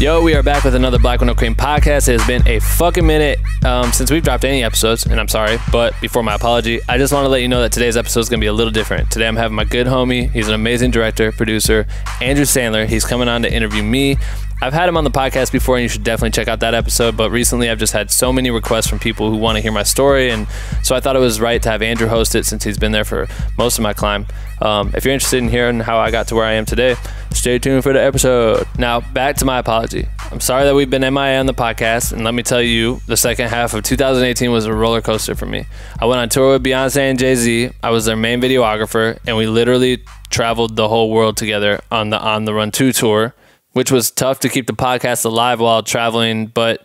Yo, we are back with another Black with No Cream podcast. It has been a fucking minute since we've dropped any episodes, and I'm sorry, but before my apology, I just want to let you know that today's episode is going to be a little different. Today I'm having my good homie, he's an amazing director, producer, Andrew Sandler. He's coming on to interview me. I've had him on the podcast before, and you should definitely check out that episode, but recently I've just had so many requests from people who want to hear my story, and so I thought it was right to have Andrew host it since he's been there for most of my climb. If you're interested in hearing how I got to where I am today, stay tuned for the episode. Now, back to my apology. I'm sorry that we've been MIA on the podcast, and let me tell you, the second half of 2018 was a roller coaster for me. I went on tour with Beyonce and Jay-Z. I was their main videographer, and we literally traveled the whole world together on the On the Run 2 tour, which was tough to keep the podcast alive while traveling, but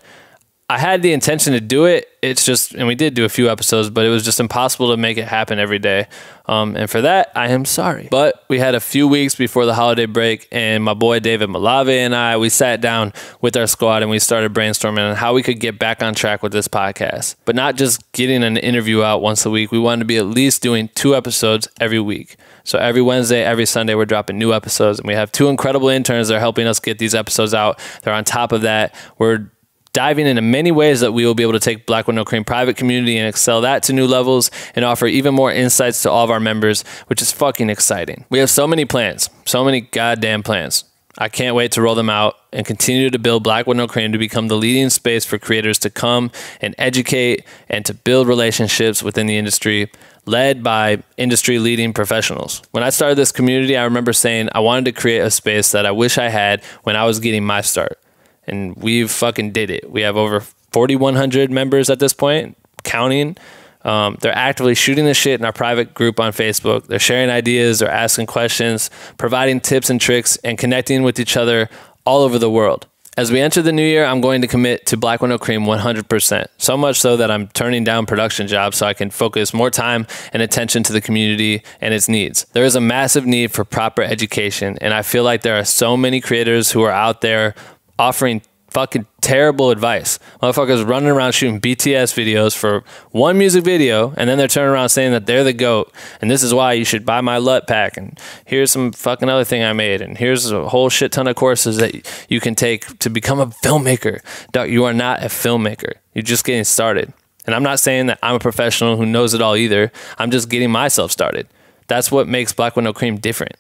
I had the intention to do it. It's just, and we did do a few episodes, but it was just impossible to make it happen every day. And for that, I am sorry. But we had a few weeks before the holiday break, and my boy David Malave and we sat down with our squad and we started brainstorming on how we could get back on track with this podcast. But not just getting an interview out once a week. We wanted to be at least doing 2 episodes every week. So every Wednesday, every Sunday, we're dropping new episodes, and we have 2 incredible interns that are helping us get these episodes out. They're on top of that. We're diving into many ways that we will be able to take Black with No Cream private community and excel that to new levels and offer even more insights to all of our members, which is fucking exciting. We have so many plans, so many goddamn plans. I can't wait to roll them out and continue to build Black with No Cream to become the leading space for creators to come and educate and to build relationships within the industry, led by industry-leading professionals. When I started this community, I remember saying I wanted to create a space that I wish I had when I was getting my start. And we've fucking did it. We have over 4,100 members at this point, counting. They're actively shooting the shit in our private group on Facebook. They're sharing ideas, they're asking questions, providing tips and tricks, and connecting with each other all over the world. As we enter the new year, I'm going to commit to Black with No Cream 100%. So much so that I'm turning down production jobs so I can focus more time and attention to the community and its needs. There is a massive need for proper education, and I feel like there are so many creators who are out there offering fucking terrible advice. Motherfuckers running around shooting BTS videos for one music video, and then they're turning around saying that they're the GOAT, and this is why you should buy my LUT pack, and here's some fucking other thing I made, and here's a whole shit ton of courses that you can take to become a filmmaker. Dog, you are not a filmmaker. You're just getting started. And I'm not saying that I'm a professional who knows it all either. I'm just getting myself started. That's what makes Black with No Cream different.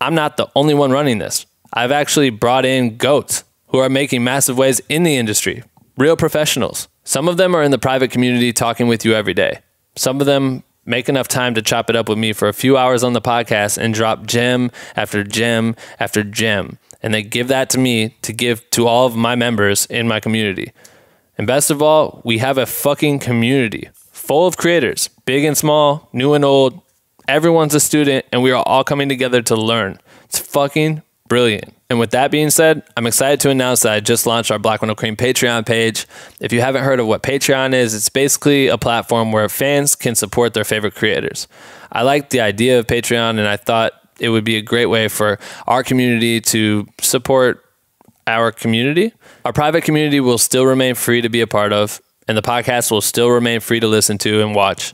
I'm not the only one running this. I've actually brought in GOATs who are making massive waves in the industry, real professionals. Some of them are in the private community talking with you every day. Some of them make enough time to chop it up with me for a few hours on the podcast and drop gem after gem after gem. And they give that to me to give to all of my members in my community. And best of all, we have a fucking community full of creators, big and small, new and old. Everyone's a student, and we are all coming together to learn. It's fucking brilliant. And with that being said, I'm excited to announce that I just launched our Black with No Cream Patreon page. If you haven't heard of what Patreon is, it's basically a platform where fans can support their favorite creators. I like the idea of Patreon, and I thought it would be a great way for our community to support our community. Our private community will still remain free to be a part of, and the podcast will still remain free to listen to and watch.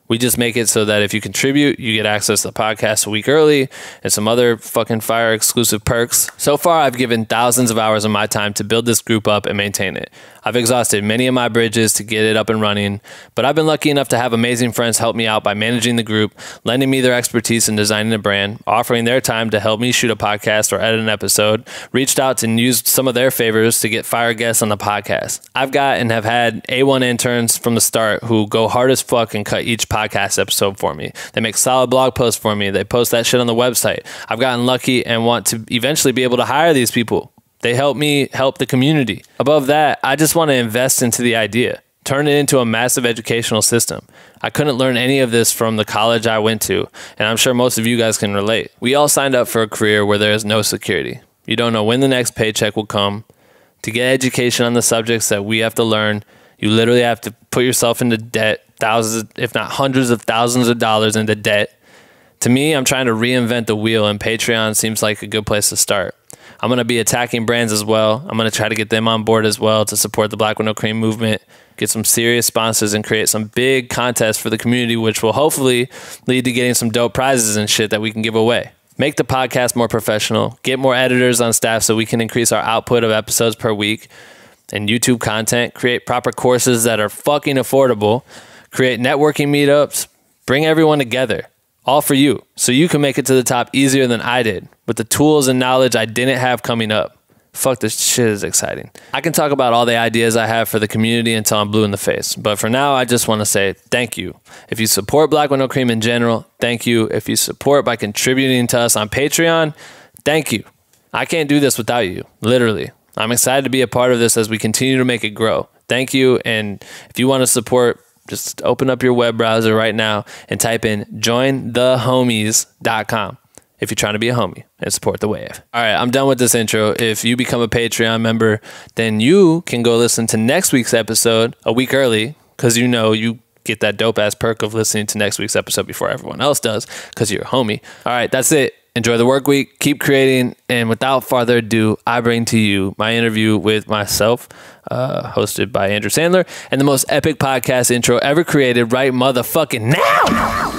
We just make it so that if you contribute, you get access to the podcast a week early and some other fucking fire exclusive perks. So far, I've given thousands of hours of my time to build this group up and maintain it. I've exhausted many of my bridges to get it up and running, but I've been lucky enough to have amazing friends help me out by managing the group, lending me their expertise in designing a brand, offering their time to help me shoot a podcast or edit an episode, reached out and used some of their favors to get fire guests on the podcast. I've got and have had A1 interns from the start who go hard as fuck and cut each podcast episode for me. They make solid blog posts for me. They post that shit on the website. I've gotten lucky and want to eventually be able to hire these people. They help me help the community. Above that, I just want to invest into the idea, turn it into a massive educational system. I couldn't learn any of this from the college I went to, and I'm sure most of you guys can relate. We all signed up for a career where there is no security. You don't know when the next paycheck will come. To get education on the subjects that we have to learn, you literally have to put yourself into debt, thousands, if not hundreds of thousands of dollars into debt. To me, I'm trying to reinvent the wheel, and Patreon seems like a good place to start. I'm going to be attacking brands as well. I'm going to try to get them on board as well to support the Black with No Cream movement, get some serious sponsors, and create some big contests for the community, which will hopefully lead to getting some dope prizes and shit that we can give away. make the podcast more professional, get more editors on staff so we can increase our output of episodes per week, and YouTube content, create proper courses that are fucking affordable, create networking meetups, bring everyone together, all for you, so you can make it to the top easier than I did with the tools and knowledge I didn't have coming up. Fuck, this shit is exciting. I can talk about all the ideas I have for the community until I'm blue in the face. But for now, I just want to say thank you. If you support Black with No Cream in general, thank you. If you support by contributing to us on Patreon, thank you. I can't do this without you, literally. I'm excited to be a part of this as we continue to make it grow. Thank you. And if you want to support, just open up your web browser right now and type in jointhehomies.com. if you're trying to be a homie and support the wave. All right, I'm done with this intro. If you become a Patreon member, then you can go listen to next week's episode a week early, because you know you get that dope ass perk of listening to next week's episode before everyone else does, because you're a homie. All right, that's it. Enjoy the work week. Keep creating. And without further ado, I bring to you my interview with myself, hosted by Andrew Sandler, and the most epic podcast intro ever created right motherfucking now.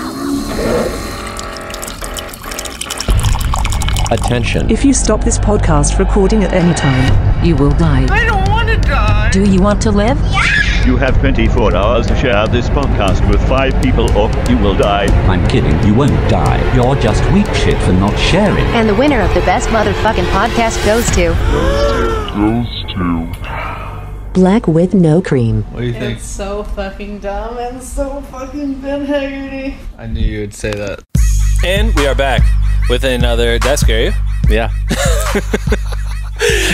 Attention. If you stop this podcast recording at any time, you will die. I don't want to die. Do you want to live? You have 24 hours to share this podcast with 5 people or you will die. I'm kidding, you won't die. You're just weak shit for not sharing. And the winner of the best motherfucking podcast goes to... Black with No Cream. What do you think? It's so fucking dumb and so fucking Ben Hagarty. I knew you would say that. And we are back with another... Did that scare you? Yeah.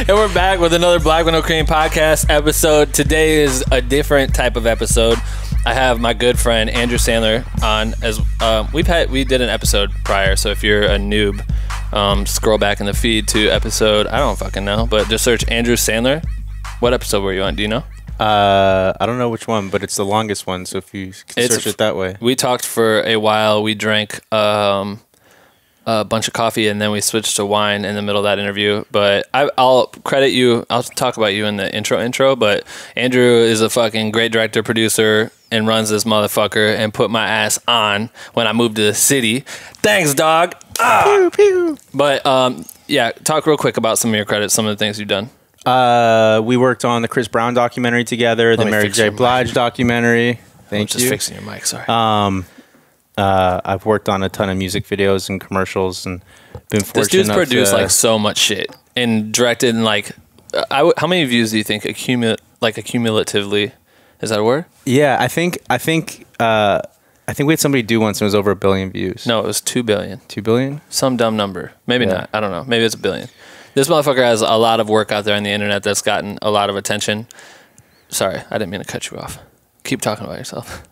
And we're back with another Black with No Cream podcast episode. Today is a different type of episode. I have my good friend Andrew Sandler on. As we did an episode prior, so if you're a noob, scroll back in the feed to episode, I don't fucking know, but just search Andrew Sandler. What episode were you on? Do you know? I don't know which one, but it's the longest one, so if you can search it that way. We talked for a while. We drank a bunch of coffee, and then we switched to wine in the middle of that interview. But I'll credit you. I'll talk about you in the intro. But Andrew is a fucking great director, producer, and runs this motherfucker, and put my ass on when I moved to the city. Thanks, dog. Pew, pew. But yeah, talk real quick about some of your credits, some of the things you've done. We worked on the Chris Brown documentary together, the Mary J. Blige documentary. Thank you. Just fixing your mic, sorry. I've worked on a ton of music videos and commercials, and been fortunate. This dude's produced like so much shit and directed, and like, how many views do you think accumulatively? Is that a word? Yeah, I think we had somebody do once, and it was over 1 billion views. No, it was 2 billion. 2 billion? Some dumb number. Maybe not. I don't know. Maybe it's 1 billion. This motherfucker has a lot of work out there on the internet that's gotten a lot of attention. Sorry, I didn't mean to cut you off. Keep talking about yourself.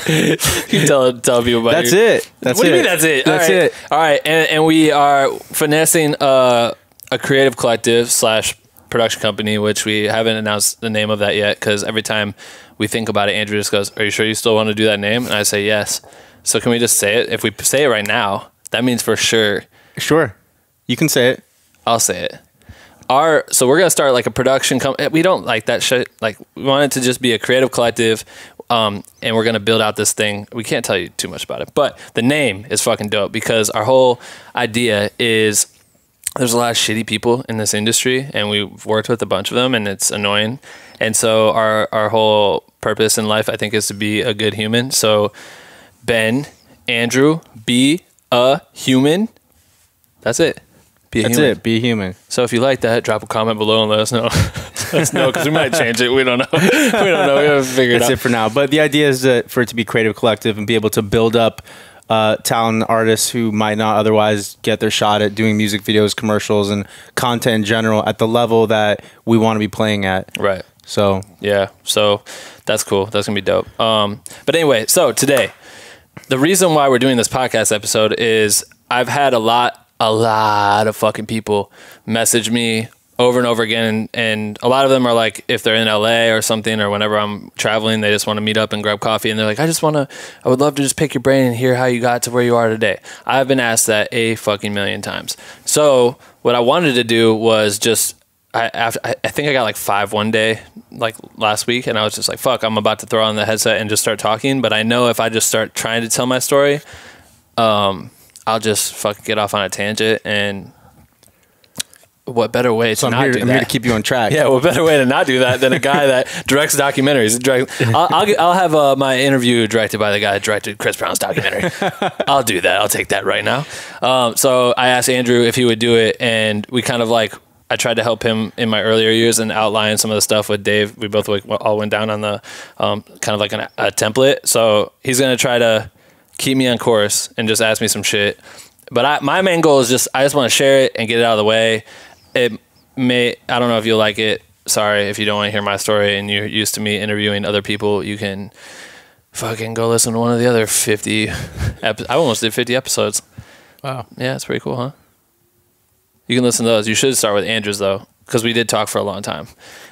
You tell people about That's it. That's what do you it. mean that's it? That's it. All right, and we are finessing a creative collective / production company, which we haven't announced the name of that yet, because every time we think about it, Andrew just goes, "Are you sure you still want to do that name?" And I say yes. So can we just say it? If we say it right now, that means for sure. Sure. You can say it. I'll say it. So we're gonna start like a production company. We don't like that shit. Like, we want it to just be a creative collective, and we're gonna build out this thing. We can't tell you too much about it, but the name is fucking dope, because our whole idea is there's a lot of shitty people in this industry, and we've worked with a bunch of them, and it's annoying. And so our whole purpose in life, I think, is to be a good human. So Andrew, be a human. That's it. That's it. Be human. So if you like that, drop a comment below and let us know. Let us know, because we might change it. We don't know. We haven't figured it out. That's it for now. But the idea is for it to be creative collective and be able to build up talented artists who might not otherwise get their shot at doing music videos, commercials, and content in general at the level that we want to be playing at. Right. So yeah. So that's cool. That's gonna be dope. But anyway, so today, the reason why we're doing this podcast episode is I've had a lot of fucking people message me over and over again, and a lot of them are like, if they're in LA or something, or whenever I'm traveling, they just want to meet up and grab coffee, and they're like, I would love to just pick your brain and hear how you got to where you are today. I've been asked that a fucking million times. So what I wanted to do was just, I think I got like 5 one day, like last week, and I was just like, fuck, I'm about to throw on the headset and just start talking. But I know if I just start trying to tell my story, I'll just fucking get off on a tangent. And what better way to not do that? I'm here to keep you on track. Yeah, what better way to not do that than a guy that directs documentaries? I'll have my interview directed by the guy that directed Chris Brown's documentary. I'll do that. I'll take that right now. So I asked Andrew if he would do it, and we kind of like, I tried to help him in my earlier years and outline some of the stuff with Dave. We both all went down on the kind of like a template. So he's going to try to keep me on course and just ask me some shit. But my main goal is I just want to share it and get it out of the way. I don't know if you'll like it. Sorry if you don't want to hear my story and you're used to me interviewing other people. You can fucking go listen to one of the other 50 I almost did 50 episodes. Wow. Yeah, it's pretty cool, huh? You can listen to those. You should start with Andrew's, though, because we did talk for a long time.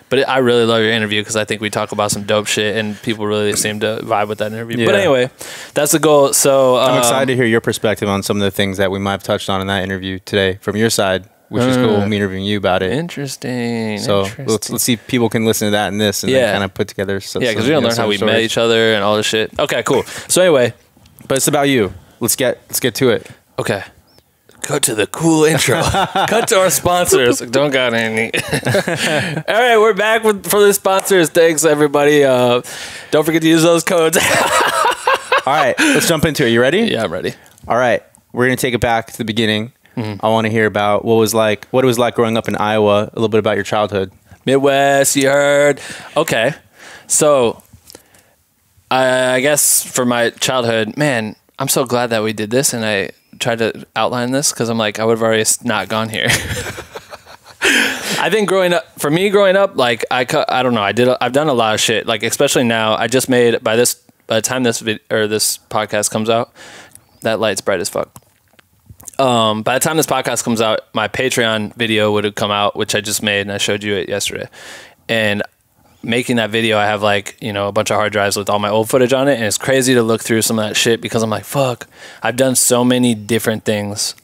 But I really love your interview because I think we talk about some dope shit and people really seem to vibe with that interview. Yeah. But anyway, that's the goal. So I'm excited to hear your perspective on some of the things that we might have touched on in that interview today from your side. Which is cool, me interviewing you about it. Interesting. So let's see if people can listen to that and this and then kind of put together. Because we don't learn how we met each other and all this shit. Okay, cool. So anyway. But it's about you. Let's get to it. Okay. Go to the cool intro. Cut to our sponsors. Don't got any. All right, we're back for the sponsors. Thanks, everybody. Don't forget to use those codes. All right, let's jump into it. You ready? Yeah, I'm ready. All right, we're going to take it back to the beginning. I want to hear about what it was like growing up in Iowa, a little bit about your childhood. Midwest, you heard. Okay. So, I guess for my childhood, man, I'm so glad that we did this and I tried to outline this because I'm like, I would have already not gone here. I think growing up, like, I don't know, I've done a lot of shit, like, especially now. I just made, by the time this podcast comes out, that light's bright as fuck. By the time this podcast comes out, my Patreon video would have come out, which I just made, and I showed you it yesterday. And making that video, I have like, a bunch of hard drives with all my old footage on it, and it's crazy to look through some of that shit because I'm like, fuck, I've done so many different things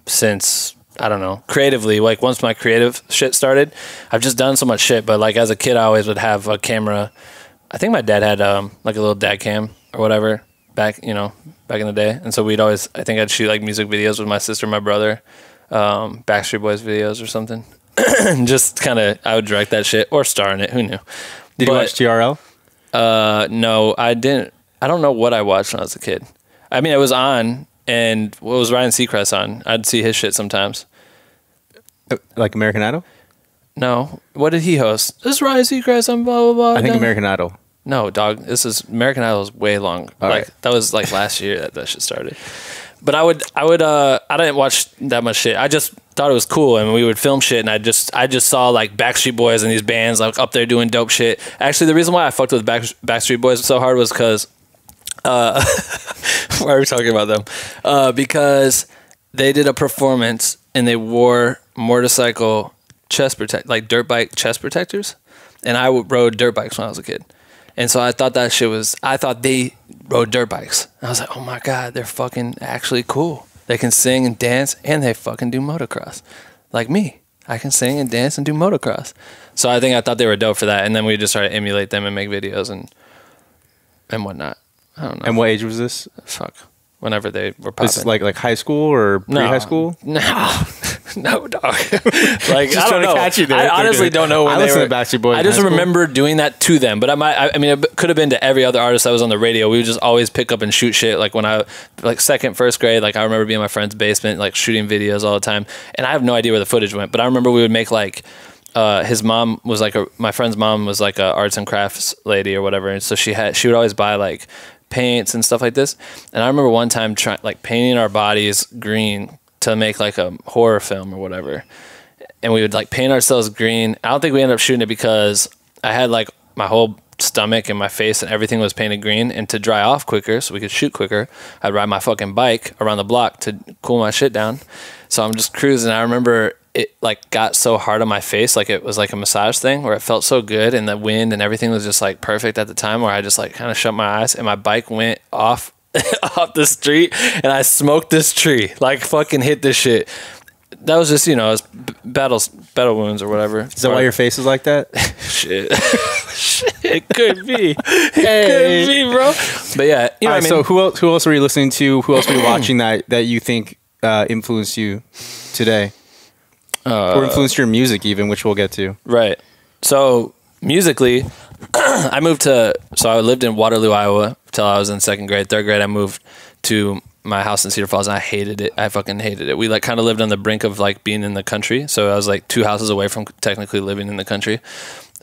since, I don't know, creatively. Like once my creative shit started, I've just done so much shit. But like as a kid, I always would have a camera. I think my dad had like a little dad cam or whatever. Back in the day. And so I think I'd shoot like music videos with my sister and my brother, Backstreet Boys videos or something. Just kind of, I would direct that shit or star in it. Who knew? Did you watch TRL? No, I didn't. I don't know what I watched when I was a kid. I mean, it was on, and what was Ryan Seacrest on? I'd see his shit sometimes. Like American Idol? No. What did he host? This is Ryan Seacrest on blah, blah, blah. I think American Idol. No, dog. This is American Idol is way long. Right. That was like last year that shit started. But I didn't watch that much shit. I just thought it was cool, and we would film shit, and I just saw like Backstreet Boys and these bands like up there doing dope shit. Actually, the reason why I fucked with Backstreet Boys so hard was because why are we talking about them? Because they did a performance and they wore motorcycle like dirt bike chest protectors, and I rode dirt bikes when I was a kid. And so I thought they rode dirt bikes. I was like, oh my God, they're fucking actually cool. They can sing and dance and they fucking do motocross. Like me. I can sing and dance and do motocross. So I thought they were dope for that. And then we just started to emulate them and make videos and whatnot. I don't know. And what age was this? Fuck. Whenever they were popping. This like high school or pre-high school? No, dog. Like just I don't know. Catch you there. I honestly don't know when I listened to Backstreet Boys. I just remember doing that to them, but I mean, it could have been to every other artist that was on the radio. We would just always pick up and shoot shit. Like when second, first grade, like I remember being in my friend's basement, like shooting videos all the time. And I have no idea where the footage went, but I remember we would make like. His mom was like my friend's mom was like a arts and crafts lady or whatever, and so she would always buy like paints and stuff like this. And I remember one time painting our bodies green to make like a horror film or whatever. And we would like paint ourselves green. I don't think we ended up shooting it because I had like my whole stomach and my face and everything was painted green, and to dry off quicker so we could shoot quicker, I'd ride my fucking bike around the block to cool my shit down. So I'm just cruising. I remember it like got so hard on my face, like it was like a massage thing where it felt so good, and the wind and everything was just like perfect at the time, where I just like kind of shut my eyes and my bike went off the street and I smoked this tree, like fucking hit this shit. That was just, it was battle wounds or whatever. Is that why your face is like that? Shit. It could be. It could be, bro. But yeah, you know what I mean? So who else were you listening to? Who else were you watching that you think influenced you today? Or influenced your music even, which we'll get to. Right. So musically, I lived in Waterloo, Iowa till I was in second grade. Third grade, I moved to my house in Cedar Falls, and I hated it. I fucking hated it. We like kind of lived on the brink of like being in the country. So I was like 2 houses away from technically living in the country.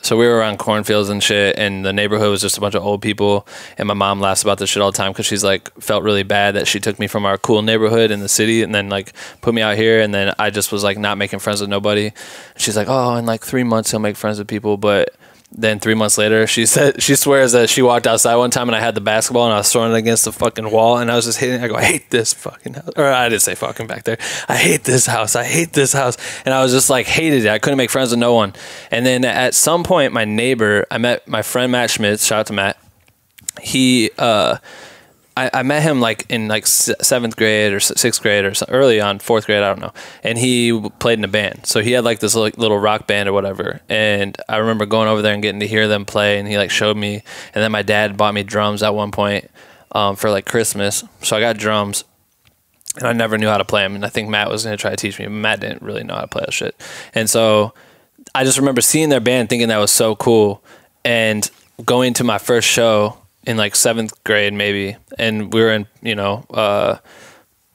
So we were around cornfields and shit, and the neighborhood was just a bunch of old people. And my mom laughs about this shit all the time because she's like felt really bad that she took me from our cool neighborhood in the city and then like put me out here. And then I just was like not making friends with nobody. She's like, oh, in like 3 months he'll make friends with people. But then 3 months later, she swears that she walked outside one time and I had the basketball and I was throwing it against the fucking wall and I was just hitting it. I go, I hate this fucking house. Or I didn't say fucking back there. I hate this house. I hate this house. And I was just like, hated it. I couldn't make friends with no one. And then at some point, my neighbor, I met my friend Matt Schmitz. Shout out to Matt. He, I met him like in like 7th grade or 6th grade or early on 4th grade, I don't know. And he played in a band. So he had like this little rock band or whatever. And I remember going over there and getting to hear them play, and he like showed me. And then my dad bought me drums at one point for like Christmas. So I got drums and I never knew how to play them. And I think Matt was going to try to teach me, but Matt didn't really know how to play that shit. And so I just remember seeing their band, thinking that was so cool, and going to my first show in like 7th grade maybe, and we were in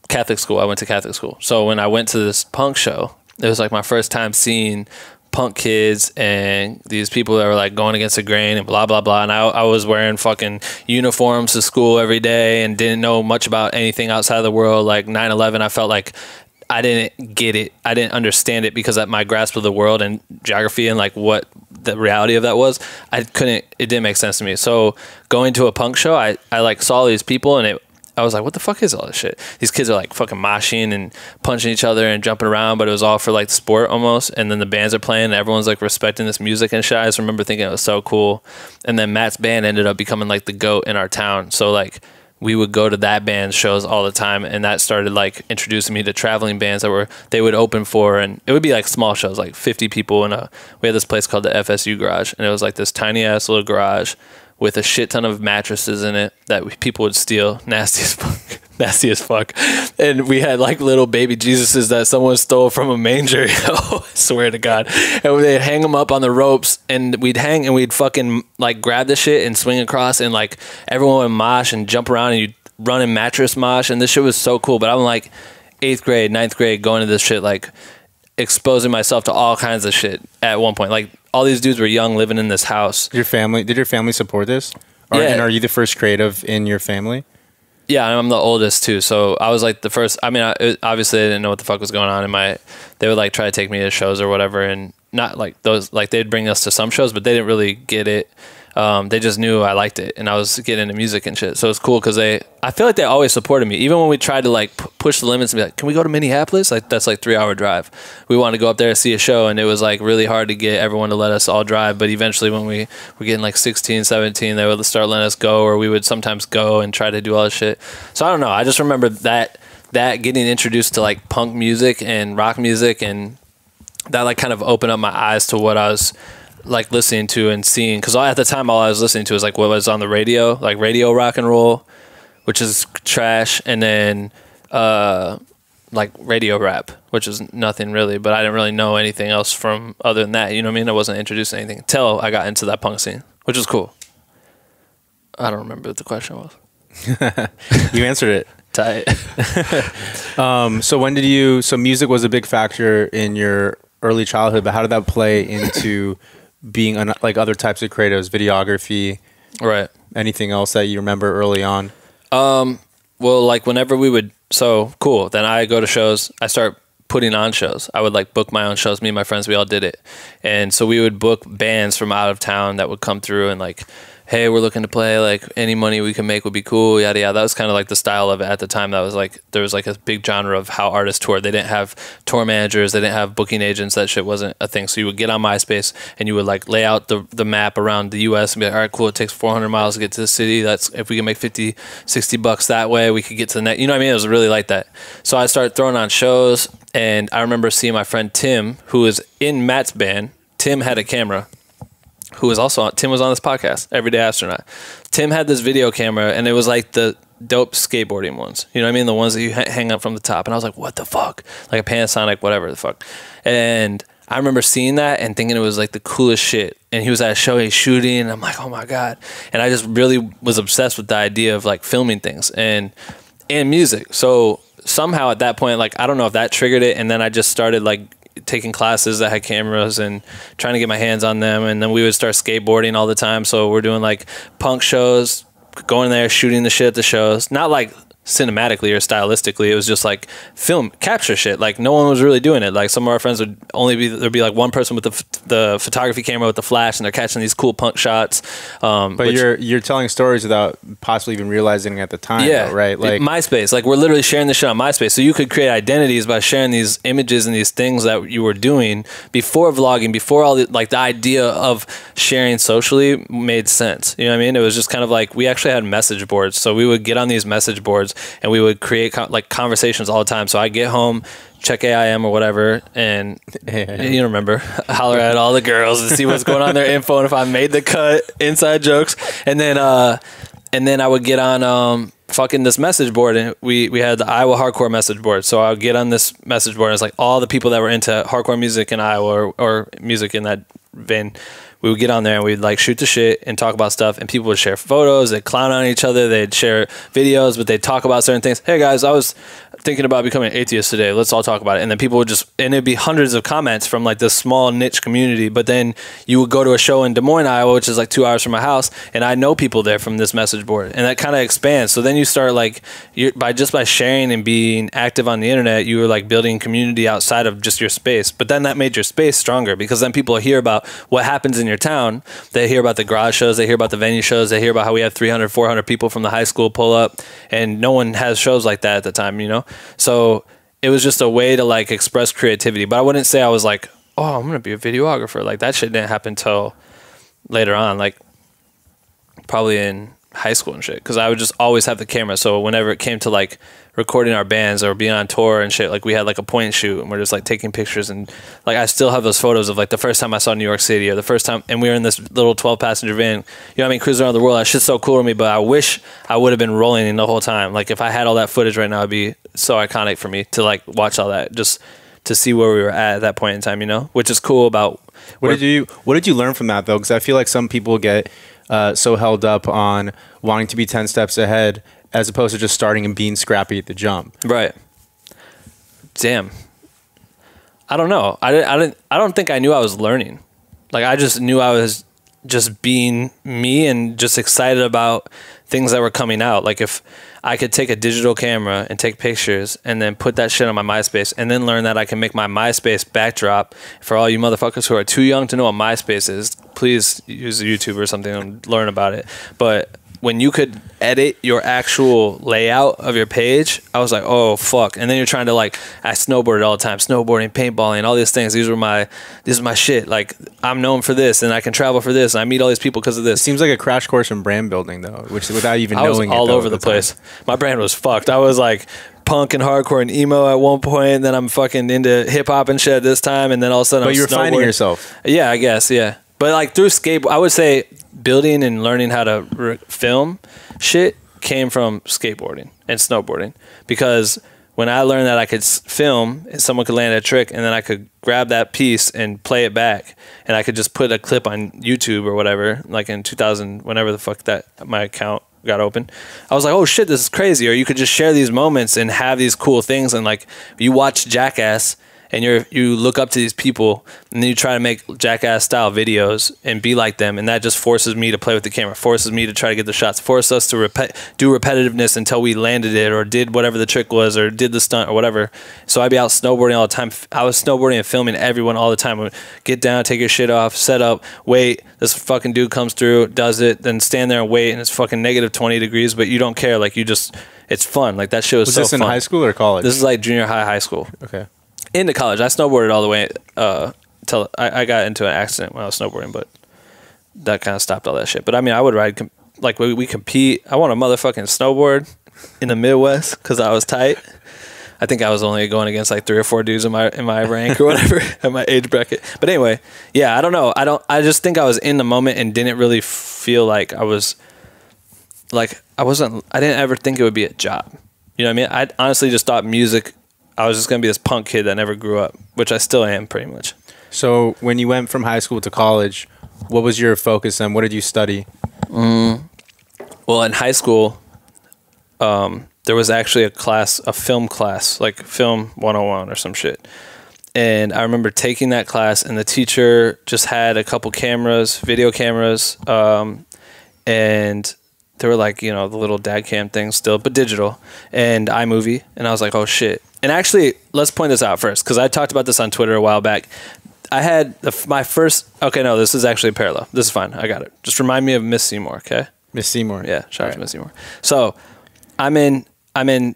Catholic school. I went to Catholic school, so when I went to this punk show, it was like my first time seeing punk kids and these people that were like going against the grain and blah blah blah. And I was wearing fucking uniforms to school every day and didn't know much about anything outside of the world. Like 9/11, I felt like I didn't get it. I didn't understand it because at my grasp of the world and geography and like what the reality of that was, it didn't make sense to me. So going to a punk show, I like saw these people and I was like, what the fuck is all this shit? These kids are like fucking moshing and punching each other and jumping around, but it was all for like sport almost. And then the bands are playing and everyone's like respecting this music and shit. I just remember thinking it was so cool. And then Matt's band ended up becoming like the GOAT in our town. So like we would go to that band's shows all the time, and that started like introducing me to traveling bands that they would open for, and it would be like small shows, like 50 people we had this place called the FSU Garage, and it was like this tiny ass little garage with a shit ton of mattresses in it that people would steal. Nasty as fuck. And we had like little baby Jesuses that someone stole from a manger. I swear to God. And they'd hang them up on the ropes, and we'd hang and we'd fucking like grab the shit and swing across, and like everyone would mosh and jump around, and you'd run in mattress mosh, and this shit was so cool. But I'm like 8th grade, 9th grade going to this shit, like exposing myself to all kinds of shit at one point. Like all these dudes were young, living in this house. Did your family support this? Yeah. And are you the first creative in your family? Yeah, I'm the oldest too, so I was like the first. I mean, obviously I didn't know what the fuck was going on they would like try to take me to shows or whatever, and not like those, like they'd bring us to some shows, but they didn't really get it. They just knew I liked it, and I was getting into music and shit. So it's cool because I feel like they always supported me, even when we tried to like push the limits and be like, can we go to Minneapolis? Like that's like 3-hour drive. We wanted to go up there to see a show, and it was like really hard to get everyone to let us all drive. But eventually, when we were getting like 16, 17, they would start letting us go, or we would sometimes go and try to do all this shit. So I don't know. I just remember that getting introduced to like punk music and rock music, and that like kind of opened up my eyes to what I was like listening to and seeing, because at the time all I was listening to was like what was on the radio, like radio rock and roll, which is trash, and then like radio rap, which is nothing really, but I didn't really know anything else from other than that, you know what I mean? I wasn't introduced to anything until I got into that punk scene, which was cool. I don't remember what the question was. You answered it. Tight. So music was a big factor in your early childhood, but how did that play into being like other types of creatives, videography, right? Anything else that you remember early on? Well, like whenever we would, so cool. Then I go to shows. I start putting on shows. I would like book my own shows. Me and my friends, we all did it. And so we would book bands from out of town that would come through and like, hey, we're looking to play, like any money we can make would be cool, yada yada. That was kind of like the style of it at the time. That was like, there was like a big genre of how artists toured. They didn't have tour managers, they didn't have booking agents. That shit wasn't a thing. So you would get on MySpace and you would like lay out the map around the US and be like, all right, cool, it takes 400 miles to get to the city. That's, if we can make $50-$60 that way, we could get to the next, you know what I mean? It was really like that. So I started throwing on shows, and I remember seeing my friend Tim, who was in Matt's band. Tim had a camera, who was also on, Tim was on this podcast, Everyday Astronaut. Tim had this video camera, and it was like the dope skateboarding ones. You know what I mean? The ones that you hang up from the top. And I was like, what the fuck? Like a Panasonic, whatever the fuck. And I remember seeing that and thinking it was like the coolest shit. And he was at a show, he's shooting, and I'm like, oh my God. And I just really was obsessed with the idea of like filming things and music. So somehow at that point, like, I don't know if that triggered it. And then I just started like taking classes that had cameras and trying to get my hands on them. And then we would start skateboarding all the time. So we're doing like punk shows, going there, shooting the shit at the shows. Not like cinematically or stylistically, it was just like film capture shit. Like no one was really doing it. Like some of our friends would only be, there'd be like one person with the photography camera with the flash, and they're catching these cool punk shots. But you're telling stories without possibly even realizing at the time, yeah, though, right? Like MySpace, like we're literally sharing this shit on MySpace. So you could create identities by sharing these images and these things that you were doing before vlogging, before all the, like the idea of sharing socially made sense. You know what I mean? It was just kind of like, we actually had message boards. So we would get on these message boards and we would create like conversations all the time. So I get home, check AIM or whatever, and you remember, holler at all the girls and see what's going on, their info, and if I made the cut, inside jokes. And then I would get on fucking this message board, and we had the Iowa hardcore message board. So I would get on this message board, and it's like all the people that were into hardcore music in Iowa or music in that vein. We would get on there and we'd like shoot the shit and talk about stuff, and people would share photos, they'd clown on each other, they'd share videos, but they'd talk about certain things. Hey guys, I was thinking about becoming an atheist today, let's all talk about it. And then people would just, and it'd be hundreds of comments from like this small niche community. But then you would go to a show in Des Moines, Iowa, which is like 2 hours from my house, and I know people there from this message board, and that kind of expands. So then you start like, by sharing and being active on the internet, you were like building community outside of just your space. But then that made your space stronger, because then people hear about what happens in your town. They hear about the garage shows, they hear about the venue shows, they hear about how we have 300, 400 people from the high school pull up, and no one has shows like that at the time, you know? So it was just a way to like express creativity. But I wouldn't say I was like, oh, I'm gonna be a videographer. Like that shit didn't happen till later on, like probably in high school and shit, because I would just always have the camera. So whenever it came to like recording our bands or being on tour and shit, like we had like a point and shoot, and we're just like taking pictures. And like I still have those photos of like the first time I saw New York City, or the first time, and we were in this little 12-passenger van, you know what I mean, cruising around the world. That shit's so cool to me, but I wish I would have been rolling in the whole time. Like if I had all that footage right now, it'd be so iconic for me to like watch all that, just to see where we were at that point in time, you know, which is cool about what did you learn from that though? Because I feel like some people get so held up on wanting to be 10 steps ahead, as opposed to just starting and being scrappy at the jump. Right. Damn. I don't know. I don't think I knew I was learning. Like I just knew I was just being me and just excited about things that were coming out. Like if I could take a digital camera and take pictures and then put that shit on my MySpace, and then learn that I can make my MySpace backdrop. For all you motherfuckers who are too young to know what MySpace is, please use YouTube or something and learn about it. But when you could edit your actual layout of your page, I was like, oh fuck. And then you're trying to like, I snowboarded all the time, snowboarding, paintballing, all these things. This is my shit. Like I'm known for this, and I can travel for this, and I meet all these people because of this. It seems like a crash course in brand building though, which without even knowing it. I was all over the place. My brand was fucked. I was like punk and hardcore and emo at one point, and then I'm fucking into hip hop and shit at this time, and then all of a sudden but you're finding yourself. Yeah, I guess, yeah. But like through I would say building and learning how to film shit came from skateboarding and snowboarding, because when I learned that I could film and someone could land a trick, and then I could grab that piece and play it back, and I could just put a clip on YouTube or whatever, like in 2000, whenever the fuck that my account got open, I was like, oh shit, this is crazy. Or you could just share these moments and have these cool things, and like you watch Jackass and you look up to these people, and then you try to make Jackass style videos and be like them, and that just forces me to play with the camera, forces me to try to get the shots, forces us to do repetitiveness until we landed it or did whatever the trick was or did the stunt or whatever. So I'd be out snowboarding all the time. I was snowboarding and filming everyone all the time. Get down, take your shit off, set up, wait, this fucking dude comes through, does it, then stand there and wait, and it's fucking negative 20 degrees, but you don't care. Like you just, it's fun. Like that shit was so fun. Was this in high school or college? This is like junior high school. Okay. Into college. I snowboarded all the way till I got into an accident when I was snowboarding, but that kind of stopped all that shit. But I mean, I would ride, like we compete. I won a motherfucking snowboard in the Midwest because I was tight. I think I was only going against like 3 or 4 dudes in my rank or whatever at my age bracket. But anyway, yeah, I don't know. I just think I was in the moment and didn't really feel like I was like, I didn't ever think it would be a job. You know what I mean? I honestly just thought music, I was just going to be this punk kid that never grew up, which I still am pretty much. So when you went from high school to college, what was your focus and what did you study? Well, in high school, there was actually a film class, like Film 101 or some shit. And I remember taking that class, and the teacher just had a couple cameras, video cameras, and they were like, you know, the little dad cam things still, but digital, and iMovie. And I was like, oh shit. And actually, let's point this out first, because I talked about this on Twitter a while back. I had my first, okay, no, this is actually parallel. This is fine. I got it. Just remind me of Miss Seymour, okay? Miss Seymour. Yeah, shout out to Miss Seymour. So I'm in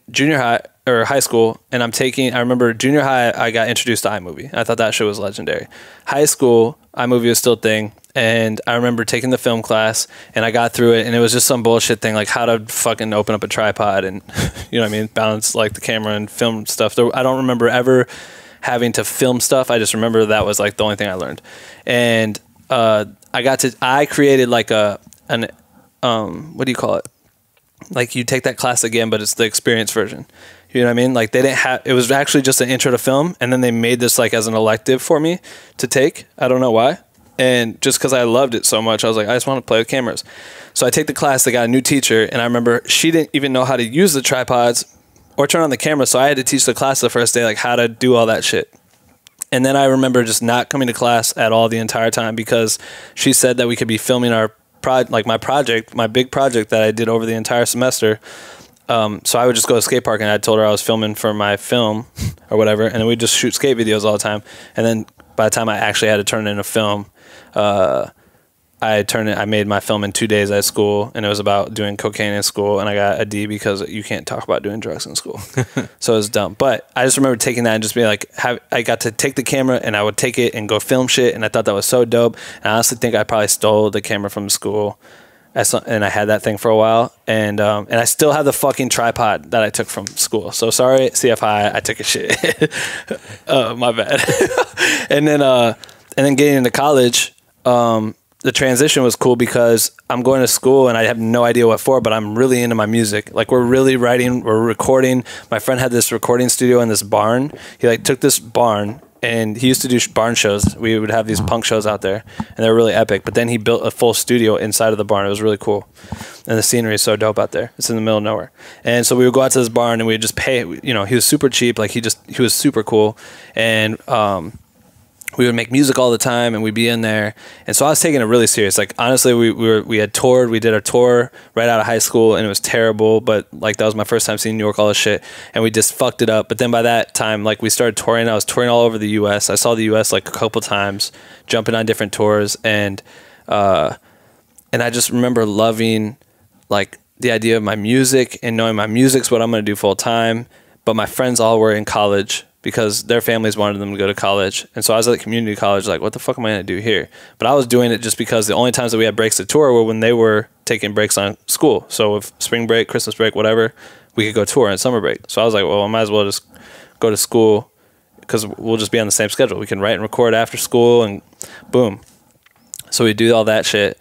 junior high or high school, and I remember junior high, I got introduced to iMovie. I thought that shit was legendary. High school, iMovie was still a thing. And I remember taking the film class, and I got through it, and it was just some bullshit thing, like how to fucking open up a tripod and, you know what I mean, balance like the camera and film stuff. I don't remember ever having to film stuff. I just remember that was like the only thing I learned. And I created like what do you call it? Like you take that class again, but it's the experience version. You know what I mean? Like it was actually just an intro to film, and then they made this like as an elective for me to take. I don't know why. And just because I loved it so much, I was like, I just want to play with cameras. So I take the class, they got a new teacher, and I remember she didn't even know how to use the tripods or turn on the camera, so I had to teach the class the first day, like how to do all that shit. And then I remember just not coming to class at all the entire time because she said that we could be filming my big project that I did over the entire semester. So I would just go to the skate park, and I told her I was filming for my film or whatever, and then we'd just shoot skate videos all the time. And then by the time I actually had to turn it into film, I made my film in 2 days at school, and it was about doing cocaine in school, and I got a D because you can't talk about doing drugs in school. So it was dumb. But I just remember taking that and just being like, I got to take the camera, and I would take it and go film shit, and I thought that was so dope. And I honestly think I probably stole the camera from school, and I had that thing for a while, and I still have the fucking tripod that I took from school. So sorry, CFI, I took a shit. My bad. And then getting into college, the transition was cool because I'm going to school and I have no idea what for, but I'm really into my music. Like we're really writing, we're recording. My friend had this recording studio in this barn. He like took this barn, and he used to do barn shows. We would have these punk shows out there, and they were really epic. But then he built a full studio inside of the barn. It was really cool. And the scenery is so dope out there. It's in the middle of nowhere. And so we would go out to this barn, and we would just pay, you know, he was super cheap. Like he was super cool. And, we would make music all the time, and we'd be in there. And so I was taking it really serious. Like, honestly, we had toured. We did our tour right out of high school, and it was terrible. But, like, that was my first time seeing New York, all this shit. And we just fucked it up. But then by that time, like, we started touring. I was touring all over the U.S. I saw the U.S., like, a couple times, jumping on different tours. And I just remember loving, like, the idea of my music and knowing my music's what I'm going to do full time. But my friends all were in college because their families wanted them to go to college. And so I was at community college, like, what the fuck am I going to do here? But I was doing it just because the only times that we had breaks to tour were when they were taking breaks on school. So if spring break, Christmas break, whatever, we could go tour on summer break. So I was like, well, I might as well just go to school because we'll just be on the same schedule. We can write and record after school, and boom. So we do all that shit.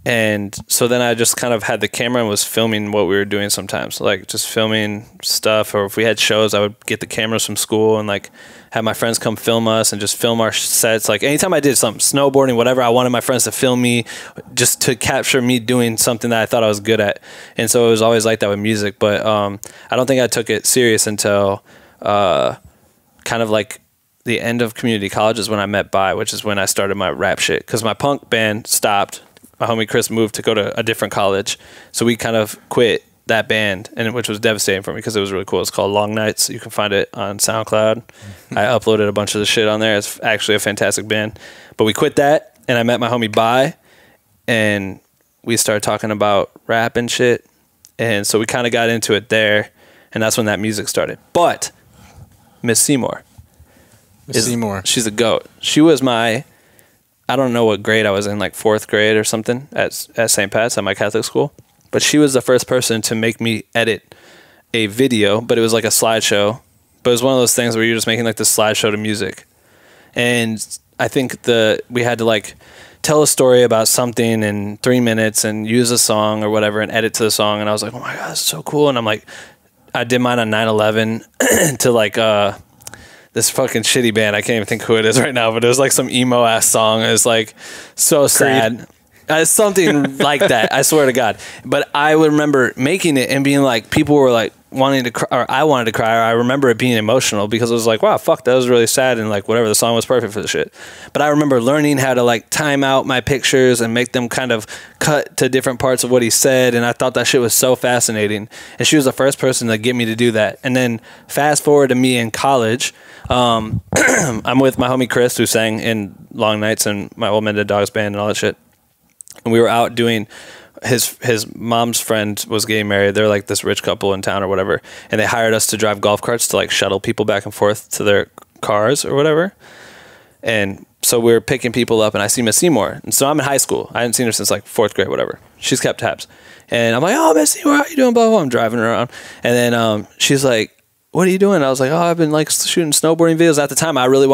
And so then I just kind of had the camera and was filming what we were doing sometimes, like just filming stuff. Or if we had shows, I would get the cameras from school and like have my friends come film us and just film our sets. Like anytime I did something, snowboarding, whatever, I wanted my friends to film me just to capture me doing something that I thought I was good at. And so it was always like that with music. But I don't think I took it serious until kind of like the end of community college is when I met Bai, which is when I started my rap shit. Because my punk band stopped. My homie Chris moved to go to a different college. So we kind of quit that band, and which was devastating for me because it was really cool. It's called Long Nights. You can find it on SoundCloud. I uploaded a bunch of the shit on there. It's actually a fantastic band. But we quit that, and I met my homie Bai, and we started talking about rap and shit. And so we kind of got into it there, and that's when that music started. But Miss Seymour. She's a goat. She was my... I don't know what grade I was in, like 4th grade or something at St. Pat's at my Catholic school. But she was the first person to make me edit a video, but it was like a slideshow. But it was one of those things where you're just making like this slideshow to music. And I think we had to like tell a story about something in 3 minutes and use a song or whatever and edit to the song. And I was like, oh my God, that's so cool. And I'm like, I did mine on 9/11 to like this fucking shitty band. I can't even think who it is right now, but it was like some emo ass song. It was like so sad. Something like that. I swear to God. But I would remember making it and being like, people were like wanting to cry, or I wanted to cry, or I remember it being emotional because it was like, wow, fuck, that was really sad, and like whatever, the song was perfect for the shit. But I remember learning how to like time out my pictures and make them kind of cut to different parts of what he said, and I thought that shit was so fascinating. And she was the first person to get me to do that. And then fast forward to me in college, I'm with my homie Chris, who sang in Long Nights and my Old Men Dead Dogs band and all that shit. And we were out doing, his mom's friend was getting married. They're like this rich couple in town or whatever. And they hired us to drive golf carts to like shuttle people back and forth to their cars or whatever. And so we were picking people up, and I see Miss Seymour. And so I'm in high school. I hadn't seen her since like 4th grade, whatever. She's kept tabs. And I'm like, oh, Miss Seymour, how you doing? Blah, blah, blah. I'm driving her around. And then she's like, what are you doing? I was like, oh, I've been like shooting snowboarding videos. At the time, I honestly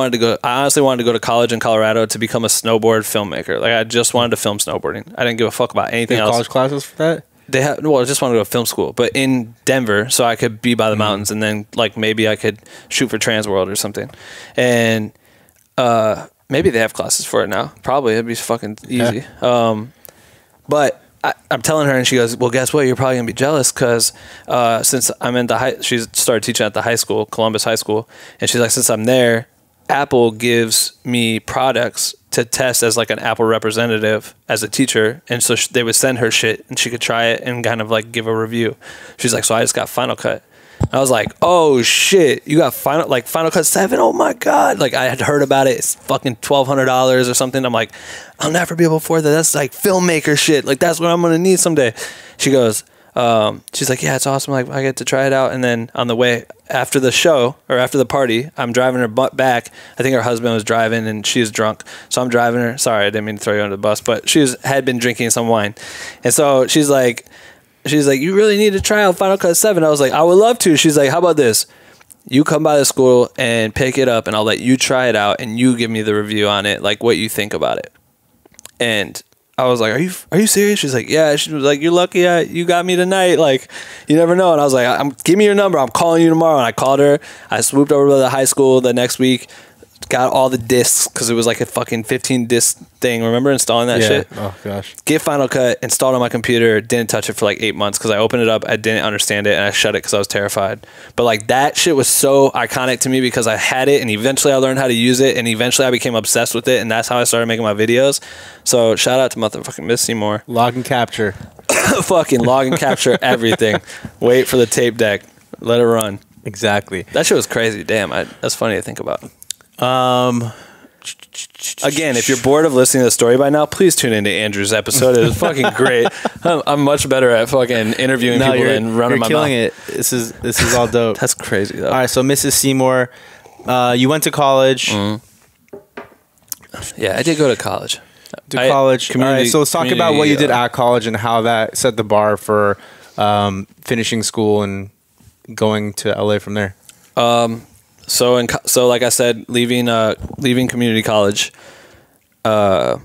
wanted to go to college in Colorado to become a snowboard filmmaker. Like, I just wanted to film snowboarding. I didn't give a fuck about anything else. College classes for that? I just wanted to go to film school, but in Denver, so I could be by the mountains, and then like maybe I could shoot for Trans World or something. And maybe they have classes for it now. Probably. It'd be fucking easy. Yeah. But I'm telling her, and she goes, well, guess what? You're probably going to be jealous because since I'm in she started teaching at the high school, Columbus High School, and she's like, since I'm there, Apple gives me products to test as like an Apple representative as a teacher. And so they would send her shit, and she could try it and kind of like give a review. She's like, so I just got Final Cut. I was like, oh shit, you got Final Cut 7? Oh my God. Like, I had heard about it. It's fucking $1,200 or something. I'm like, I'll never be able to afford that. That's like filmmaker shit. Like, that's what I'm going to need someday. She goes, she's like, yeah, it's awesome. Like, I get to try it out. And then on the way after the show or after the party, I'm driving her back. I think her husband was driving and she was drunk. So I'm driving her. Sorry, I didn't mean to throw you under the bus, but had been drinking some wine. And so she's like, you really need to try out Final Cut 7. I was like, I would love to. She's like, how about this? You come by the school and pick it up, and I'll let you try it out, and you give me the review on it, like what you think about it. And I was like, are you serious? She's like, yeah. She was like, you're lucky you got me tonight. Like, you never know. And I was like, give me your number. I'm calling you tomorrow. And I called her. I swooped over to the high school the next week. Got all the discs because it was like a fucking 15 disc thing. Remember installing that shit? Oh gosh. Get Final Cut, installed on my computer, didn't touch it for like 8 months because I opened it up, I didn't understand it, and I shut it because I was terrified. But like that shit was so iconic to me because I had it, and eventually I learned how to use it, and eventually I became obsessed with it, and that's how I started making my videos. So shout out to motherfucking Miss Seymour. Log and capture. Fucking log and capture everything. Wait for the tape deck. Let it run. Exactly. That shit was crazy. Damn, that's funny to think about. Again, if you're bored of listening to the story by now, please tune into Andrew's episode. It was fucking great. I'm much better at fucking interviewing people than running my mouth. You're killing it. This is all dope. That's crazy though. All right, so Mrs. Seymour, you went to college. Yeah, I did go to college. All right, so let's talk about what you did at college and how that set the bar for finishing school and going to LA from there. So like I said, leaving community college, I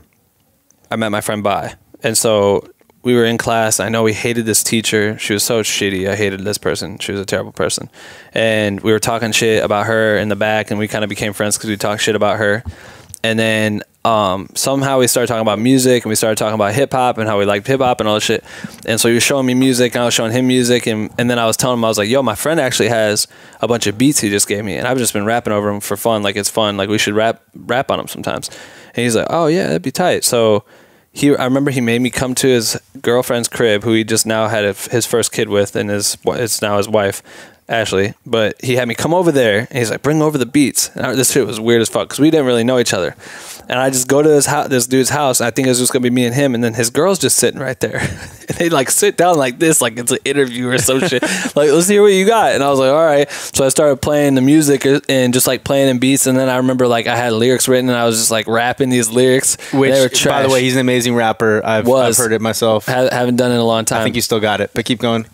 met my friend Bai, and so we were in class. I know we hated this teacher. She was so shitty. I hated this person. She was a terrible person, and we were talking shit about her in the back, and we kind of became friends because we talked shit about her. And then somehow we started talking about music, and we started talking about hip hop and how we liked hip hop and all this shit. And so he was showing me music, and I was showing him music, and then I was telling him, I was like, yo, my friend actually has a bunch of beats he just gave me, and I've just been rapping over them for fun. Like, it's fun. Like, we should rap on them sometimes. And he's like, oh yeah, that'd be tight. So I remember he made me come to his girlfriend's crib, who he just now had his first kid with, and it's now his wife, Ashley. But he had me come over there, and he's like, bring over the beats. And this shit was weird as fuck because we didn't really know each other. And I just go to this dude's house, and I think it was just gonna be me and him, and then his girl's just sitting right there. And they like sit down like this, like it's an interview or some shit. Like, let's hear what you got. And I was like, all right. So I started playing the music and just like playing in beats. And then I remember like I had lyrics written, and I was just like rapping these lyrics. Which, by the way, he's an amazing rapper. I've heard it myself. Haven't done it in a long time. I think you still got it, but keep going.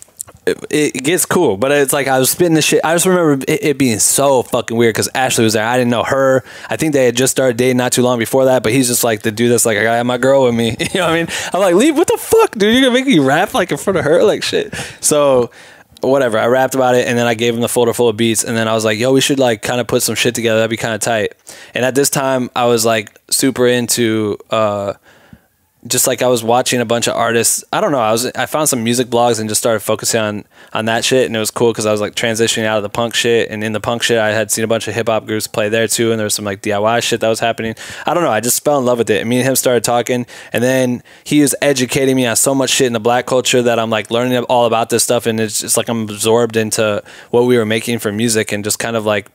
it gets cool, but it's like I was spitting the shit. I just remember it being so fucking weird because Ashley was there. I didn't know her. I think they had just started dating not too long before that, but he's just like the dude that's like, I got my girl with me. You know what I mean? I'm like, leave, what the fuck, dude? You're gonna make me rap like in front of her? Like shit. So whatever, I rapped about it, and then I gave him the folder full of beats, and then I was like, yo, we should like kind of put some shit together. That'd be kind of tight. And at this time, I was like super into just like I was watching a bunch of artists. I don't know. I found some music blogs and just started focusing on that shit, and it was cool because I was like transitioning out of the punk shit, and in the punk shit, I had seen a bunch of hip hop groups play there too, and there was some like DIY shit that was happening. I don't know. I just fell in love with it, and me and him started talking, and then he was educating me on so much shit in the black culture that I'm like learning all about this stuff, and it's just like I'm absorbed into what we were making for music, and just kind of like,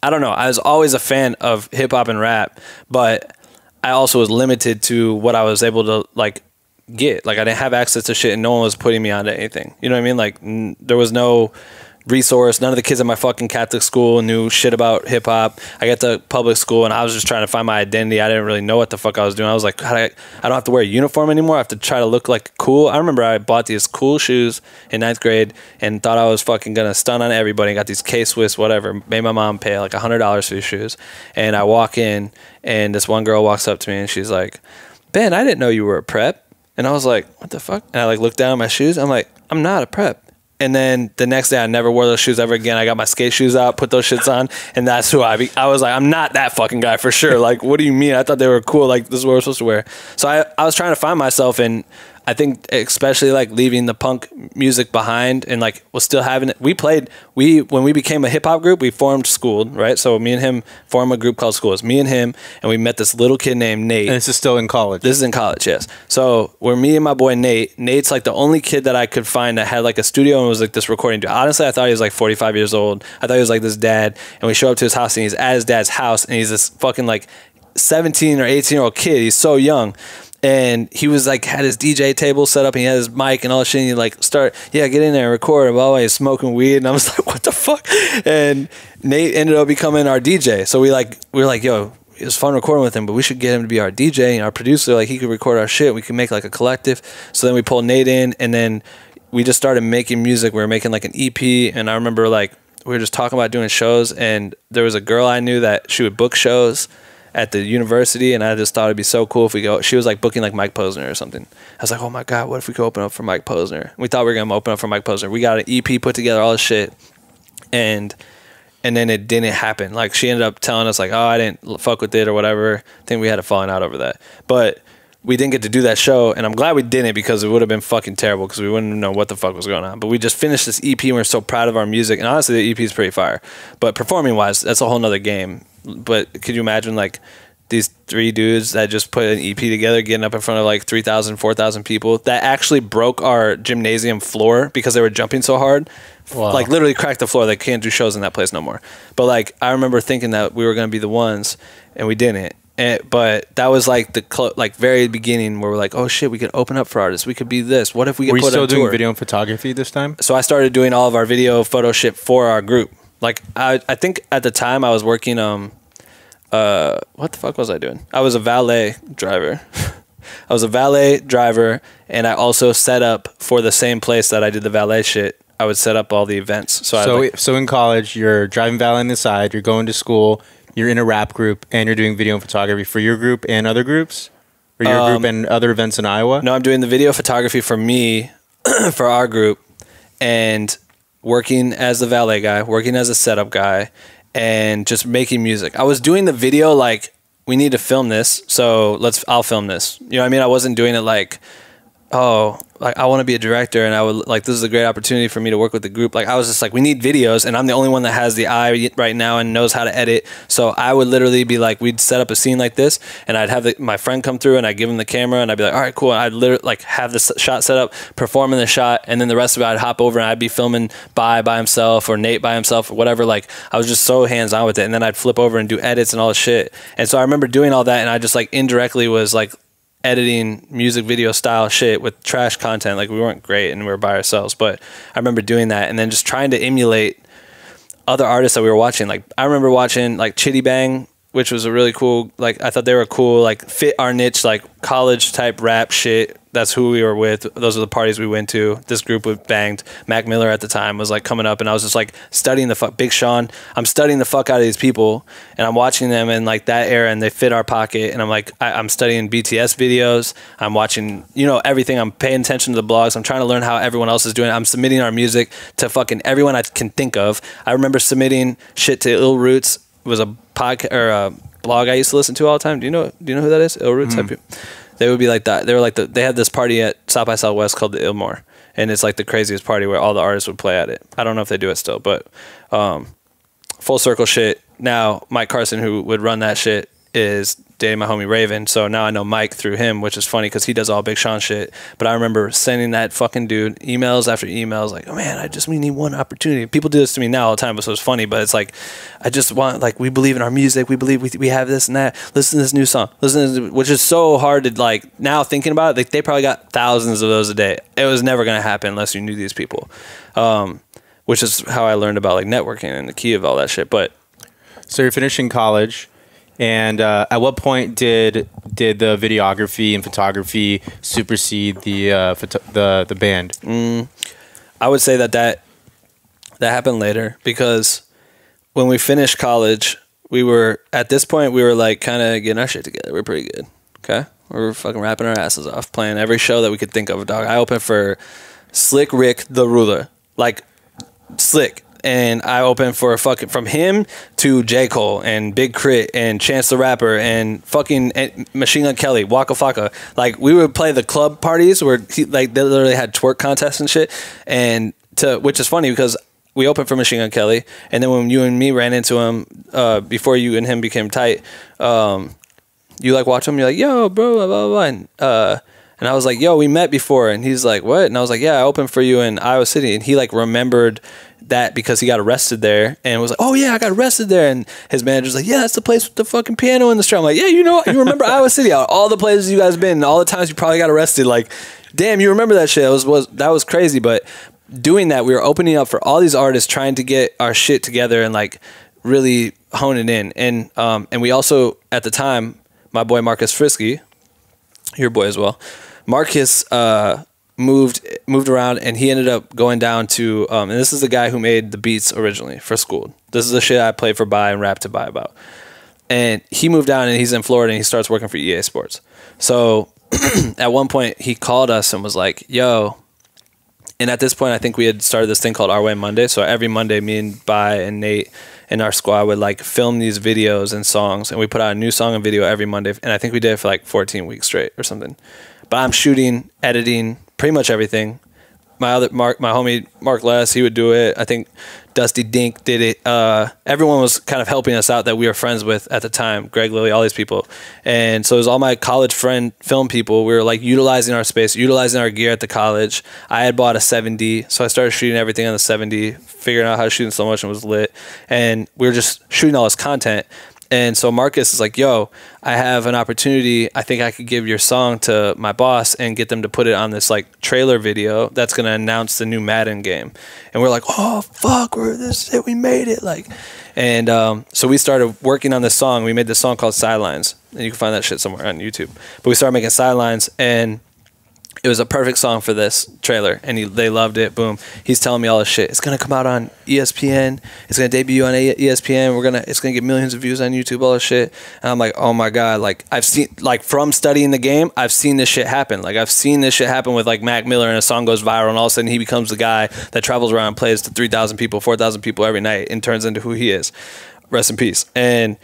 I don't know. I was always a fan of hip hop and rap, but I also was limited to what I was able to like get. Like I didn't have access to shit, and no one was putting me onto anything. You know what I mean? Like there was no resource. None of the kids at my fucking Catholic school knew shit about hip hop. I got to public school, and I was just trying to find my identity. I didn't really know what the fuck I was doing. I was like, God, I don't have to wear a uniform anymore. I have to try to look like cool. I remember I bought these cool shoes in 9th grade and thought I was fucking gonna stun on everybody, and got these K-Swiss, whatever, made my mom pay like $100 for these shoes. And I walk in, and this one girl walks up to me, and she's like, Ben, I didn't know you were a prep. And I was like, what the fuck? And I like looked down at my shoes. I'm like, I'm not a prep. And then the next day, I never wore those shoes ever again. I got my skate shoes out, put those shits on, and that's who I was like, I'm not that fucking guy for sure. Like, what do you mean? I thought they were cool. Like, this is what we're supposed to wear. So I was trying to find myself, and I think especially like leaving the punk music behind, and like was still having it. When we became a hip hop group, we formed Schooled, right? So me and him formed a group called School. It's me and him, and we met this little kid named Nate. And this is still in college. This is in college, yes. So we're me and my boy Nate. Nate's like the only kid that I could find that had like a studio and was like this recording dude. Honestly, I thought he was like 45 years old. I thought he was like this dad, and we show up to his house, and he's at his dad's house, and he's this fucking like 17 or 18-year-old kid. He's so young. And he was like, had his DJ table set up, and he had his mic and all that shit, and he like get in there and record, and blah, blah, he's smoking weed, and I was like, what the fuck? And Nate ended up becoming our DJ. So we were like, yo, it was fun recording with him, but we should get him to be our DJ and our producer. Like he could record our shit. We could make like a collective. So then we pulled Nate in, and then we just started making music. We were making like an EP, and I remember like we were just talking about doing shows, and there was a girl I knew that she would book shows at the university, and I just thought it'd be so cool if we go. She was like booking like Mike Posner or something. I was like, oh my God, what if we could open up for Mike Posner? We thought we were gonna open up for Mike Posner. We got an EP put together, all this shit, and then it didn't happen. Like she ended up telling us like, oh, I didn't fuck with it or whatever. I think we had a falling out over that, but we didn't get to do that show, and I'm glad we didn't, because it would have been fucking terrible, because we wouldn't know what the fuck was going on. But we just finished this EP, and we're so proud of our music, and honestly the EP is pretty fire, but performing wise, that's a whole nother game. But could you imagine like these three dudes that just put an EP together, getting up in front of like 3,000, 4,000 people that actually broke our gymnasium floor because they were jumping so hard? Wow. Like literally cracked the floor. They can't do shows in that place no more. But like I remember thinking that we were going to be the ones, and we didn't. But that was like the very beginning where we're like, oh shit, we could open up for artists. We could be this. What if we could put on tour? Were you still doing video and photography this time? So I started doing all of our video photo shit for our group. Like I think at the time I was working what the fuck was I doing? I was a valet driver. I was a valet driver, and I also set up for the same place that I did the valet shit. I would set up all the events. So in college, you're driving valet on the side, you're going to school, you're in a rap group, and you're doing video and photography for your group and other groups? Or your group and other events in Iowa? No, I'm doing the video photography for me, for our group, and working as the valet guy, working as a setup guy, and just making music. I was doing the video like, we need to film this, so I'll film this. You know what I mean? I wasn't doing it like, oh, like I want to be a director, and I would like, this is a great opportunity for me to work with the group. Like I was just like, we need videos, and I'm the only one that has the eye right now and knows how to edit. So I would literally be like, we'd set up a scene like this, and I'd have my friend come through, and I'd give him the camera, and I'd be like, all right, cool. And I'd literally like have the shot set up, performing the shot, and then the rest of it I'd hop over, and I'd be filming by himself, or Nate by himself, or whatever. Like I was just so hands on with it, and then I'd flip over and do edits and all this shit. And so I remember doing all that, and I just like indirectly was like editing music video style shit with trash content. Like we weren't great, and we were by ourselves, but I remember doing that, and then just trying to emulate other artists that we were watching. Like I remember watching like Chitty Bang which was a really cool, like, I thought they were cool, like, fit our niche, like, college type rap shit. That's who we were with. Those are the parties we went to. This group was banged. Mac Miller at the time was, like, coming up, and I was just, like, studying the fuck. Big Sean. I'm studying the fuck out of these people, and I'm watching them in, like, that era, and they fit our pocket, and I'm, like, I'm studying BTS videos. I'm watching, you know, everything. I'm paying attention to the blogs. I'm trying to learn how everyone else is doing it. I'm submitting our music to fucking everyone I can think of. I remember submitting shit to Ill Roots. It was a podcast or a blog I used to listen to all the time. Do you know who that is? Ill Roots. They would be like that. They were like they had this party at South by Southwest called the Illmore, and it's like the craziest party where all the artists would play at it. I don't know if they do it still, but full circle shit. Now Mike Carson, who would run that shit, is dating my homie Raven. So now I know Mike through him, which is funny because he does all Big Sean shit. But I remember sending that fucking dude emails after emails like, oh man, we need one opportunity. People do this to me now all the time, so it's funny, but it's like, I just want, like, we believe in our music. We believe we have this and that. Listen to this new song. Listen to this, which is so hard to, like, now thinking about it, like, they probably got thousands of those a day. It was never going to happen unless you knew these people, which is how I learned about, like, networking and the key of all that shit. But so you're finishing college. And at what point did the videography and photography supersede the band? I would say that happened later, because when we finished college, we were like kind of getting our shit together. We're pretty good. Okay, we were fucking rapping our asses off, playing every show that we could think of. Dog, I opened for Slick Rick the Ruler, like Slick. And I opened for from him to J. Cole and Big Crit and Chance the Rapper and fucking Machine Gun Kelly, Waka Flocka. Like, we would play the club parties where they literally had twerk contests and shit. And which is funny because we opened for Machine Gun Kelly, and then when you and me ran into him before you and him became tight, you like watch him. You're like, yo, bro, blah blah blah. And I was like, yo, we met before. And he's like, what? And I was like, yeah, I opened for you in Iowa City. And he like remembered that because he got arrested there and was like, oh yeah, I got arrested there. And his manager's like, yeah, that's the place with the fucking piano in the street. I'm like, yeah, you know, you remember Iowa City, all the places you guys been, all the times you probably got arrested. Like, damn, you remember that shit. That was crazy. But doing that, we were opening up for all these artists, trying to get our shit together and like really hone it in. And we also, at the time, my boy Marcus Frisky, your boy as well, Marcus moved around, and he ended up going down to and this is the guy who made the beats originally for Schooled. This is the shit I played for Bye and rap to Bye about. And he moved down, and he's in Florida, and he starts working for EA Sports. So at one point he called us and was like, yo, and at this point I think we had started this thing called Our Way Monday. So every Monday, me and Bye and Nate and our squad would like film these videos and songs, and we put out a new song and video every Monday. And I think we did it for like 14 weeks straight or something. But I'm shooting, editing, pretty much everything. My homie Mark Less, he would do it. I think Dusty Dink did it. Everyone was kind of helping us out that we were friends with at the time. Greg Lilly, all these people. And so it was all my college friend film people. We were like utilizing our space, utilizing our gear at the college. I had bought a 7D, so I started shooting everything on the 7D, figuring out how to shoot in slow motion was lit. And we were just shooting all this content. And so Marcus is like, yo, I have an opportunity. I think I could give your song to my boss and get them to put it on this like trailer video that's going to announce the new Madden game. And we're like, oh, fuck, we made it. Like, and so we started working on this song. We made this song called Sidelines. And you can find that shit somewhere on YouTube. But we started making Sidelines, and it was a perfect song for this trailer, and they loved it. Boom. He's telling me all this shit. It's gonna come out on ESPN. It's gonna debut on ESPN. It's gonna get millions of views on YouTube. All this shit. And I'm like, oh my god! Like, I've seen, like, from studying the game, I've seen this shit happen. Like, I've seen this shit happen with like Mac Miller, and a song goes viral, and all of a sudden he becomes the guy that travels around and plays to 3,000 people, 4,000 people every night, and turns into who he is. Rest in peace. And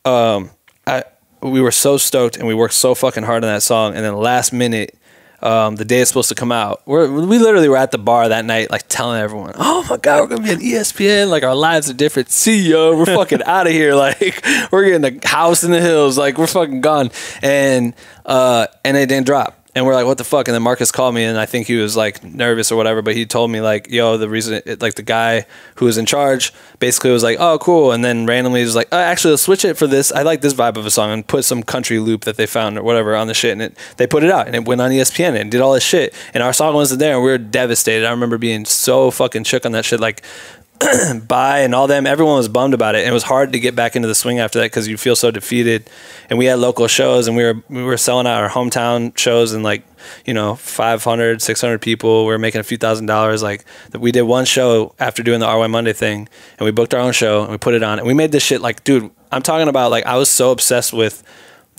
we were so stoked, and we worked so fucking hard on that song, and then last minute, the day it's supposed to come out, we literally were at the bar that night, like telling everyone, oh my god, we're gonna be on ESPN, like our lives are different, see yo, we're fucking out of here, like we're getting a house in the hills, like we're fucking gone. And it didn't drop. And we're like, what the fuck? And then Marcus called me, and I think he was like nervous or whatever, but he told me like, yo, the reason, like the guy who was in charge basically was like, oh, cool. And then randomly was like, oh, actually, let's switch it for this. I like this vibe of a song, and put some country loop that they found or whatever on the shit. And they put it out, and it went on ESPN and did all this shit. And our song wasn't there, and we were devastated. I remember being so fucking shook on that shit. Like, Bai and all them, everyone was bummed about it. And it was hard to get back into the swing after that because you feel so defeated. And we had local shows, and we were selling out our hometown shows and like, you know, 500, 600 people. We were making a few $1,000s. Like we did one show after doing the RY Monday thing, and we booked our own show and we put it on. And we made this shit like, dude, I'm talking about like I was so obsessed with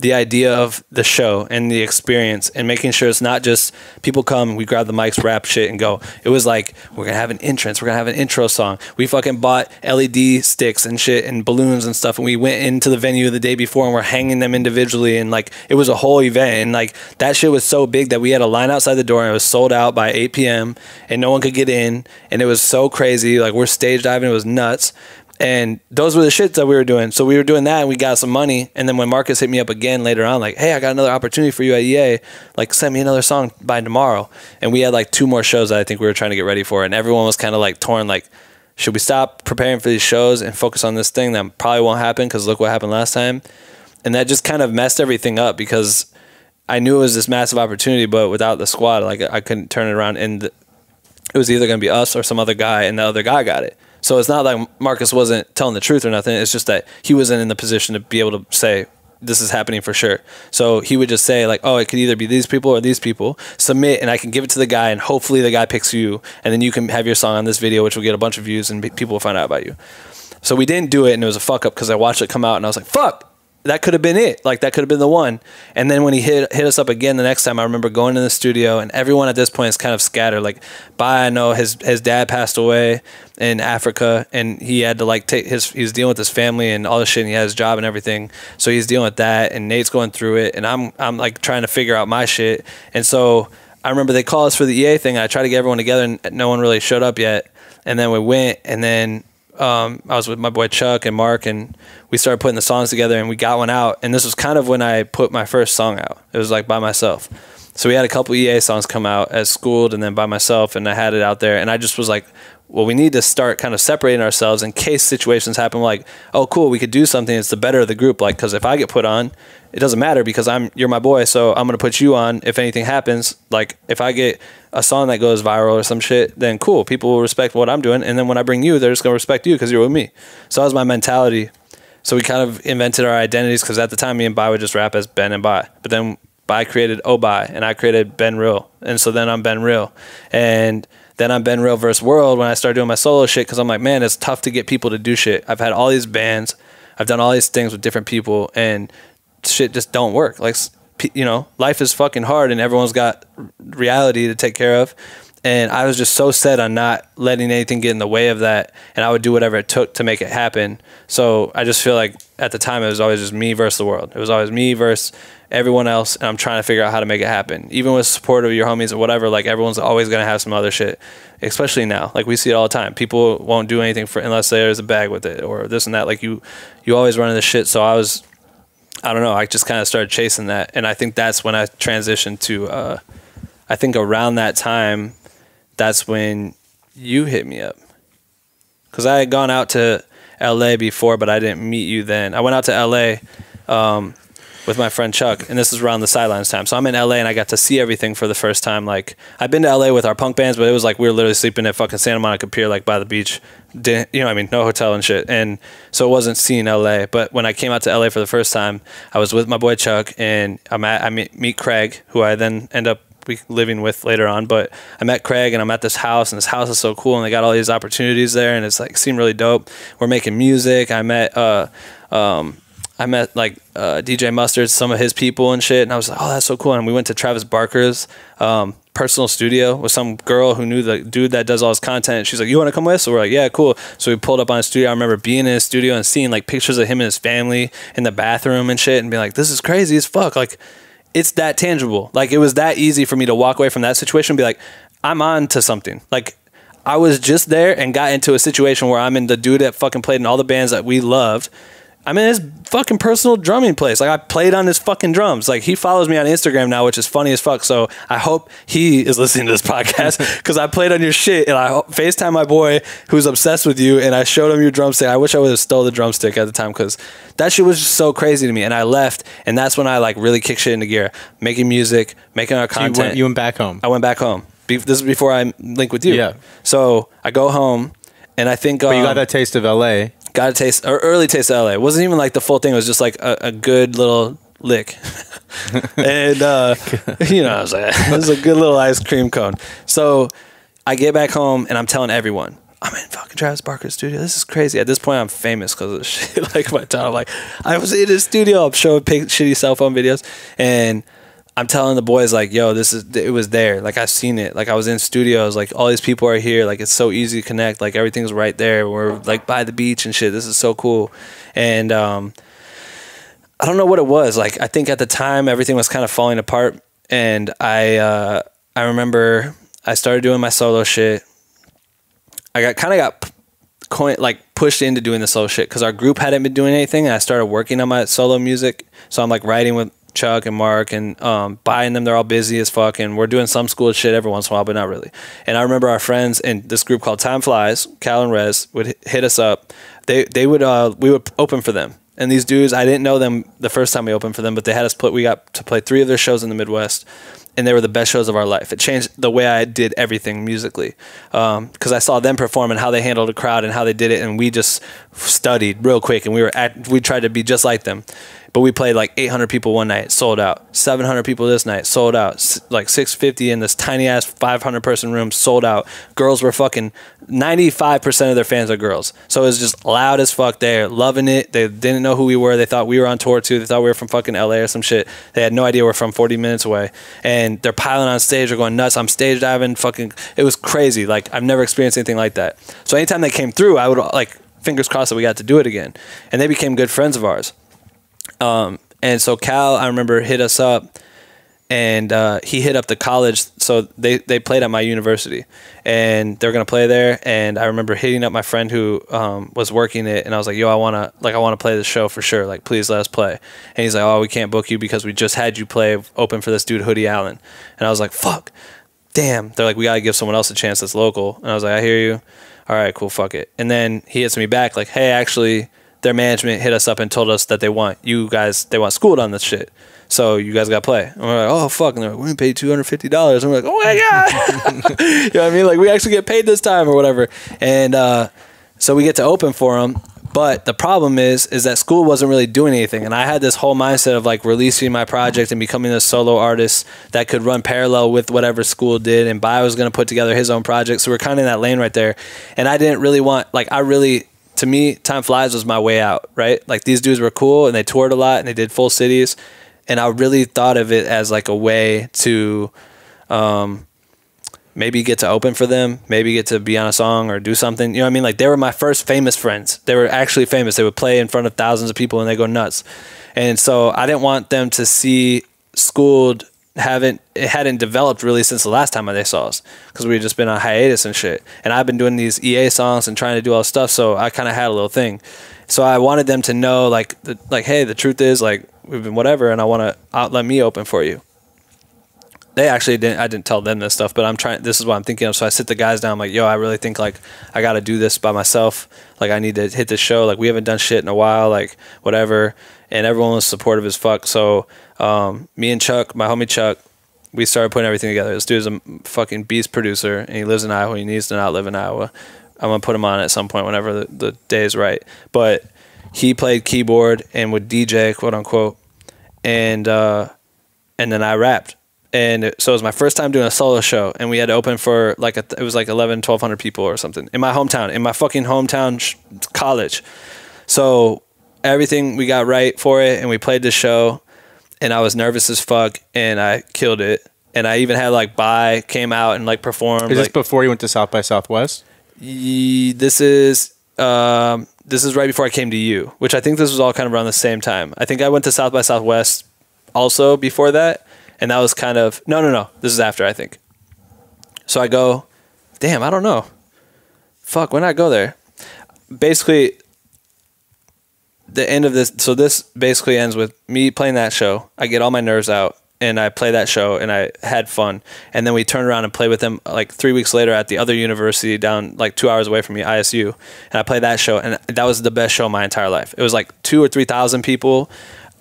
the idea of the show and the experience and making sure it's not just people come, we grab the mics, rap shit and go. It was like, we're going to have an entrance. We're going to have an intro song. We fucking bought LED sticks and shit and balloons and stuff. And we went into the venue the day before and we're hanging them individually. And like, it was a whole event. And like, that shit was so big that we had a line outside the door and it was sold out by 8 p.m. and no one could get in. And it was so crazy. Like we're stage diving. It was nuts. And those were the shits that we were doing. So we were doing that and we got some money. And then when Marcus hit me up again later on, like, hey, I got another opportunity for you at EA. Like, send me another song by tomorrow. And we had like 2 more shows that I think we were trying to get ready for. And everyone was kind of like torn, like, should we stop preparing for these shows and focus on this thing that probably won't happen because look what happened last time. And that just kind of messed everything up because I knew it was this massive opportunity, but without the squad, like I couldn't turn it around. And it was either going to be us or some other guy, and the other guy got it. So it's not like Marcus wasn't telling the truth or nothing. It's just that he wasn't in the position to be able to say, this is happening for sure. So he would just say like, oh, it could either be these people or these people. Submit, and I can give it to the guy, and hopefully the guy picks you, and then you can have your song on this video, which will get a bunch of views, and people will find out about you. So we didn't do it, and it was a fuck up because I watched it come out, and I was like, fuck. That could have been it. Like, that could have been the one. And then when he hit us up again the next time, I remember going in the studio, and everyone at this point is kind of scattered. Like, Bai, I know his dad passed away in Africa, and he had to, like, he's dealing with his family and all this shit, and he had his job and everything. So he's dealing with that, and Nate's going through it, and I'm like, trying to figure out my shit. And so I remember they called us for the EA thing, and I tried to get everyone together, and no one really showed up yet. And then we went, and then I was with my boy Chuck and Mark, and we started putting the songs together, and we got one out. And this was kind of when I put my first song out. It was like by myself. So we had a couple EA songs come out as Schooled and then by myself, and I had it out there. And I just was like, well, we need to start kind of separating ourselves in case situations happen. Like, oh, cool, we could do something. It's the better of the group. Like, because if I get put on, it doesn't matter because you're my boy, so I'm going to put you on if anything happens. Like, if I get a song that goes viral or some shit, then cool, people will respect what I'm doing. And then when I bring you, they're just going to respect you because you're with me. So that was my mentality. So we kind of invented our identities because at the time, me and Bai would just rap as Ben and Bai. But then Bai created Oh Bai, and I created Ben Real. And so then I'm Ben Real. And then I'm Ben Real vs. World when I started doing my solo shit because I'm like, man, it's tough to get people to do shit. I've had all these bands. I've done all these things with different people, and shit just don't work. Like, you know, life is fucking hard, and everyone's got reality to take care of. And I was just so set on not letting anything get in the way of that, and I would do whatever it took to make it happen. So I just feel like at the time it was always just me versus the world. It was always me versus everyone else, and I'm trying to figure out how to make it happen. Even with support of your homies or whatever, like everyone's always gonna have some other shit. Especially now, like we see it all the time. People won't do anything for unless there's a bag with it or this and that. Like you always run into shit. So I don't know. I just kind of started chasing that, and I think that's when I transitioned to. I think around that time, that's when you hit me up, because I had gone out to LA before, but I didn't meet you then. I went out to LA with my friend Chuck, and this is around the Sidelines time. So I'm in LA, and I got to see everything for the first time. Like, I've been to LA with our punk bands, but it was like we were literally sleeping at fucking Santa Monica Pier, like by the beach. Didn't, you know what I mean? No hotel and shit. And so it wasn't seeing LA. But when I came out to LA for the first time, I was with my boy Chuck, and I meet Craig, who I then end up living with later on. But I met Craig, and I'm at this house, and this house is so cool, and they got all these opportunities there, and it's like seemed really dope. We're making music. I met like DJ Mustard, some of his people and shit, and I was like, oh, that's so cool. And we went to Travis Barker's personal studio with some girl who knew the dude that does all his content. And she's like, you want to come with? So we're like, yeah, cool. So we pulled up on his studio. I remember being in his studio and seeing like pictures of him and his family in the bathroom and shit, and being like, this is crazy as fuck. Like, it's that tangible. Like, it was that easy for me to walk away from that situation and be like, I'm on to something. Like, I was just there and got into a situation where I'm in the dude that fucking played in all the bands that we loved. I'm in his fucking personal drumming place. Like, I played on his fucking drums. Like, he follows me on Instagram now, which is funny as fuck. So I hope he is listening to this podcast because I played on your shit, and I FaceTime my boy who's obsessed with you, and I showed him your drumstick. I wish I would have stole the drumstick at the time because that shit was just so crazy to me. And I left, and that's when I like really kicked shit into gear, making music, making our content. So you went back home. I went back home. This is before I linked with you. Yeah. So I go home, And I think but you got that taste of LA. Got a taste, or early taste of LA. It wasn't even like the full thing. It was just like a good little lick. And, you know, I was like, it was a good little ice cream cone. So I get back home and I'm telling everyone, I'm in fucking Travis Barker's studio. This is crazy. At this point, I'm famous because of the shit. Like my time, like I was in his studio. I'm showing shitty cell phone videos, and I'm telling the boys like, "Yo, it was there. Like I've seen it. Like I was in studios. Like all these people are here. Like it's so easy to connect. Like everything's right there. We're like by the beach and shit. This is so cool." And I don't know what it was. Like I think at the time everything was kind of falling apart, and I remember I started doing my solo shit. I got pushed into doing the solo shit because our group hadn't been doing anything, and I started working on my solo music. So I'm like writing with Chuck and Mark and buying them. They're all busy as fuck, and we're doing some school shit every once in a while, but not really. And I remember our friends in this group called Time Flies, Cal and Rez, would hit us up. We would open for them. And these dudes, I didn't know them the first time we opened for them, but they had us we got to play 3 of their shows in the Midwest. And they were the best shows of our life. It changed the way I did everything musically. Because I saw them perform and how they handled a crowd and how they did it. And we just studied real quick. And we tried to be just like them. But we played like 800 people one night, sold out. 700 people this night, sold out. Like 650 in this tiny ass 500 person room, sold out. Girls were fucking 95% of their fans are girls. So it was just loud as fuck there, loving it. They didn't know who we were. They thought we were on tour too. They thought we were from fucking LA or some shit. They had no idea we're from 40 minutes away. And they're piling on stage. They're going nuts. I'm stage diving. Fucking, it was crazy. Like I've never experienced anything like that. So anytime they came through, I would like fingers crossed that we got to do it again. And they became good friends of ours. And so Cal, I remember, hit us up, and he hit up the college. So they played at my university, and they were gonna play there. And I remember hitting up my friend who was working it, and I was like, "Yo, I wanna play this show for sure. Like, please let us play." And he's like, "Oh, we can't book you because we just had you play open for this dude Hoodie Allen." And I was like, "Fuck, damn." They're like, "We gotta give someone else a chance that's local." And I was like, "I hear you. All right, cool, fuck it." And then he hits me back like, "Hey, actually, their management hit us up and told us that they want schooled on this shit. So you guys got to play." And we're like, "Oh, fuck." And they're like, "We're going to pay $250. And we're like, "Oh my God." You know what I mean? Like we actually get paid this time or whatever. And so we get to open for them. But the problem is that school wasn't really doing anything. And I had this whole mindset of like releasing my project and becoming a solo artist that could run parallel with whatever school did. And Bai was going to put together his own project. So we're kind of in that lane right there. And I didn't really want, like, to me, Time Flies was my way out, right? Like these dudes were cool and they toured a lot and they did full cities. And I really thought of it as like a way to maybe get to open for them, maybe get to be on a song or do something. You know what I mean? Like they were my first famous friends. They were actually famous. They would play in front of thousands of people and they go nuts. And so I didn't want them to see Schooled it hadn't developed really since the last time they saw us because we had just been on hiatus and shit. And I've been doing these EA songs and trying to do all this stuff, so I kind of had a little thing. So I wanted them to know, like, hey, the truth is, like, we've been whatever, and I want to let me open for you. They actually didn't. I didn't tell them this stuff, but this is what I'm thinking of. So I sit the guys down, I'm like, "Yo, I really think like I got to do this by myself. Like I need to hit this show. Like we haven't done shit in a while. Like whatever." And everyone was supportive as fuck. So me and Chuck, my homie Chuck, we started putting everything together. This dude's a fucking beast producer, and he lives in Iowa. He needs to not live in Iowa. I'm gonna put him on at some point whenever the day is right. But he played keyboard and would DJ, quote unquote, and then I rapped. And so it was my first time doing a solo show, and we had to open for like it was like 1,200 people or something in my hometown, in my fucking hometown college. So everything we got right for it, and we played this show, and I was nervous as fuck, and I killed it. And I even had like Bai came out and like performed. Is this before you went to South by Southwest? This is right before I came to you, which I think this was all kind of around the same time. I think I went to South by Southwest also before that. And that was kind of, no, this is after, I think. So I go, damn, I don't know. Fuck, when did I go there? Basically, the end of this, so this basically ends with me playing that show. I get all my nerves out, and I play that show, and I had fun. And then we turn around and play with them like 3 weeks later at the other university down like 2 hours away from me, ISU. And I played that show, and that was the best show of my entire life. It was like 2,000 or 3,000 people.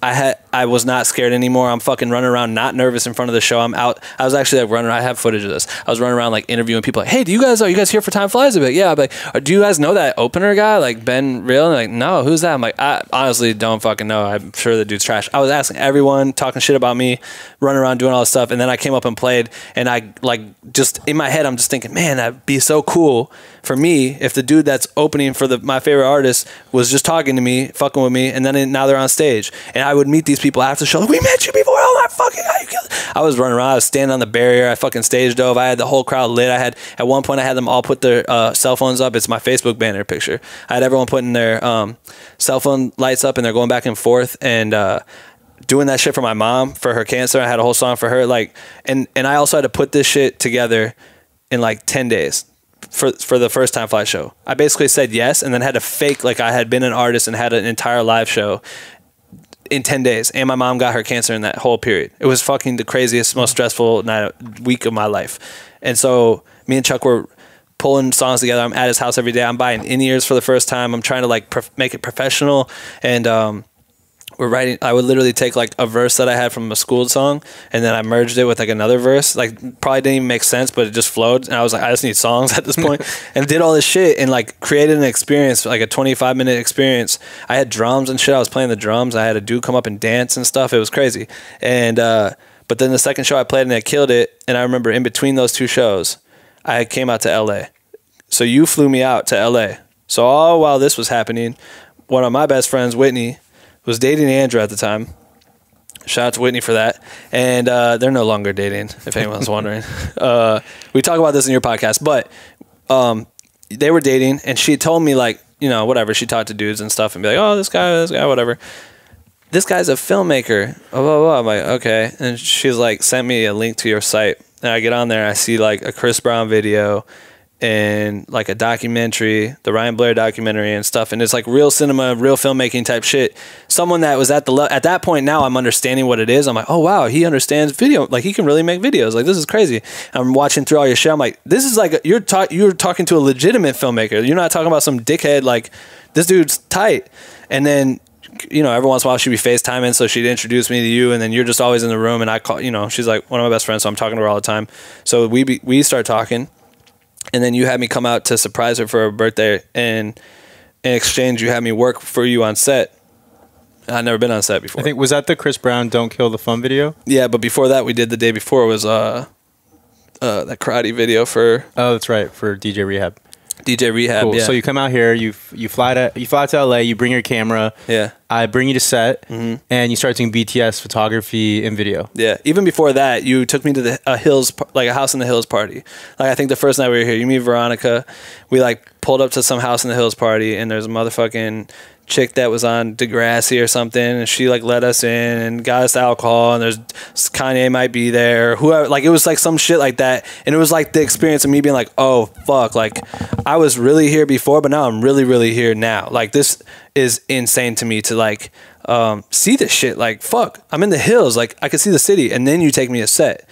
I was not scared anymore. I'm fucking running around, not nervous in front of the show. I'm out. I was actually like running around. I have footage of this. I was running around like interviewing people like, hey, are you guys here for Time Flies? I'm like, yeah. I'm like, do you guys know that opener guy? Like Ben Real? And like, no, who's that? I'm like, I honestly don't fucking know. I'm sure the dude's trash. I was asking everyone, talking shit about me, running around doing all this stuff. And then I came up and played, and I like just in my head, I'm just thinking, man, that'd be so cool for me if the dude that's opening for my favorite artist was just talking to me, fucking with me, and then now they're on stage. And I would meet these people after the show, like, we met you before, oh my fucking god, you killed it. I was running around, I was standing on the barrier, I fucking stage dove, I had the whole crowd lit. At one point I had them all put their cell phones up. It's my Facebook banner picture. I had everyone putting their cell phone lights up, and they're going back and forth, and doing that shit for my mom for her cancer. I had a whole song for her, like, and I also had to put this shit together in like 10 days. For the first Time Fly show. I basically said yes, and then had to fake like I had been an artist and had an entire live show in 10 days. And my mom got her cancer in that whole period. It was fucking the craziest, most stressful week of my life. And so me and Chuck were pulling songs together. I'm at his house every day. I'm buying in-ears for the first time. I'm trying to like make it professional. And we're writing. I would literally take like a verse that I had from a school song, and then I merged it with like another verse. Like probably didn't even make sense, but it just flowed. And I was like, I just need songs at this point. And did all this shit and like created an experience, like a 25-minute experience. I had drums and shit. I was playing the drums. I had a dude come up and dance and stuff. It was crazy. And but then the second show I played, and I killed it. And I remember in between those two shows, I came out to LA. So you flew me out to LA. So all while this was happening, one of my best friends, Whitney, was dating Andrew at the time. Shout out to Whitney for that. And they're no longer dating, if anyone's wondering. We talk about this in your podcast, but they were dating, and she told me, like, you know, whatever. She talked to dudes and stuff and be like, oh, this guy, whatever. This guy's a filmmaker. Blah, blah, blah. I'm like, okay. And she's like, sent me a link to your site. And I get on there, and I see like a Chris Brown video and like a documentary, the Ryan Blair documentary and stuff. And it's like real cinema, real filmmaking type shit. Someone that was at that point, now I'm understanding what it is. I'm like, oh wow, he understands video. Like he can really make videos. Like this is crazy. I'm watching through all your shit. I'm like, this is like, you're talking to a legitimate filmmaker. You're not talking about some dickhead. Like this dude's tight. And then, you know, every once in a while she'd be FaceTiming, so she'd introduce me to you, and then you're just always in the room, and I call, you know, she's like one of my best friends, so I'm talking to her all the time. So we start talking. And then you had me come out to surprise her for her birthday, and in exchange, you had me work for you on set. I'd never been on set before. I think, was that the Chris Brown Don't Kill the Fun video? Yeah, but before that, we did the day before was that karate video for... Oh, that's right, for DJ Rehab. DJ Rehab, cool. Yeah. So you come out here, you fly to LA, you bring your camera. Yeah. I bring you to set, and you start doing BTS photography and video. Yeah. Even before that, you took me to a house in the hills party. Like I think the first night we were here, you meet Veronica. We like pulled up to some house in the hills party, and there's a motherfucking chick that was on Degrassi or something, and she like let us in and got us alcohol, and there's Kanye might be there, whoever, like it was like some shit like that. And it was like the experience of me being like, oh fuck, like I was really here before, but now I'm really, really here now. Like this is insane to me to like see this shit. Like fuck, I'm in the hills, like I could see the city, and then you take me to set.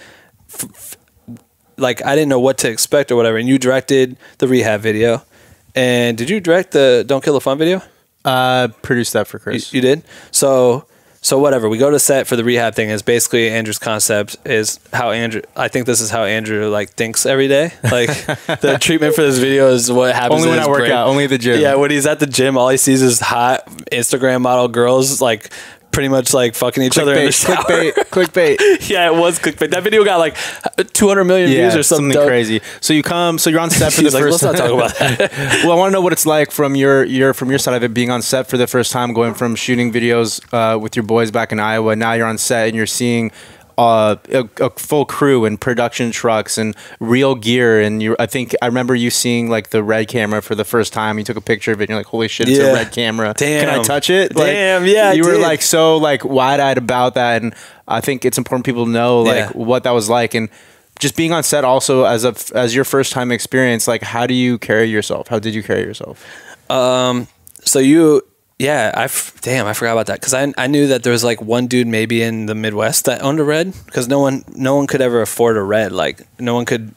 Like I didn't know what to expect or whatever. And you directed the Rehab video, and did you direct the Don't Kill the Fun video? Produced that for Chris. You did? So whatever. We go to set for the Rehab thing. Is basically Andrew's concept is how Andrew. I think this is how Andrew like thinks every day. Like the treatment for this video is what happens. Only when I work out. Only at the gym. Yeah, when he's at the gym, all he sees is hot Instagram model girls like pretty much like fucking each other in the shower. Clickbait. Yeah, it was clickbait. That video got like 200 million views or something crazy. So you're on set for the first time. Let's not talk about that. Well, I want to know what it's like from your side of it, being on set for the first time, going from shooting videos with your boys back in Iowa. Now you're on set and you're seeing a full crew and production trucks and real gear, and I think I remember you seeing like the red camera for the first time. You took a picture of it and you're like, holy shit, it's a red camera. Damn. Can I touch it? Damn, like, yeah, you were like so like wide-eyed about that, and I think it's important people know like what that was like. And just being on set also as your first time experience, like how do you carry yourself? How did you carry yourself? So you... Yeah, I forgot about that, because I knew that there was like one dude maybe in the Midwest that owned a red, because no one could ever afford a red. Like no one could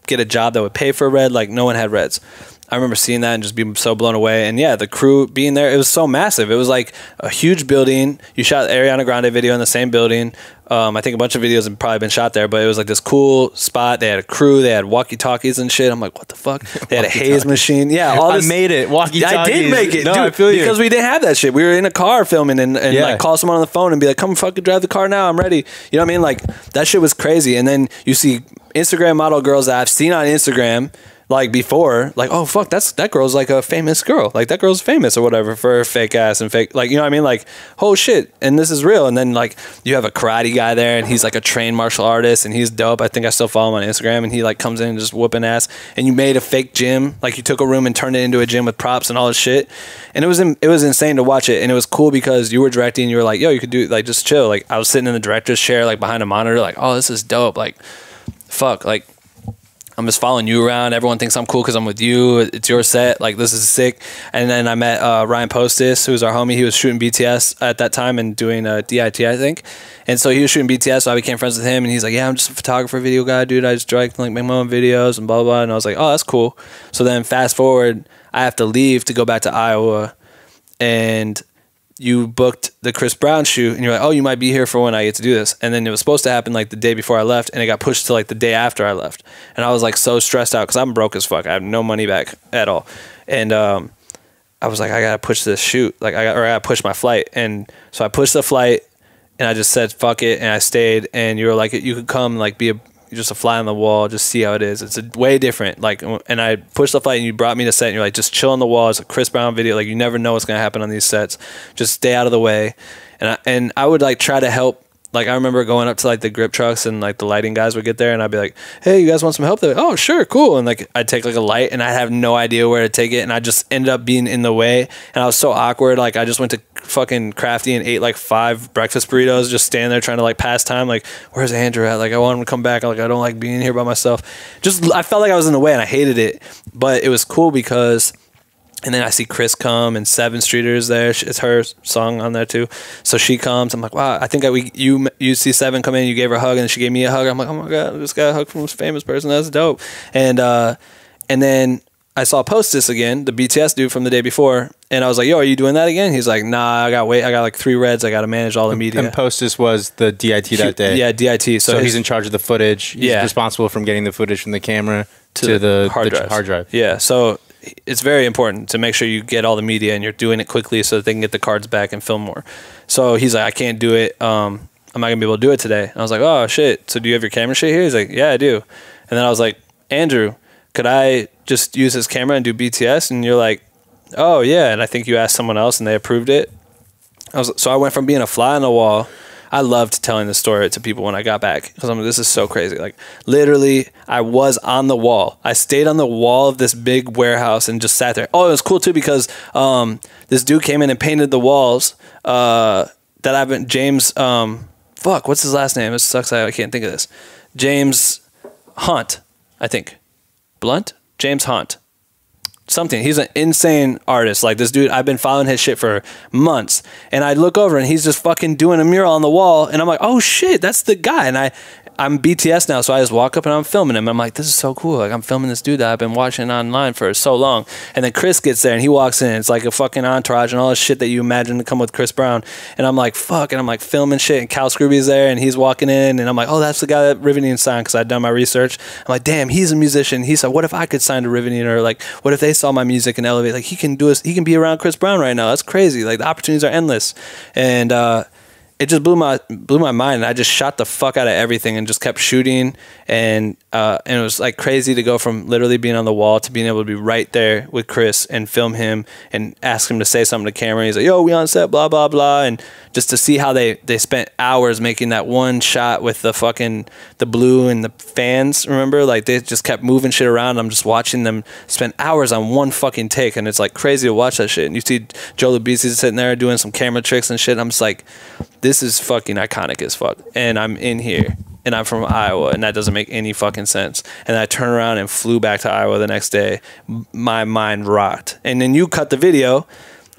get a job that would pay for a red. Like no one had reds. I remember seeing that and just being so blown away. And yeah, the crew being there, it was so massive. It was like a huge building. You shot the Ariana Grande video in the same building. I think a bunch of videos have probably been shot there, but it was like this cool spot. They had a crew. They had walkie-talkies and shit. I'm like, what the fuck? They had a haze machine. Yeah, all this. I made it. Walkie-talkies. I did make it. No, dude, I feel you. because we didn't have that shit. We were in a car filming and like call someone on the phone and be like, come fucking drive the car now. I'm ready. You know what I mean? Like that shit was crazy. And then you see Instagram model girls that I've seen on Instagram like before, like, oh fuck, that girl's like a famous girl, like that girl's famous or whatever for her fake ass and fake, like, you know what I mean, like, oh shit, and this is real. And then like you have a karate guy there and he's like a trained martial artist and he's dope. I think I still follow him on Instagram, and he like comes in and just whooping ass. And you made a fake gym, like you took a room and turned it into a gym with props and all this shit, and it was insane to watch it. And it was cool because you were directing, you were like, yo, you could do, like, just chill. Like I was sitting in the director's chair like behind a monitor, like, oh, this is dope, like fuck, like I'm just following you around. Everyone thinks I'm cool because I'm with you. It's your set. Like, this is sick. And then I met Ryan Postis, who's our homie. He was shooting BTS at that time and doing DIT, I think. And so he was shooting BTS, so I became friends with him. And he's like, yeah, I'm just a photographer, video guy, dude. I just direct, like, make my own videos and blah, blah, blah. And I was like, oh, that's cool. So then fast forward, I have to leave to go back to Iowa. And you booked the Chris Brown shoot, and you're like, oh, you might be here for when I get to do this. And then it was supposed to happen like the day before I left, and it got pushed to like the day after I left. And I was like so stressed out because I'm broke as fuck. I have no money back at all. And I was like, I gotta push this shoot, like I gotta push my flight. And so I pushed the flight, and I just said fuck it, and I stayed. And you were like, you could come, like, be just a fly on the wall, just see how it is. It's way different. Like, and I pushed the flight and you brought me to set and you're like, just chill on the wall. It's a Chris Brown video. Like, you never know what's going to happen on these sets. Just stay out of the way. And I would like try to help. Like, I remember going up to like the grip trucks and like the lighting guys would get there and I'd be like, hey, you guys want some help? They're like, oh, sure, cool. And like, I'd take like a light and I'd have no idea where to take it. And I just ended up being in the way. And I was so awkward. Like, I just went to fucking Crafty and ate like 5 breakfast burritos, just standing there trying to like pass time. Like, where's Andrew at? Like, I want him to come back. Like, I don't like being here by myself. Just, I felt like I was in the way and I hated it. But it was cool because... And then I see Chris come and 7 Streeters there. It's her song on there too. So she comes. I'm like, wow. I think you see 7 come in. You gave her a hug and she gave me a hug. I'm like, oh my god, I just got a hug from this famous person. That's dope. And then I saw Postis again, the BTS dude from the day before. And I was like, yo, are you doing that again? He's like, nah, I got like 3 reds. I got to manage all the media. And Postis was the DIT that day. Yeah, DIT. So he's in charge of the footage. He's responsible from getting the footage from the camera to the hard drive. Yeah. So it's very important to make sure you get all the media and you're doing it quickly so that they can get the cards back and film more. So he's like, I can't do it. I'm not gonna be able to do it today. And I was like, oh shit. So do you have your camera shit here? He's like, yeah, I do. And then I was like, Andrew, could I just use his camera and do BTS? And you're like, oh yeah. And I think you asked someone else and they approved it. So I went from being a fly on the wall. I loved telling this story to people when I got back because I'm like, this is so crazy. Like, literally, I was on the wall. I stayed on the wall of this big warehouse and just sat there. Oh, it was cool too because this dude came in and painted the walls that I've been, James, fuck, what's his last name? It sucks I can't think of this. James Hunt, I think. Blunt? James Hunt. Something. He's an insane artist. Like, this dude, I've been following his shit for months. And I look over and he's just fucking doing a mural on the wall. And I'm like, oh shit, that's the guy. And I'm BTS now, so I just walk up and I'm filming him. I'm like, this is so cool. Like, I'm filming this dude that I've been watching online for so long. And then Chris gets there and he walks in. It's like a fucking entourage and all this shit that you imagine to come with Chris Brown. And I'm like, fuck. And I'm like filming shit. And Cal Scrooby's there and he's walking in. And I'm like, oh, that's the guy that Riveting signed because I'd done my research. I'm like, damn, he's a musician. He said, what if I could sign to Riveting? Or like, what if they saw my music and elevate? Like, he can do this. He can be around Chris Brown right now. That's crazy. Like, the opportunities are endless. And it just blew my mind. And I just shot the fuck out of everything and just kept shooting. And it was like crazy to go from literally being on the wall to being able to be right there with Chris and film him and ask him to say something to camera. He's like, yo, we on set, blah, blah, blah. And just to see how they spent hours making that one shot with the blue and the fans, remember? Like, they just kept moving shit around. I'm just watching them spend hours on one fucking take. And it's like crazy to watch that shit. And you see Joe Lubisi sitting there doing some camera tricks and shit. I'm just like, this is fucking iconic as fuck. And I'm in here. And I'm from Iowa, and that doesn't make any fucking sense. And I turned around and flew back to Iowa the next day. My mind rocked. And then you cut the video,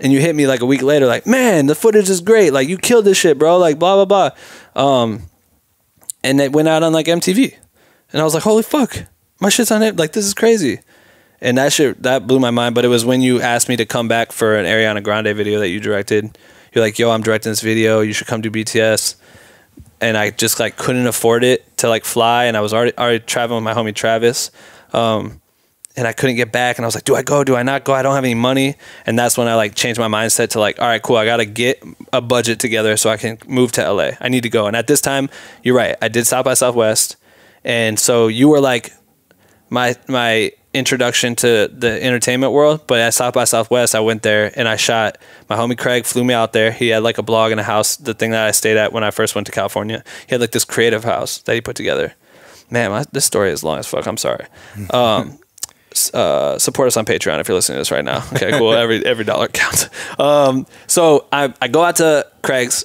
and you hit me like a week later, like, man, the footage is great. Like, you killed this shit, bro. Like, blah, blah, blah. And it went out on, like, MTV. And I was like, holy fuck. My shit's on it. Like, this is crazy. And that blew my mind. But it was when you asked me to come back for an Ariana Grande video that you directed. You're like, yo, I'm directing this video. You should come do BTS. And I just like couldn't afford it to like fly. And I was already traveling with my homie Travis. And I couldn't get back. And I was like, do I go? Do I not go? I don't have any money. And that's when I like changed my mindset to like, all right, cool. I got to get a budget together so I can move to LA. I need to go. And at this time, you're right. I did South by Southwest. And so you were like my introduction to the entertainment world. But at South by Southwest, I went there and I shot. My homie Craig flew me out there. He had like a blog in a house, the thing that I stayed at when I first went to California. He had like this creative house that he put together. Man, this story is long as fuck. I'm sorry. Support us on Patreon if you're listening to this right now. Okay, cool. Every dollar counts. So I go out to Craig's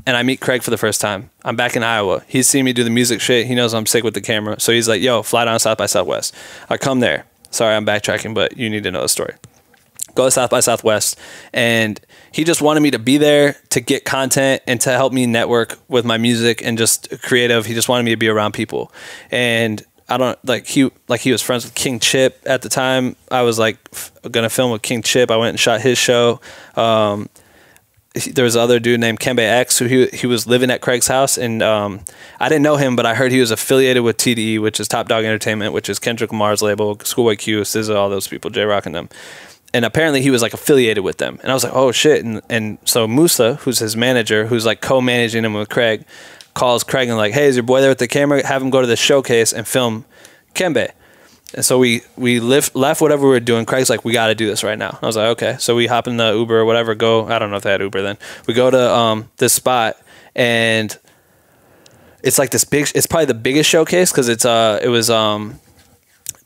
and I meet Craig for the first time. I'm back in Iowa. He's seen me do the music shit. He knows I'm sick with the camera. So he's like, yo, fly down to South by Southwest. I come there. Sorry, I'm backtracking, but you need to know the story. Go to South by Southwest. And he just wanted me to be there to get content and to help me network with my music and just creative. He just wanted me to be around people. And I don't he was friends with King Chip at the time. I was like gonna film with King Chip. I went and shot his show. There was another dude named Kembe X who he was living at Craig's house, and I didn't know him, but I heard he was affiliated with TDE, which is Top Dog Entertainment, which is Kendrick Lamar's label, Schoolboy Q, SZA, all those people, J-Rock and them. And apparently he was like affiliated with them, and I was like, oh shit. And so Musa, who's his manager, who's like co-managing him with Craig, calls Craig and like, hey, is your boy there with the camera? Have him go to the showcase and film Kembe. And so we left whatever we were doing. Craig's like, we got to do this right now. I was like, okay. So we hop in the Uber or whatever, go. I don't know if they had Uber then. We go to this spot, and it's like this big. It's probably the biggest showcase because it was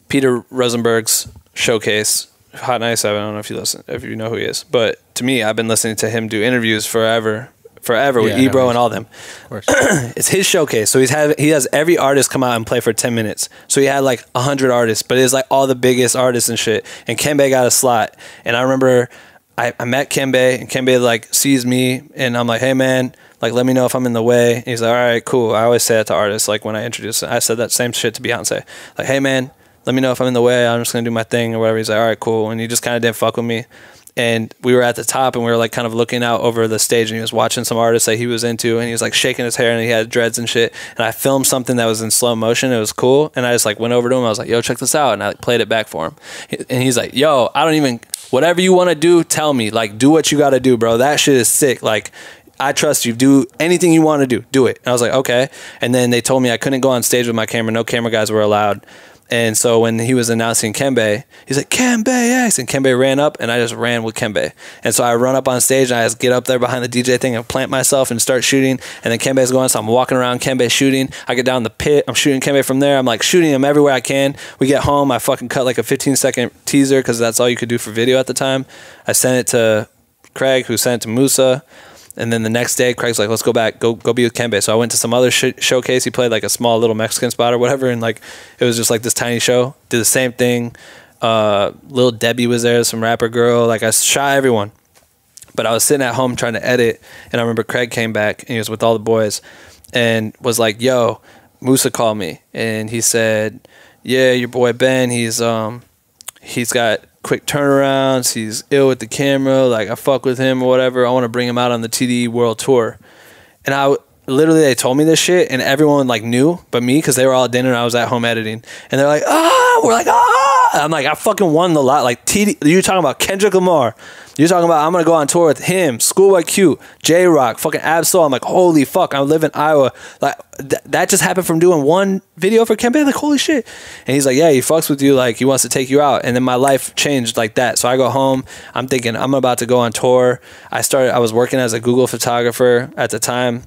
Peter Rosenberg's showcase, Hot 97. I don't know if you know who he is, but to me, I've been listening to him do interviews forever with Ebro and all them. It's his showcase. So he has every artist come out and play for 10 minutes. So he had like 100 artists, but it's like all the biggest artists and shit. And Kembe got a slot. And I remember I met Kembe, and Kembe like sees me, and I'm like, hey man, like let me know if I'm in the way. And he's like, all right, cool. I always say that to artists. Like when I introduce, I said that same shit to Beyonce. Like, hey man, let me know if I'm in the way. I'm just gonna do my thing or whatever. He's like, all right, cool. And he just kind of didn't fuck with me. And we were at the top, and we were like kind of looking out over the stage, and he was watching some artists that he was into, and he was like shaking his hair, and he had dreads and shit. And I filmed something that was in slow motion. It was cool. And I just like went over to him. I was like, yo, check this out. And I like, played it back for him. And he's like, yo, whatever you want to do, tell me. Like, do what you got to do, bro. That shit is sick. Like, I trust you. Do anything you want to do it. And I was like, okay. And then they told me I couldn't go on stage with my camera. No camera guys were allowed. And so when he was announcing Kembe, he's like, Kembe X. And Kembe ran up, and I just ran with Kembe. And so I run up on stage, and I just get up there behind the DJ thing and plant myself and start shooting. And then Kembe's going, so I'm walking around Kembe shooting. I get down the pit. I'm shooting Kembe from there. I'm like shooting him everywhere I can. We get home. I fucking cut like a 15-second teaser because that's all you could do for video at the time. I sent it to Craig, who sent it to Musa. And then the next day, Craig's like, let's go back, go be with Kembe. So I went to some other showcase. He played like a small little Mexican spot or whatever. And like, it was just like this tiny show. Did the same thing. Lil Debbie was there, some rapper girl. Like, I shot everyone. But I was sitting at home trying to edit. And I remember Craig came back, and he was with all the boys and was like, yo, Musa called me. And he said, yeah, your boy Ben, he's got quick turnarounds, he's ill with the camera, like I fuck with him or whatever, I want to bring him out on the TDE World Tour. And literally they told me this shit, and everyone like knew but me, because they were all at dinner and I was at home editing, and they're like, we're like, I'm like, I fucking won the lot. Like, you're talking about Kendrick Lamar, you're talking about I'm gonna go on tour with him, Schoolboy Q, J-Rock, fucking Absol. I'm like, holy fuck, I live in Iowa. Like, that just happened from doing one video for Kembe. Like, holy shit. And he's like, yeah, he fucks with you, like he wants to take you out. And then my life changed like that. So I go home, I'm thinking I'm about to go on tour. I was working as a Google photographer at the time.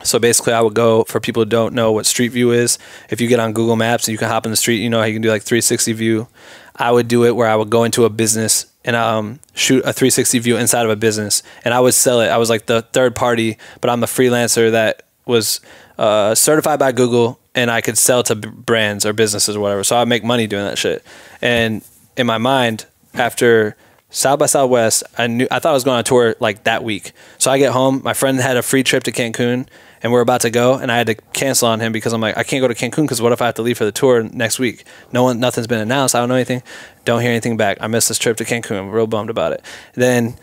So basically I would go, for people who don't know what Street View is, if you get on Google Maps and you can hop in the street, you know how you can do like 360 view. I would do it where I would go into a business and shoot a 360 view inside of a business, and I would sell it. I was like the third party, but I'm the freelancer that was certified by Google, and I could sell to brands or businesses or whatever. So I'd make money doing that shit. And in my mind, after South by Southwest, I thought I was going on tour like that week. So I get home, my friend had a free trip to Cancun, and we're about to go, and I had to cancel on him because I'm like, I can't go to Cancun because what if I have to leave for the tour next week? Nothing's been announced. I don't know anything. Don't hear anything back. I missed this trip to Cancun. I'm real bummed about it. Then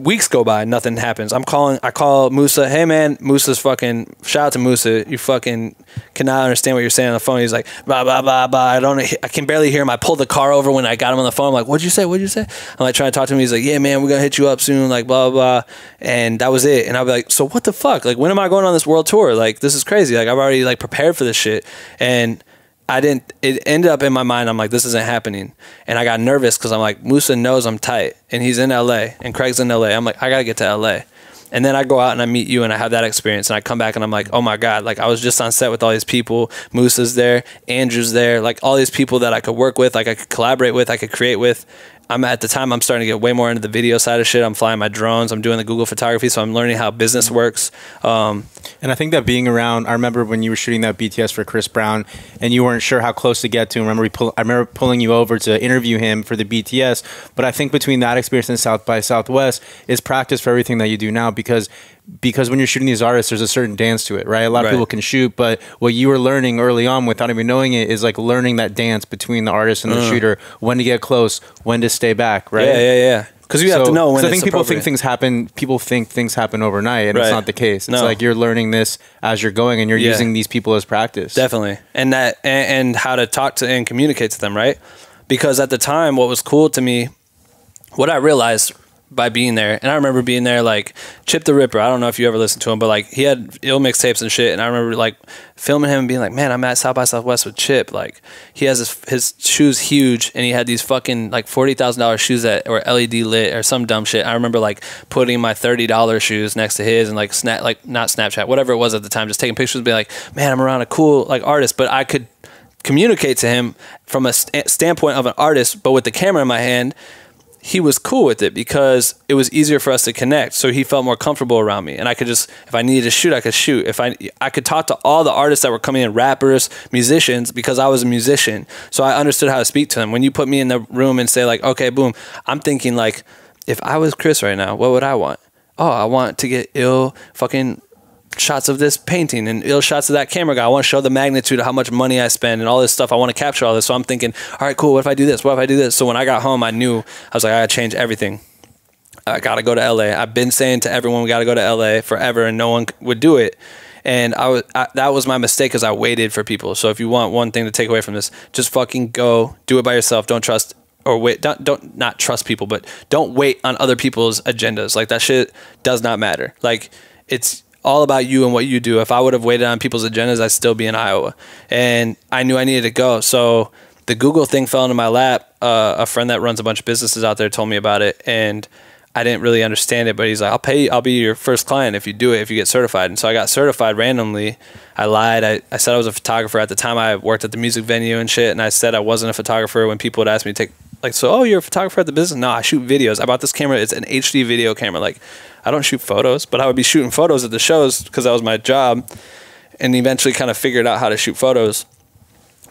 weeks go by, nothing happens. I call Musa. Hey man, Musa's fucking, shout out to Musa. You fucking cannot understand what you're saying on the phone. He's like, blah, blah, blah, blah. I can barely hear him. I pulled the car over when I got him on the phone. I'm like, what'd you say? I'm like trying to talk to him. He's like, yeah man, we're gonna hit you up soon, like blah, blah, blah. And that was it. And I'll be like, so what the fuck? Like, when am I going on this world tour? Like, this is crazy. Like, I've already like prepared for this shit. And it ended up in my mind, I'm like, this isn't happening. And I got nervous because I'm like, Musa knows I'm tight and he's in LA and Craig's in LA. I'm like, I gotta get to LA. And then I go out and I meet you and I have that experience and I come back and I'm like, oh my God, like I was just on set with all these people. Musa's there, Andrew's there, like all these people that I could work with, like I could collaborate with, I could create with. At the time, I'm starting to get way more into the video side of shit. I'm flying my drones. I'm doing the Google photography. So I'm learning how business works. And I think that being around, I remember when you were shooting that BTS for Chris Brown and you weren't sure how close to get to him. I remember pulling you over to interview him for the BTS. But I think between that experience and South by Southwest is practice for everything that you do now, because when you're shooting these artists, there's a certain dance to it, right? A lot of people can shoot, but what you were learning early on without even knowing it is like learning that dance between the artist and the shooter, when to get close, when to stay back, right? Yeah. Because you have to know when I think people think things happen overnight, and it's not the case. It's like you're learning this as you're going, and you're using these people as practice. Definitely. And how to talk to and communicate to them, right? Because at the time, what was cool to me, what I realized by being there, and I remember being there, like Chip the Ripper, I don't know if you ever listened to him, but like he had ill mixtapes and shit, and I remember like filming him and being like, man, I'm at South by Southwest with Chip. Like he has his shoes huge, and he had these fucking like $40,000 shoes that were LED lit or some dumb shit. I remember like putting my $30 shoes next to his and like not Snapchat, whatever it was at the time, just taking pictures and be like, man, I'm around a cool like artist. But I could communicate to him from a standpoint of an artist, but with the camera in my hand, he was cool with it because it was easier for us to connect. So he felt more comfortable around me, and I could just, if I needed to shoot, I could shoot. If I could talk to all the artists that were coming in, rappers, musicians, because I was a musician. So I understood how to speak to them. When you put me in the room and say like, okay, boom, I'm thinking like, if I was Chris right now, what would I want? Oh, I want to get ill fucking shots of this painting and ill shots of that camera guy. I want to show the magnitude of how much money I spend and all this stuff. I want to capture all this. So I'm thinking, all right, cool. What if I do this? What if I do this? So when I got home, I knew, I was like, I gotta change everything. I gotta go to LA. I've been saying to everyone, we gotta go to LA forever, and no one would do it. And that was my mistake, because I waited for people. So if you want one thing to take away from this, just fucking go do it by yourself. Don't trust or wait. Don't not trust people, but don't wait on other people's agendas. Like that shit does not matter. Like it's all about you and what you do. If I would have waited on people's agendas, I'd still be in Iowa. And I knew I needed to go. So the Google thing fell into my lap. A friend that runs a bunch of businesses out there told me about it, and I didn't really understand it, but he's like, I'll pay you, I'll be your first client if you do it, if you get certified. And so I got certified randomly. I lied. I said I was a photographer. At the time, I worked at the music venue and shit, and I said I wasn't a photographer when people would ask me to take, like, so, oh, you're a photographer at the business? No, I shoot videos. I bought this camera. It's an HD video camera. Like, I don't shoot photos, but I would be shooting photos at the shows because that was my job, and eventually kind of figured out how to shoot photos.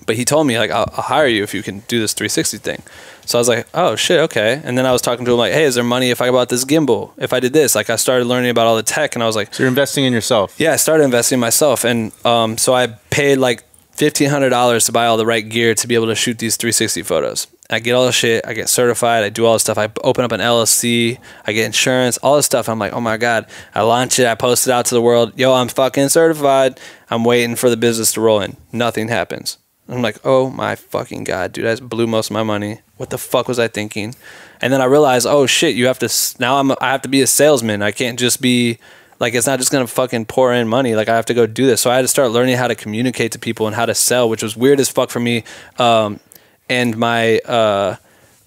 But he told me, like, I'll hire you if you can do this 360 thing. So I was like, oh, shit, okay. And then I was talking to him like, hey, is there money if I bought this gimbal? If I did this? Like, I started learning about all the tech, and I was like... So you're investing in yourself? Yeah, I started investing in myself. And so I paid like $1,500 to buy all the right gear to be able to shoot these 360 photos. I get all the shit. I get certified. I do all this stuff. I open up an LLC. I get insurance, all this stuff. I'm like, oh my God. I launch it. I post it out to the world. Yo, I'm fucking certified. I'm waiting for the business to roll in. Nothing happens. I'm like, oh my fucking God, dude, I just blew most of my money. What the fuck was I thinking? And then I realized, oh shit, you have to, now I have to be a salesman. I can't just be, like, it's not just going to fucking pour in money. Like, I have to go do this. So I had to start learning how to communicate to people and how to sell, which was weird as fuck for me. And my,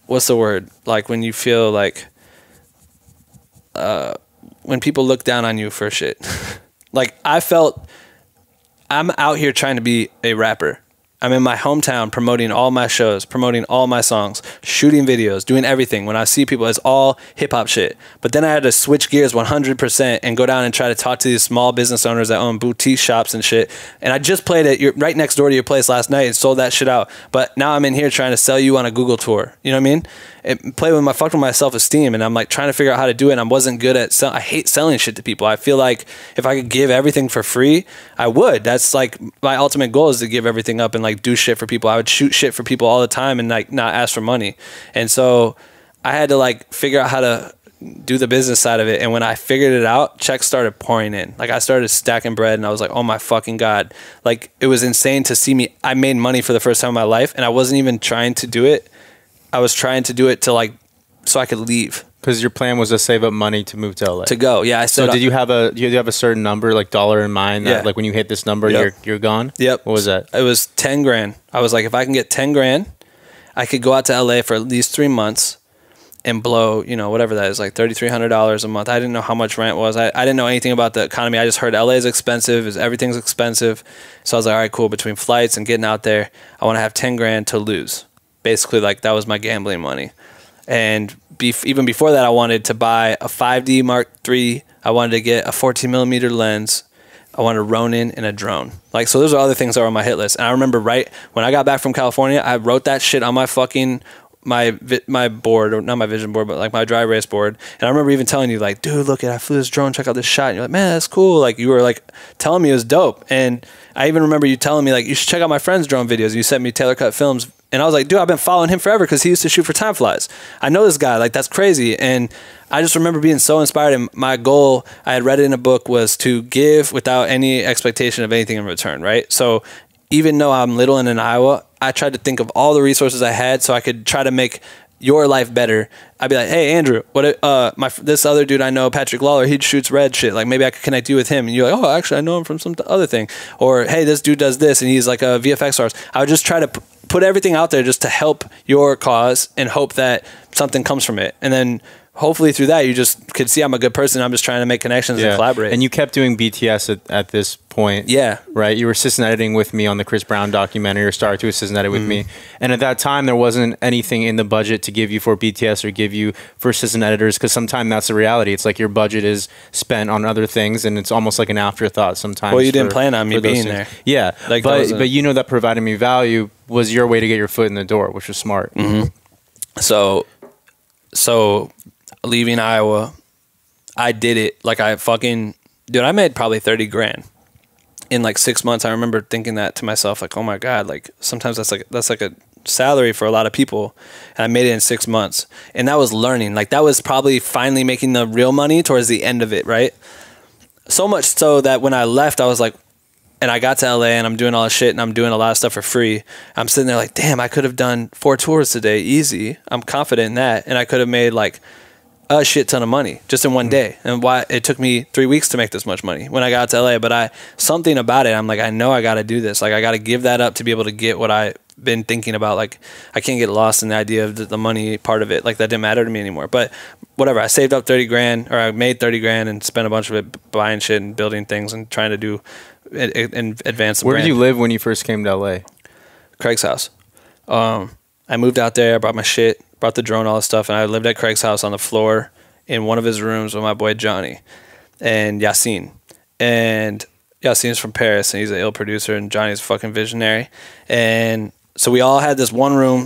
what's the word? Like, when you feel like, when people look down on you for shit. Like, I felt, I'm out here trying to be a rapper. I'm in my hometown promoting all my shows, promoting all my songs, shooting videos, doing everything. When I see people, it's all hip hop shit. But then I had to switch gears 100% and go down and try to talk to these small business owners that own boutique shops and shit. And I just played at right next door to your place last night and sold that shit out. But now I'm in here trying to sell you on a Google tour. You know what I mean? It fucked with my self-esteem, and I'm like trying to figure out how to do it. And I wasn't good at I hate selling shit to people. I feel like if I could give everything for free, I would. That's like my ultimate goal, is to give everything up and like do shit for people. I would shoot shit for people all the time and like not ask for money. And so I had to like figure out how to do the business side of it. And when I figured it out, checks started pouring in. Like I started stacking bread, and I was like, oh my fucking God. Like it was insane to see me. I made money for the first time in my life, and I wasn't even trying to do it. I was trying to do it to like, so I could leave. Because your plan was to save up money to move to LA. To go, yeah. So did you have a certain number, like dollar in mind? That, like when you hit this number, you're gone? Yep. What was that? It was 10 grand. I was like, if I can get 10 grand, I could go out to LA for at least 3 months and blow, you know, whatever that is, like $3,300 a month. I didn't know how much rent was. I didn't know anything about the economy. I just heard LA is expensive, everything's expensive. So I was like, all right, cool. Between flights and getting out there, I want to have 10 grand to lose. Basically, like that was my gambling money. And even before that, I wanted to buy a 5D Mark III. I wanted to get a 14 millimeter lens. I wanted a Ronin and a drone. Like, so those are other things that were on my hit list. And I remember right when I got back from California, I wrote that shit on my fucking my board, or not my vision board, but like my dry erase board. And I remember even telling you like, dude, look, I flew this drone, check out this shot. And you're like, man, that's cool. Like you were like telling me it was dope. And I even remember you telling me like, you should check out my friend's drone videos. You sent me Taylor Cut Films. And I was like, dude, I've been following him forever because he used to shoot for Time Flies. I know this guy. Like, that's crazy. And I just remember being so inspired. And my goal, I had read it in a book, was to give without any expectation of anything in return, right? So even though I'm little and in Iowa, I tried to think of all the resources I had so I could try to make your life better. I'd be like, hey, Andrew, this other dude I know, Patrick Lawler, he shoots red shit. Like, maybe I could connect you with him. And you're like, oh, actually, I know him from some other thing. Or, hey, this dude does this, and he's like a VFX artist. I would just try to put everything out there just to help your cause and hope that something comes from it. And then hopefully through that, you just could see I'm a good person. I'm just trying to make connections and collaborate. And you kept doing BTS at this point. Yeah. Right? You were assistant editing with me on the Chris Brown documentary, or started to assistant edit with me. And at that time, there wasn't anything in the budget to give you for BTS or give you for assistant editors, because sometimes that's the reality. It's like your budget is spent on other things, and it's almost like an afterthought sometimes. Well, you didn't plan on me being there. Yeah. Like, but you know that providing me value was your way to get your foot in the door, which was smart. So leaving Iowa, I did it. Like dude, I made probably 30 grand in like 6 months. I remember thinking that to myself, like, oh my God, like sometimes that's like a salary for a lot of people. And I made it in 6 months. And that was learning. Like that was probably finally making the real money towards the end of it, right? So much so that when I left, I was like, and I got to LA and I'm doing all this shit and I'm doing a lot of stuff for free. I'm sitting there like, damn, I could have done 4 tours today, easy. I'm confident in that. And I could have made like a shit ton of money just in one day. And why it took me 3 weeks to make this much money when I got to LA. But something about it, I'm like, I know I got to do this. Like I got to give that up to be able to get what I've been thinking about. Like I can't get lost in the idea of the money part of it. Like that didn't matter to me anymore. But whatever, I saved up 30 grand, or I made 30 grand and spent a bunch of it buying shit and building things and trying to do and advance the Where brand. did you live when you first came to LA? Craig's house. I moved out there, I brought my shit, brought the drone, all this stuff, and I lived at Craig's house on the floor in one of his rooms with my boy Johnny and Yassine. And Yassine's from Paris, and he's an ill producer, and Johnny's a fucking visionary. And so we all had this one room,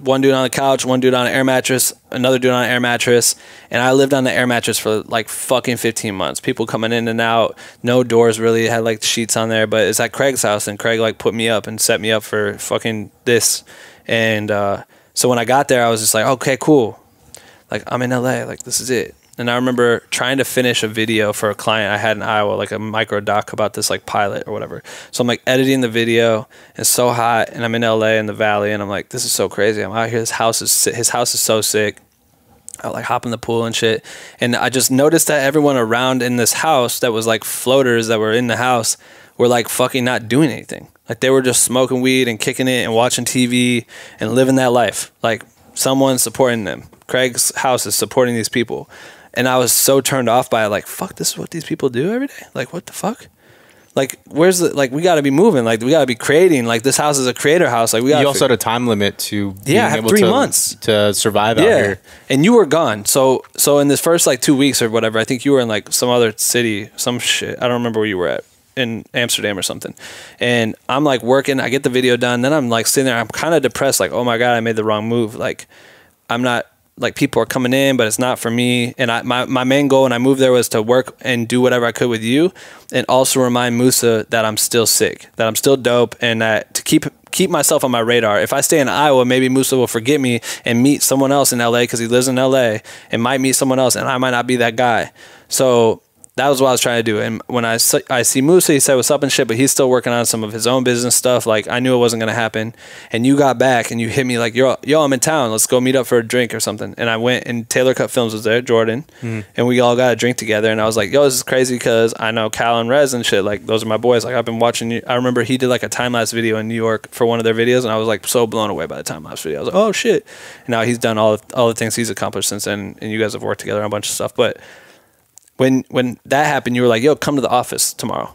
one dude on the couch, one dude on an air mattress, another dude on an air mattress, and I lived on the air mattress for like fucking 15 months. People coming in and out, no doors really, had like sheets on there, but it's at Craig's house, and Craig like put me up and set me up for fucking this. And so when I got there, I was just like, okay, cool. Like I'm in LA, like this is it. And I remember trying to finish a video for a client I had in Iowa, like a micro doc about this like pilot or whatever. So I'm like editing the video, and it's so hot, and I'm in LA in the valley, and I'm like, this is so crazy. I'm out here. His house is so sick. I like hop in the pool and shit. And I just noticed that everyone around in this house that was like floaters that were in the house were like fucking not doing anything. Like they were just smoking weed and kicking it and watching TV and living that life. Like someone's supporting them. Craig's house is supporting these people. And I was so turned off by it, like, fuck, this is what these people do every day? Like, what the fuck? like, where's the, like, we got to be moving. Like, we got to be creating. Like, this house is a creator house. Like, we got. You also had a time limit to being I had able 3 to, months to survive out here. And you were gone. So in this first like 2 weeks or whatever, I think you were in like some other city, some shit. I don't remember where you were at, in Amsterdam or something. And I'm like working. I get the video done. Then I'm like sitting there. I'm kind of depressed. Like, oh my god, I made the wrong move. Like, I'm not. Like, people are coming in, but it's not for me. And my main goal when I moved there was to work and do whatever I could with you, and also remind Musa that I'm still sick, that I'm still dope, and that to keep myself on my radar. If I stay in Iowa, maybe Musa will forget me and meet someone else in LA because he lives in LA, and might meet someone else, and I might not be that guy. So that was what I was trying to do. And when I see Musa, he said what's up and shit, but he's still working on some of his own business stuff. Like, I knew it wasn't going to happen. And you got back and you hit me like, yo, I'm in town. Let's go meet up for a drink or something. And I went, and Taylor Cut Films was there, Jordan. And we all got a drink together. And I was like, yo, this is crazy because I know Cal and Rez and shit. Like, those are my boys. Like, I've been watching you. I remember he did like a time-lapse video in New York for one of their videos. And I was like so blown away by the time-lapse video. I was like, oh shit. And now he's done all the things he's accomplished since then. And you guys have worked together on a bunch of stuff. But when that happened, you were like, yo, come to the office tomorrow.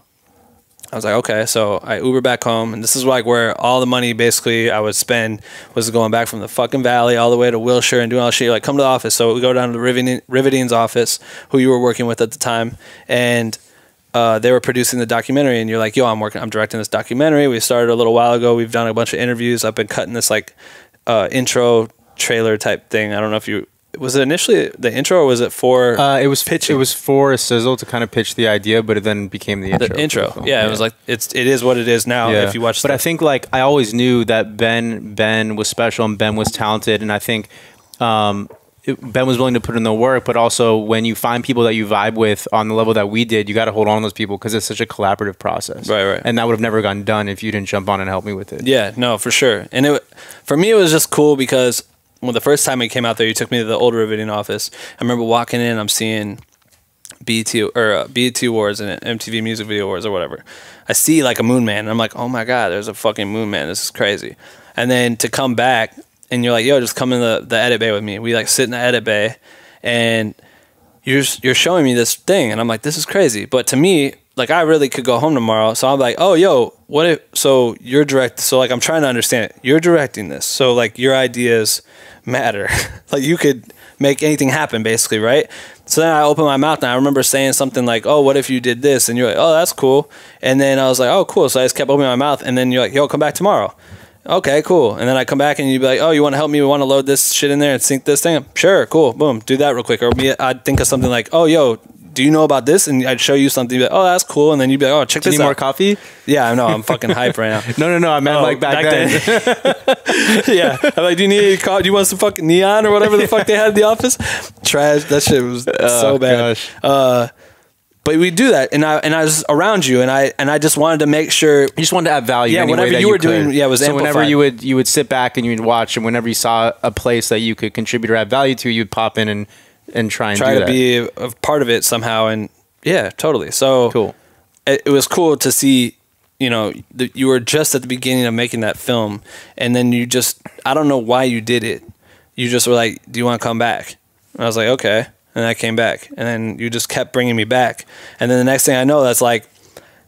I was like, okay. So I Uber back home, and this is like where all the money basically I would spend was going back from the fucking valley all the way to Wilshire and doing all this shit. You're like, come to the office. So we go down to Riveting's office, who you were working with at the time, and they were producing the documentary, and you're like, yo, I'm directing this documentary. We started a little while ago. We've done a bunch of interviews. I've been cutting this like intro trailer type thing. I don't know if you... Was it initially the intro, or was it for it was pitching? It was for a sizzle to kind of pitch the idea, but it then became the intro. The intro. Yeah, it was like it is what it is now. Yeah. If you watch, but I think like I always knew that Ben was special and Ben was talented, and I think Ben was willing to put in the work. But also, when you find people that you vibe with on the level that we did, you got to hold on to those people because it's such a collaborative process. Right. And that would have never gotten done if you didn't jump on and help me with it. Yeah, no, for sure. And for me, it was just cool because. Well, the first time we came out there, you took me to the old Riveting office. I remember walking in, I'm seeing BET Awards and MTV Music Video Awards or whatever. I see like a Moon Man, and I'm like, oh my god, there's a fucking Moon Man. This is crazy. And then to come back, and you're like, yo, just come in the edit bay with me. We like sit in the edit bay, and you're showing me this thing, and I'm like, this is crazy. But to me, like, I really could go home tomorrow. So I'm like, oh, yo, what if, so you're direct. So like, I'm trying to understand it. You're directing this. So like your ideas matter. Like you could make anything happen basically. Right. So then I opened my mouth and I remember saying something like, oh, what if you did this? And you're like, oh, that's cool. And then I was like, oh, cool. So I just kept opening my mouth, and then you're like, yo, come back tomorrow. Okay, cool. And then I come back and you'd be like, oh, you want to help me? We want to load this shit in there and sync this thing? Sure, cool. Boom. Do that real quick. Or I'd think of something like, oh, yo, do you know about this? And I'd show you something. You'd be like, oh, that's cool. And then you'd be like, oh, check this out. Need more coffee? Yeah, I know. I'm fucking hype right now. No. I meant like back then. Yeah. I'm like, do you need do you want some fucking neon or whatever the fuck they had in the office? Trash. That shit was so bad. Gosh. But we do that, and I was around you, and I just wanted to make sure. You just wanted to add value. Yeah, whatever you were doing, it was so amplified. whenever you would sit back and you would watch, and whenever you saw a place that you could contribute or add value to, you'd pop in and try to be a part of it somehow. And yeah, totally. So cool. It was cool to see. You know, you were just at the beginning of making that film, and then you just, I don't know why you did it. You just were like, do you want to come back? And I was like, okay. And I came back, and then you just kept bringing me back. And then the next thing I know, that's like,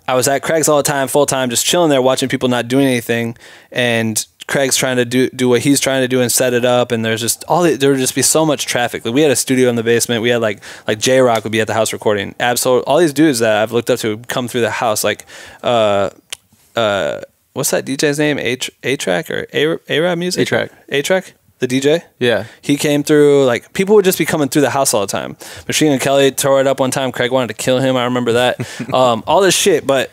I was at Craig's all the time, full time, just chilling there, watching people not doing anything. And Craig's trying to do what he's trying to do and set it up. And there's just there would just be so much traffic. Like, we had a studio in the basement. We had like J-Rock would be at the house recording. Absolutely, all these dudes that I've looked up to would come through the house. Like, what's that DJ's name? A-Track or A-Rap Music? A-Track? The DJ? Yeah. He came through, like, people would just be coming through the house all the time. Machine and Kelly tore it up one time. Craig wanted to kill him. I remember that. All this shit. But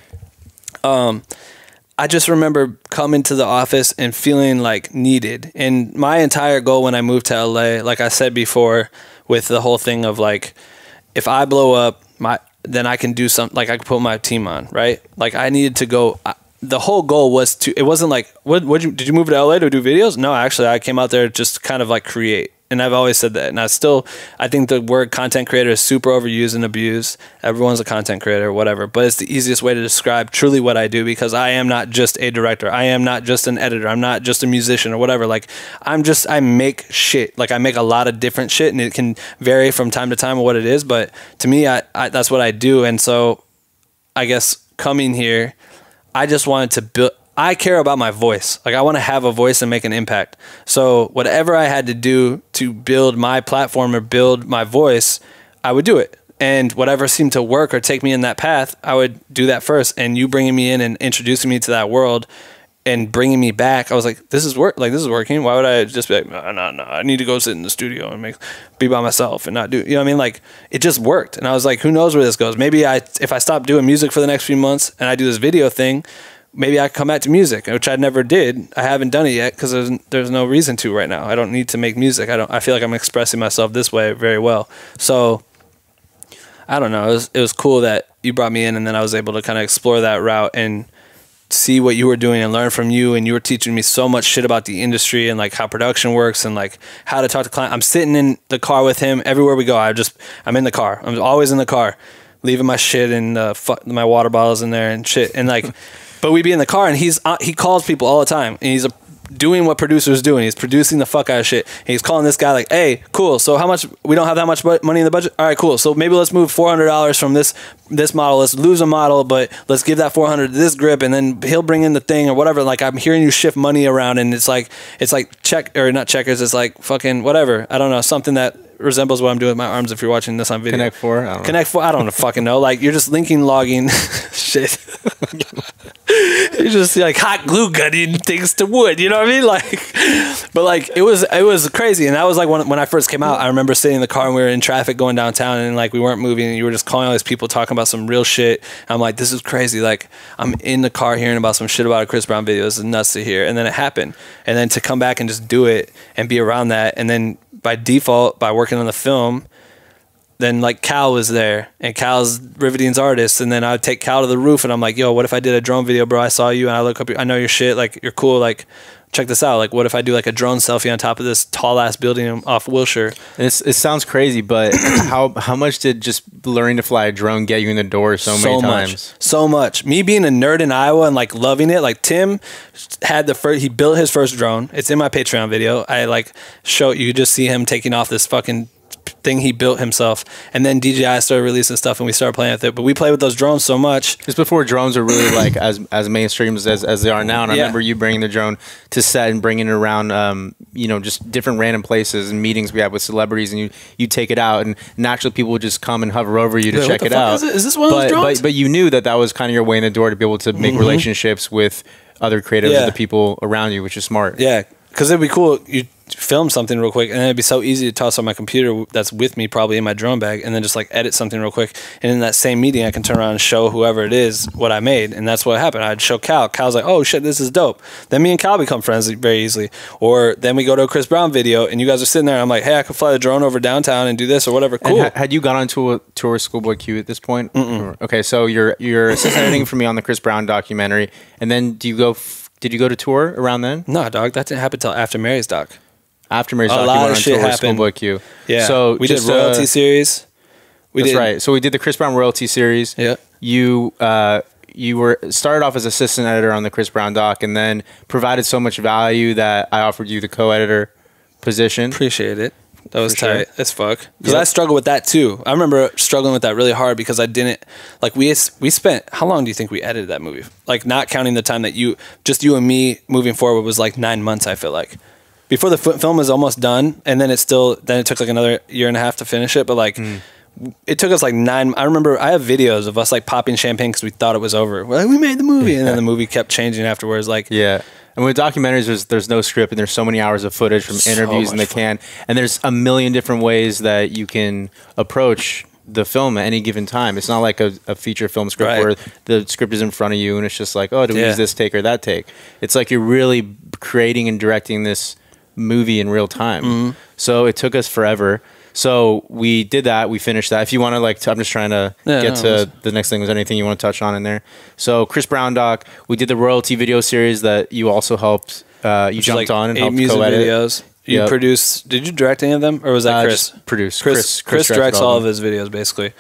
I just remember coming to the office and feeling, like, needed. And my entire goal when I moved to LA, like I said before, with the whole thing of, like, if I blow up, then I can do something, like, I can put my team on, right? Like, I needed to go... The whole goal was to, it wasn't like, did you move to LA to do videos? No, actually, I came out there just kind of like create. And I've always said that. And I think the word content creator is super overused and abused. Everyone's a content creator, whatever. But it's the easiest way to describe truly what I do, because I am not just a director. I am not just an editor. I'm not just a musician or whatever. Like, I make shit. Like, I make a lot of different shit, and it can vary from time to time what it is. But to me, that's what I do. And so I guess coming here, I just wanted to build. I care about my voice. Like I want to have a voice and make an impact. So whatever I had to do to build my platform or build my voice, I would do it. And whatever seemed to work or take me in that path, I would do that first. And you bringing me in and introducing me to that world and bringing me back, I was like, this is working. Why would I just be like, no, I need to go sit in the studio and be by myself and not do, you know what I mean? Like it just worked. And I was like, who knows where this goes? Maybe if I stop doing music for the next few months and I do this video thing, maybe I come back to music, which I never did. I haven't done it yet because there's no reason to right now. I don't need to make music. I feel like I'm expressing myself this way very well. So I don't know. It was cool that you brought me in, and then I was able to kind of explore that route and see what you were doing and learn from you. And you were teaching me so much shit about the industry and like how production works and like how to talk to clients. I'm sitting in the car with him everywhere we go. I'm in the car. I'm always in the car, leaving my shit and my water bottles in there and shit. And like, but we'd be in the car, and he calls people all the time, and he's doing what producers do, and he's producing the fuck out of shit. And he's calling this guy like, hey, cool, so how much, we don't have that much money in the budget? All right, cool, so maybe let's move $400 from this model, let's lose a model, but let's give that 400 to this grip, and then he'll bring in the thing or whatever. Like I'm hearing you shift money around, and it's like not checkers, it's like fucking whatever, I don't know, something that resembles what I'm doing with my arms if you're watching this on video. Connect 4? I don't know. Connect 4, I don't fucking know. Like you're just linking, logging shit. You're just like hot glue gunning things to wood, you know what I mean? Like, but like it was crazy. And that was like when I first came out, I remember sitting in the car and we were in traffic going downtown, and like we weren't moving, and you were just calling all these people talking about some real shit. And I'm like, this is crazy. Like I'm in the car hearing about some shit about a Chris Brown video. This is nuts to hear. And then it happened. And then to come back and just do it and be around that, and then by default, by working on the film, then like Cal was there, and Cal's Riverding's artist, and then I would take Cal to the roof, and I'm like, yo, what if I did a drone video, bro? I saw you, and I look up, I know your shit, like you're cool, like check this out. Like what if I do like a drone selfie on top of this tall ass building off Wilshire? It sounds crazy, but how much did just learning to fly a drone get you in the door so many times? So much. Me being a nerd in Iowa and like loving it. Like Tim had he built his first drone. It's in my Patreon video. I like you just see him taking off this fucking thing he built himself, and then DJI started releasing stuff and we started playing with it. But we played with those drones so much. Just before drones were really like as mainstream as they are now. And I remember you bringing the drone to set and bringing it around just different random places and meetings we had with celebrities, and you take it out, and naturally people would just come and hover over you to check it out. Is this one of those drones? But you knew that was kind of your way in the door to be able to make relationships with other creatives and the people around you, which is smart. Yeah, because it'd be cool. You film something real quick, and then it'd be so easy to toss on my computer that's with me probably in my drone bag, and then just like edit something real quick, and in that same meeting I can turn around and show whoever it is what I made. And that's what happened. I'd show Cal's like, oh shit, this is dope. Then me and Cal become friends very easily. Or then we go to a Chris Brown video, and you guys are sitting there, and I'm like, hey, I could fly the drone over downtown and do this or whatever. Cool. And had you gone on to a tour with Schoolboy Q at this point? Okay, so you're assistant editing for me on the Chris Brown documentary, and then did you go to tour around then? No, dog, that didn't happen till after Mary's doc. After Mary's a doc, lot of shit happened. Schoolboy Q. Yeah. So we did royalty series. That's right. So we did the Chris Brown royalty series. Yeah. You started off as assistant editor on the Chris Brown doc, and then provided so much value that I offered you the co-editor position. Appreciate it. That was tight as fuck. Because I struggled with that too. I remember struggling with that really hard because I didn't, like we spent, how long do you think we edited that movie? Like not counting the time that you and me moving forward was like 9 months, I feel like. Before the film was almost done, and then it took like another year and a half to finish it, but like it took us like 9, I remember I have videos of us like popping champagne because we thought it was over. We're like, we made the movie, and then the movie kept changing afterwards. Like And with documentaries, there's no script, and there's so many hours of footage from interviews in the can, and there's a million different ways that you can approach the film at any given time. It's not like a feature film script where the script is in front of you, and it's just like, oh, do we use this take or that take? It's like you're really creating and directing this movie in real time. So it took us forever. So we did that. We finished that. If you want to, like, I'm just trying to get to the next thing. Was there anything you want to touch on in there? So Chris Brown doc, we did the royalty video series that you also helped. You jumped on and helped co-edit videos. You produced. Did you direct any of them, or was that Chris? Chris directs all of his videos basically.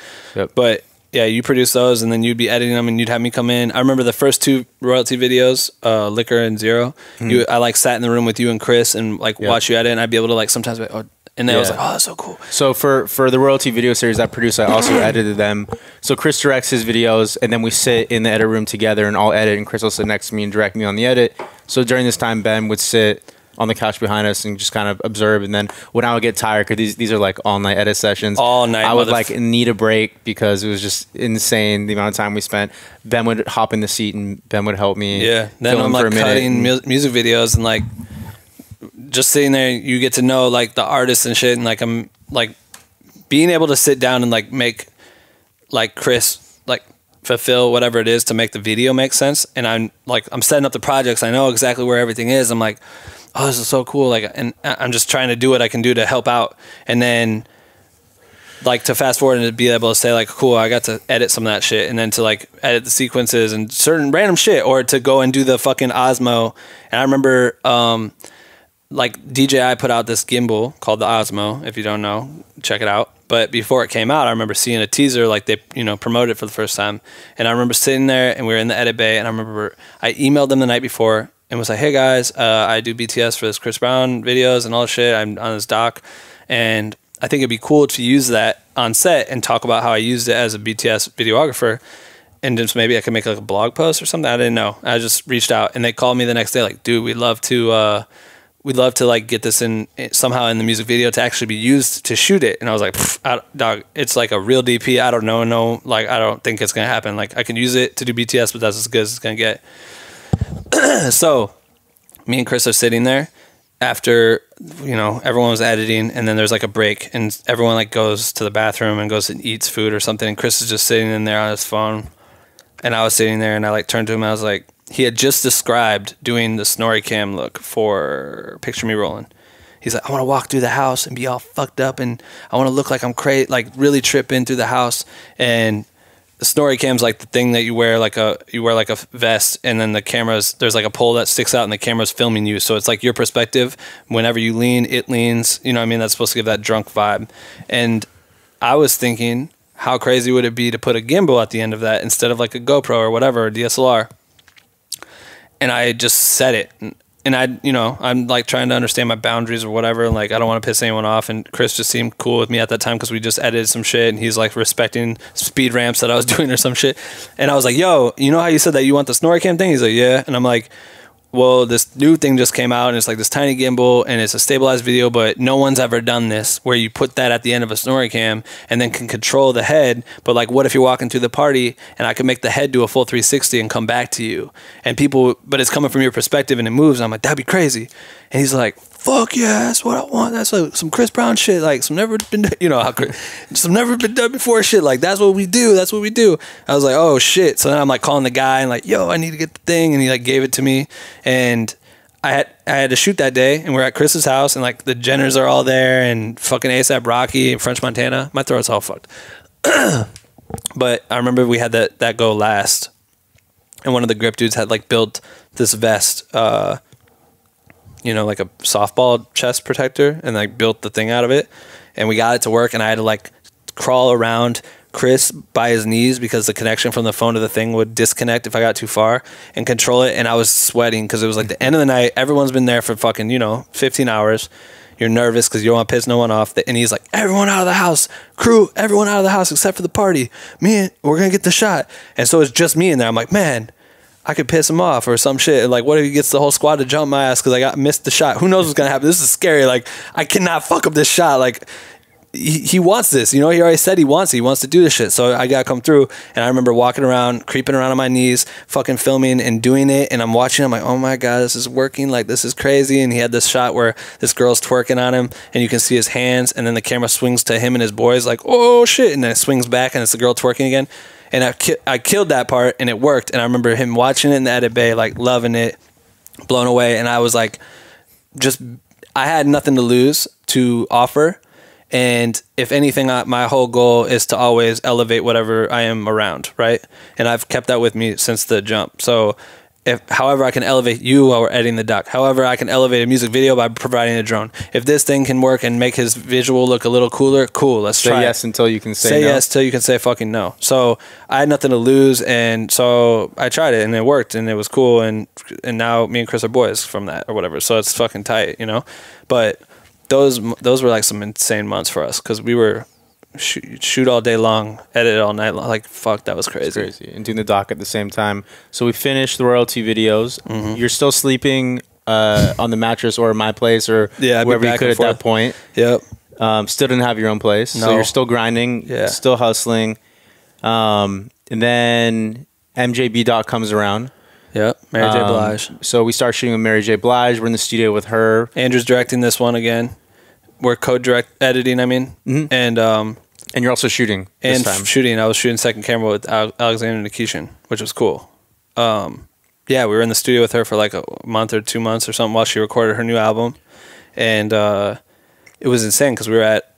But yeah, you produced those, and then you'd be editing them, and you'd have me come in. I remember the first 2 royalty videos, Liquor and Zero. I like sat in the room with you and Chris and like watch you edit, and I'd be able to like sometimes be like, oh, And then I was like, oh, that's so cool. So for the royalty video series I produced, I also edited them. So Chris directs his videos, and then we sit in the edit room together and I'll edit, and Chris will sit next to me and direct me on the edit. So during this time, Ben would sit on the couch behind us and just kind of observe. And then when I would get tired, because these are like all night edit sessions, I would like need a break because it was just insane the amount of time we spent. Ben would hop in the seat and Ben would help me. Yeah. Then I'm like cutting music videos and like just sitting there, you get to know like the artists and shit. And like, I'm like being able to sit down and like make like Chris like fulfill whatever it is to make the video make sense. And I'm setting up the projects. I know exactly where everything is. I'm like, oh, this is so cool. Like, and I'm just trying to do what I can do to help out. And then like to fast forward and to be able to say like, cool, I got to edit some of that shit. And then to like edit the sequences and certain random shit, or to go and do the fucking Osmo. And I remember, like DJI put out this gimbal called the Osmo. If you don't know, check it out. But before it came out, I remember seeing a teaser, like they, you know, promoted it for the first time. And I remember sitting there and we were in the edit bay, and I remember I emailed them the night before and was like, hey guys, I do BTS for this Chris Brown videos and all this shit. I'm on this doc, and I think it'd be cool to use that on set and talk about how I used it as a BTS videographer. And just maybe I could make like a blog post or something. I didn't know. I just reached out, and they called me the next day like, dude, we'd love to like get this in somehow in the music video to actually be used to shoot it. And I was like, dog, it's like a real DP. I don't know. No, like, I don't think it's going to happen. Like, I can use it to do BTS, but that's as good as it's going to get. So me and Chris are sitting there after, you know, everyone was editing, and then there's like a break and everyone like goes to the bathroom and goes and eats food or something. And Chris is just sitting in there on his phone, and I was sitting there, and I like turned to him and I was like, he had just described doing the snorri cam look for Picture Me Rolling. He's like, I want to walk through the house and be all fucked up, and I want to look like I'm crazy, like really tripping through the house. And the snorri cam's like the thing that you wear like a vest, and then the camera's, there's like a pole that sticks out and the camera's filming you. So it's like your perspective. Whenever you lean, it leans. You know what I mean? That's supposed to give that drunk vibe. And I was thinking, how crazy would it be to put a gimbal at the end of that instead of like a GoPro or whatever, or DSLR? And I just said it. And I, you know, I'm like trying to understand my boundaries or whatever. And like, I don't want to piss anyone off. And Chris just seemed cool with me at that time because we just edited some shit, and he's like respecting speed ramps that I was doing or some shit. And I was like, yo, you know how you said that you want the snorri cam thing? He's like, yeah. And I'm like, well, this new thing just came out, and it's like this tiny gimbal, and it's a stabilized video, but no one's ever done this, where you put that at the end of a snorri cam and then can control the head. But like, what if you're walking through the party and I could make the head do a full 360 and come back to you, and people, but it's coming from your perspective and it moves. And I'm like, that'd be crazy. And he's like, fuck yeah, that's what I want. That's like some Chris Brown shit, like some never been, you know, some never been done before shit. Like, that's what we do. That's what we do. I was like, oh shit. So then I'm like calling the guy and like, yo, I need to get the thing. And he like gave it to me, and I had to shoot that day, and we're at Chris's house, and like the Jenners are all there, and fucking ASAP Rocky and French Montana. My throat's all fucked. But I remember we had that go last, and one of the grip dudes had like built this vest, you know, like a softball chest protector, and like built the thing out of it, and we got it to work. And I had to like crawl around Chris by his knees because the connection from the phone to the thing would disconnect if I got too far, and control it. And I was sweating because it was like the end of the night. Everyone's been there for fucking, you know, 15 hours. You're nervous because you don't want to piss no one off. And he's like, everyone out of the house, crew, everyone out of the house except for the party. We're going to get the shot. And so it's just me in there. I'm like, man, I could piss him off or some shit. Like, what if he gets the whole squad to jump my ass because I missed the shot? Who knows what's going to happen? This is scary. Like, I cannot fuck up this shot. Like, he wants this, you know, he already said he wants to do this shit. So I got to come through. And I remember walking around, creeping around on my knees, fucking filming and doing it. And I'm watching, I'm like, oh my God, this is working. Like, this is crazy. And he had this shot where this girl's twerking on him, and you can see his hands. And then the camera swings to him and his boys like, oh shit. And then it swings back and it's the girl twerking again. And I killed that part, and it worked. And I remember him watching it in the edit bay, like loving it, blown away. And I was like, I had nothing to lose to offer. And if anything, my whole goal is to always elevate whatever I am around, right? And I've kept that with me since the jump. So however I can elevate you while we're editing the doc, however I can elevate a music video by providing a drone. If this thing can work and make his visual look a little cooler, cool, let's try it. Say yes until you can say no. Say yes till you can say fucking no. So I had nothing to lose, and so I tried it, and it worked, and it was cool, and now me and Chris are boys from that or whatever. So it's fucking tight, you know? But those were like some insane months for us because we were shoot all day long, edit all night long. Like, fuck, that was crazy. It's crazy. And doing the doc at the same time. So we finished the royalty videos. You're still sleeping on the mattress or my place or wherever you could at that point. Yep. Still didn't have your own place. No. So you're still grinding, still hustling. And then MJB Doc comes around. Yep. Mary J. Blige. So we start shooting with Mary J. Blige. We're in the studio with her. Andrew's directing this one again. We're co-direct editing, and you're also shooting this time. I was shooting second camera with Alexander Nikishin, which was cool. We were in the studio with her for like a month or 2 months or something while she recorded her new album. And it was insane because we were at...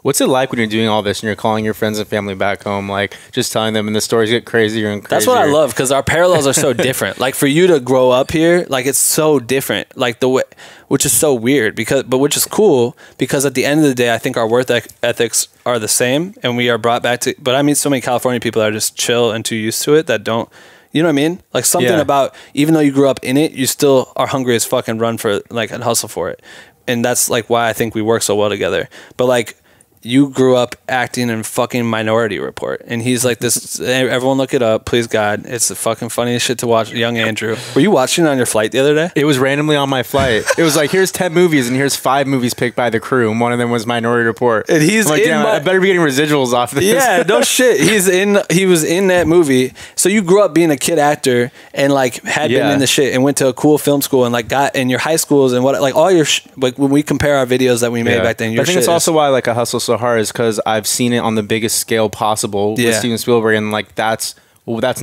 What's it like when you're doing all this and you're calling your friends and family back home, like just telling them and the stories get crazier and crazier? That's what I love because our parallels are so different. Like for you to grow up here, like it's so different. Like the way, which is so weird but which is cool because at the end of the day, I think our work ethics are the same and we are brought back to. But I mean, so many California people are just chill and too used to it that don't. You know what I mean? Like something about even though you grew up in it, you still are hungry as fuck and run for like and hustle for it. And that's like why I think we work so well together. But like you grew up acting in fucking Minority Report. And he's like this, everyone look it up, please God. It's the fucking funniest shit to watch. Young Andrew. Were you watching it on your flight the other day? It was randomly on my flight. It was like, here's 10 movies and here's 5 movies picked by the crew. And one of them was Minority Report. And he's like, damn, I better be getting residuals off this. Yeah, no shit. He was in that movie. So you grew up being a kid actor and like had been in the shit and went to a cool film school and like got in your high schools and what, like all your, like when we compare our videos that we made back then, your I think shit it's also why like I hustle so hard is because I've seen it on the biggest scale possible with Steven Spielberg, and like that's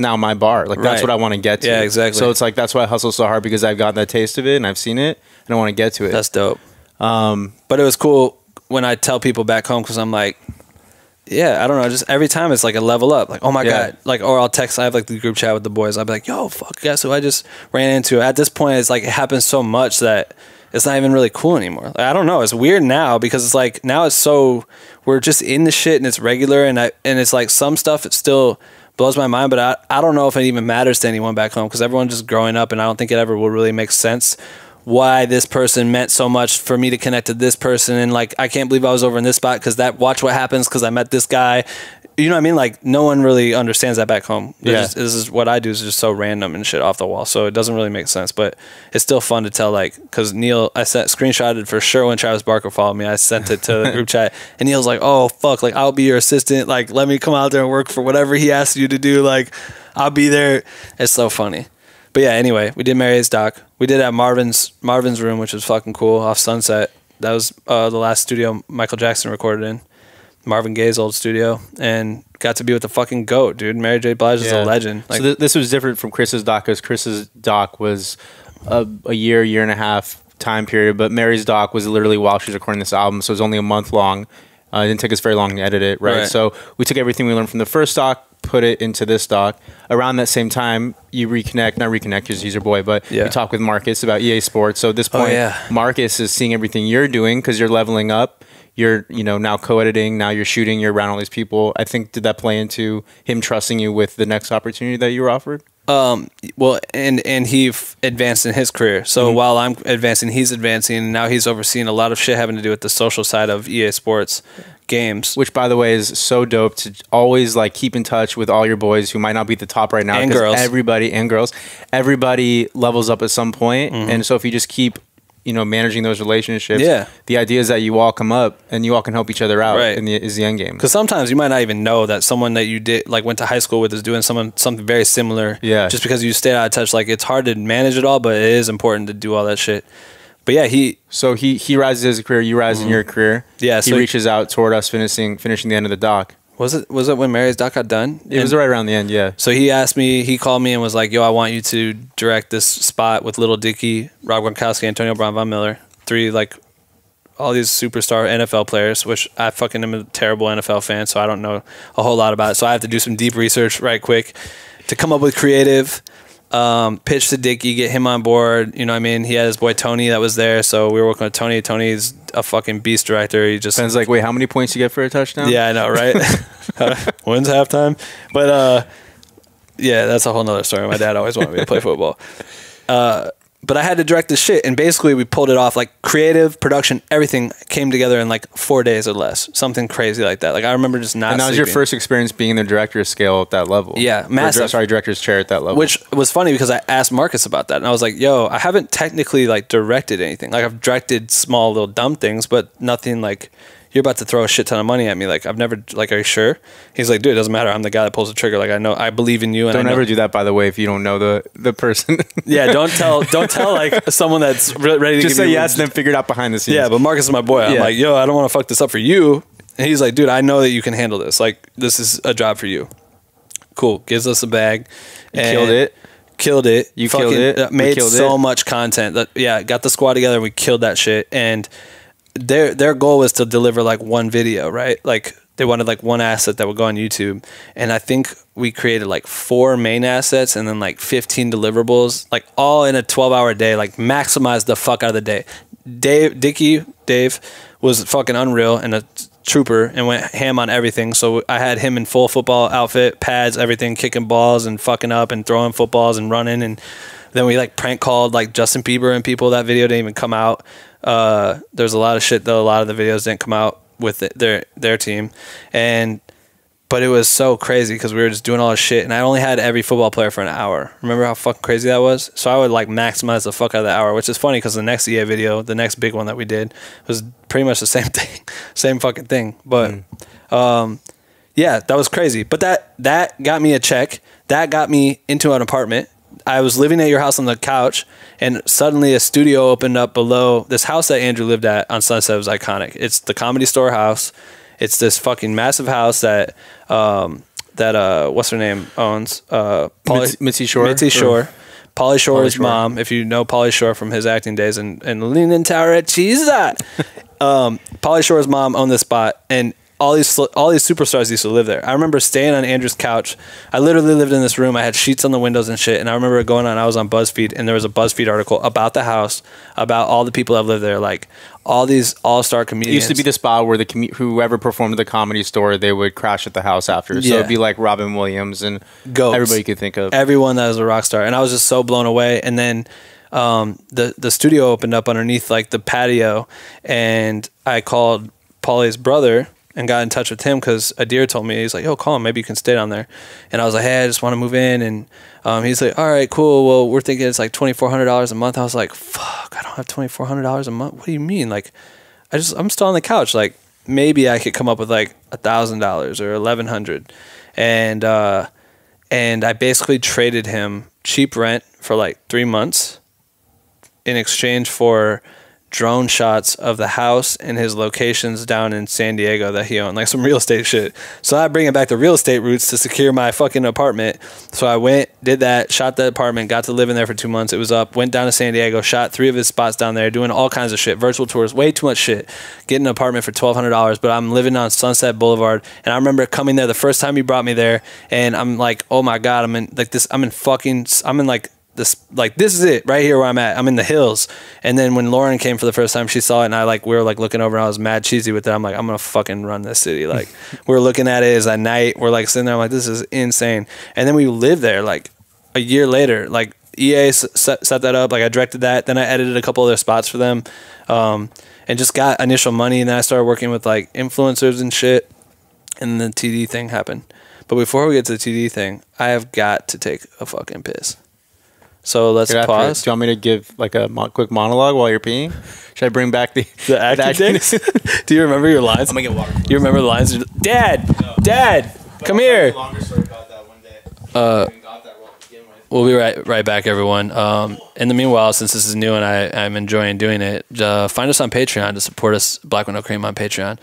now my bar. Like that's what I want to get to. Yeah, exactly. So it's like that's why I hustle so hard because I've gotten that taste of it and I've seen it and I want to get to it. That's dope. But it was cool when I tell people back home because I'm like, I don't know, just every time it's like a level up. Like, oh my God. Like, or I'll text, I have like the group chat with the boys. I'll be like, yo, fuck, guess who I just ran into? At this point, it's like it happens so much that it's not even really cool anymore. Like, I don't know. It's weird now because it's like now it's so we're just in the shit and it's regular and it's like some stuff it still blows my mind, but I don't know if it even matters to anyone back home because everyone's just growing up and I don't think it ever will really make sense why this person meant so much for me to connect to this person and like I can't believe I was over in this spot because that watch what happens because I met this guy. You know what I mean? Like no one really understands that back home. This is what I do is just so random and shit off the wall. So it doesn't really make sense, but it's still fun to tell like, cause Neil, I screenshotted for sure when Travis Barker followed me. I sent it to the group chat and Neil's like, oh fuck, like I'll be your assistant. Like let me come out there and work for whatever he asks you to do. Like I'll be there. It's so funny. But yeah, anyway, we did Mary's doc. We did at Marvin's room, which was fucking cool off Sunset. That was the last studio Michael Jackson recorded in. Marvin Gaye's old studio, and got to be with the fucking GOAT, dude. Mary J. Blige is a legend. Like, so this was different from Chris's doc, because Chris's doc was a year and a half time period, but Mary's doc was literally while she was recording this album, so it was only a month long. It didn't take us very long to edit it, right? So we took everything we learned from the first doc, put it into this doc. Around that same time, you not reconnect, because he's your boy, but you talk with Marcus about EA Sports. So at this point, Marcus is seeing everything you're doing because you're leveling up. You're, now co-editing, now you're shooting, you're around all these people. I think, did that play into him trusting you with the next opportunity that you were offered? Well, and he advanced in his career. So while I'm advancing, he's advancing, and now he's overseeing a lot of shit having to do with the social side of EA Sports games. Which, by the way, is so dope to always like keep in touch with all your boys who might not be at the top right now. And girls. Everybody levels up at some point. And so if you just keep managing those relationships. The idea is that you all come up and you all can help each other out. Is the end game. Because sometimes you might not even know that someone that you went to high school with is doing something very similar. Just because you stayed out of touch. Like, it's hard to manage it all, but it is important to do all that shit. But yeah, he rises his career, you rise in your career. Yeah, he reaches out toward us finishing the end of the doc. Was it when Mary's doc got done? It was right around the end, yeah. So he called me and was like, yo, I want you to direct this spot with Lil Dicky, Rob Gronkowski, Antonio Brown, Von Miller. 3, all these superstar NFL players, which I fucking am a terrible NFL fan, so I don't know a whole lot about it. So I have to do some deep research right quick to come up with creative, pitch to Dicky, get him on board. You know what I mean? He had his boy Tony that was there, so we were working with Tony. Tony's a fucking beast director. He just... Ben's like, wait, how many points you get for a touchdown? Yeah, I know, right? When's halftime? But, yeah, that's a whole nother story. My dad always wanted me to play football. but I had to direct this shit, and basically we pulled it off. Like creative, production, everything came together in like 4 days or less, something crazy like that. Like I remember just not. And that was your first experience being in the director's scale at that level. Yeah, massive. Director's chair at that level. Which was funny because I asked Marcus about that, and I was like, "Yo, I haven't technically like directed anything. Like I've directed small little dumb things, but nothing like." You're about to throw a shit ton of money at me. Like, I've never, like, are you sure? He's like, dude, it doesn't matter. I'm the guy that pulls the trigger. Like, I know, I believe in you. And don't ever do that, by the way, if you don't know the person. Yeah, don't tell like someone that's ready to just give say you yes and then figure it out behind the scenes. Yeah, but Marcus is my boy. I'm like, yo, I don't want to fuck this up for you. And he's like, dude, I know that you can handle this. Like, this is a job for you. Cool. Gives us a bag. Killed it. Killed it. You killed it. Made so much content. Yeah, got the squad together. We killed that shit. And their goal was to deliver like one video, right? Like they wanted like one asset that would go on YouTube. And I think we created like 4 main assets and then like 15 deliverables, like all in a 12-hour day, like maximize the fuck out of the day. Dave was fucking unreal and a trooper and went ham on everything. So I had him in full football outfit, pads, everything, kicking balls and fucking up and throwing footballs and running. And then we like prank called like Justin Bieber and people. That video didn't even come out. There's a lot of shit though. A lot of the videos didn't come out with their team, but it was so crazy because we were just doing all this shit, and I only had every football player for an hour. Remember how fucking crazy that was? So I would like maximize the fuck out of the hour, which is funny because the next EA video, the next big one that we did, was pretty much the same thing, same fucking thing. But yeah, that was crazy. But that got me a check. That got me into an apartment. I was living at your house on the couch, and suddenly a studio opened up below this house that Andrew lived at on Sunset. Was iconic. It's the Comedy Store house. It's this fucking massive house that what's her name owns? Mitzi Shore. Mitzi Shore. Pauly Shore's mom, if you know Pauly Shore from his acting days and Leaning Tower at Cheese that. Pauly Shore's mom owned this spot, and all these superstars used to live there. I remember staying on Andrew's couch. I literally lived in this room. I had sheets on the windows and shit. And I remember going on. I was on BuzzFeed, and there was a BuzzFeed article about the house, about all the people that lived there, like all these all-star comedians. It used to be the spot where whoever performed at the Comedy Store, they would crash at the house after. So it'd be like Robin Williams and Goats. Everybody you could think of. Everyone that was a rock star, and I was just so blown away. And then the studio opened up underneath like the patio, and I called Pauly's brother and got in touch with him because Adir told me, he's like, yo, call him, maybe you can stay down there. And I was like, hey, I just want to move in. And he's like, all right, cool, well, we're thinking it's like $2,400 a month. I was like, fuck, I don't have $2,400 a month. What do you mean? Like, I'm still on the couch. Like, maybe I could come up with like $1,000 or $1,100. And I basically traded him cheap rent for like 3 months in exchange for drone shots of the house and his locations down in San Diego that he owned, like some real estate shit. So I bring it back to real estate roots to secure my fucking apartment. So I went, did that, shot the apartment, got to live in there for 2 months. It was up, went down to San Diego, shot 3 of his spots down there, doing all kinds of shit, virtual tours, way too much shit. Getting an apartment for $1,200, but I'm living on Sunset Boulevard. And I remember coming there the first time he brought me there, and I'm like, oh my God, I'm in like this, I'm in this is it right here where I'm at. I'm in the hills. And then when Lauren came for the first time, she saw it, and we were like looking over, and I was mad cheesy with it. I'm like, I'm gonna fucking run this city. Like we were looking at it as at night. We're like sitting there. I'm like, this is insane. And then we lived there like a year later. Like EA set that up. Like I directed that. Then I edited a couple other spots for them, and just got initial money. And then I started working with like influencers and shit. And the TD thing happened. But before we get to the TD thing, I have got to take a fucking piss. So let's pause. Do you want me to give like a quick monologue while you're peeing? Should I bring back the acting thing? Do you remember your lines? I'm gonna get water. You remember the lines? Dad, come here. Longer story about that one day. We'll be right back, everyone. In the meanwhile, since this is new and I'm enjoying doing it, find us on Patreon to support us, Black with No Cream on Patreon,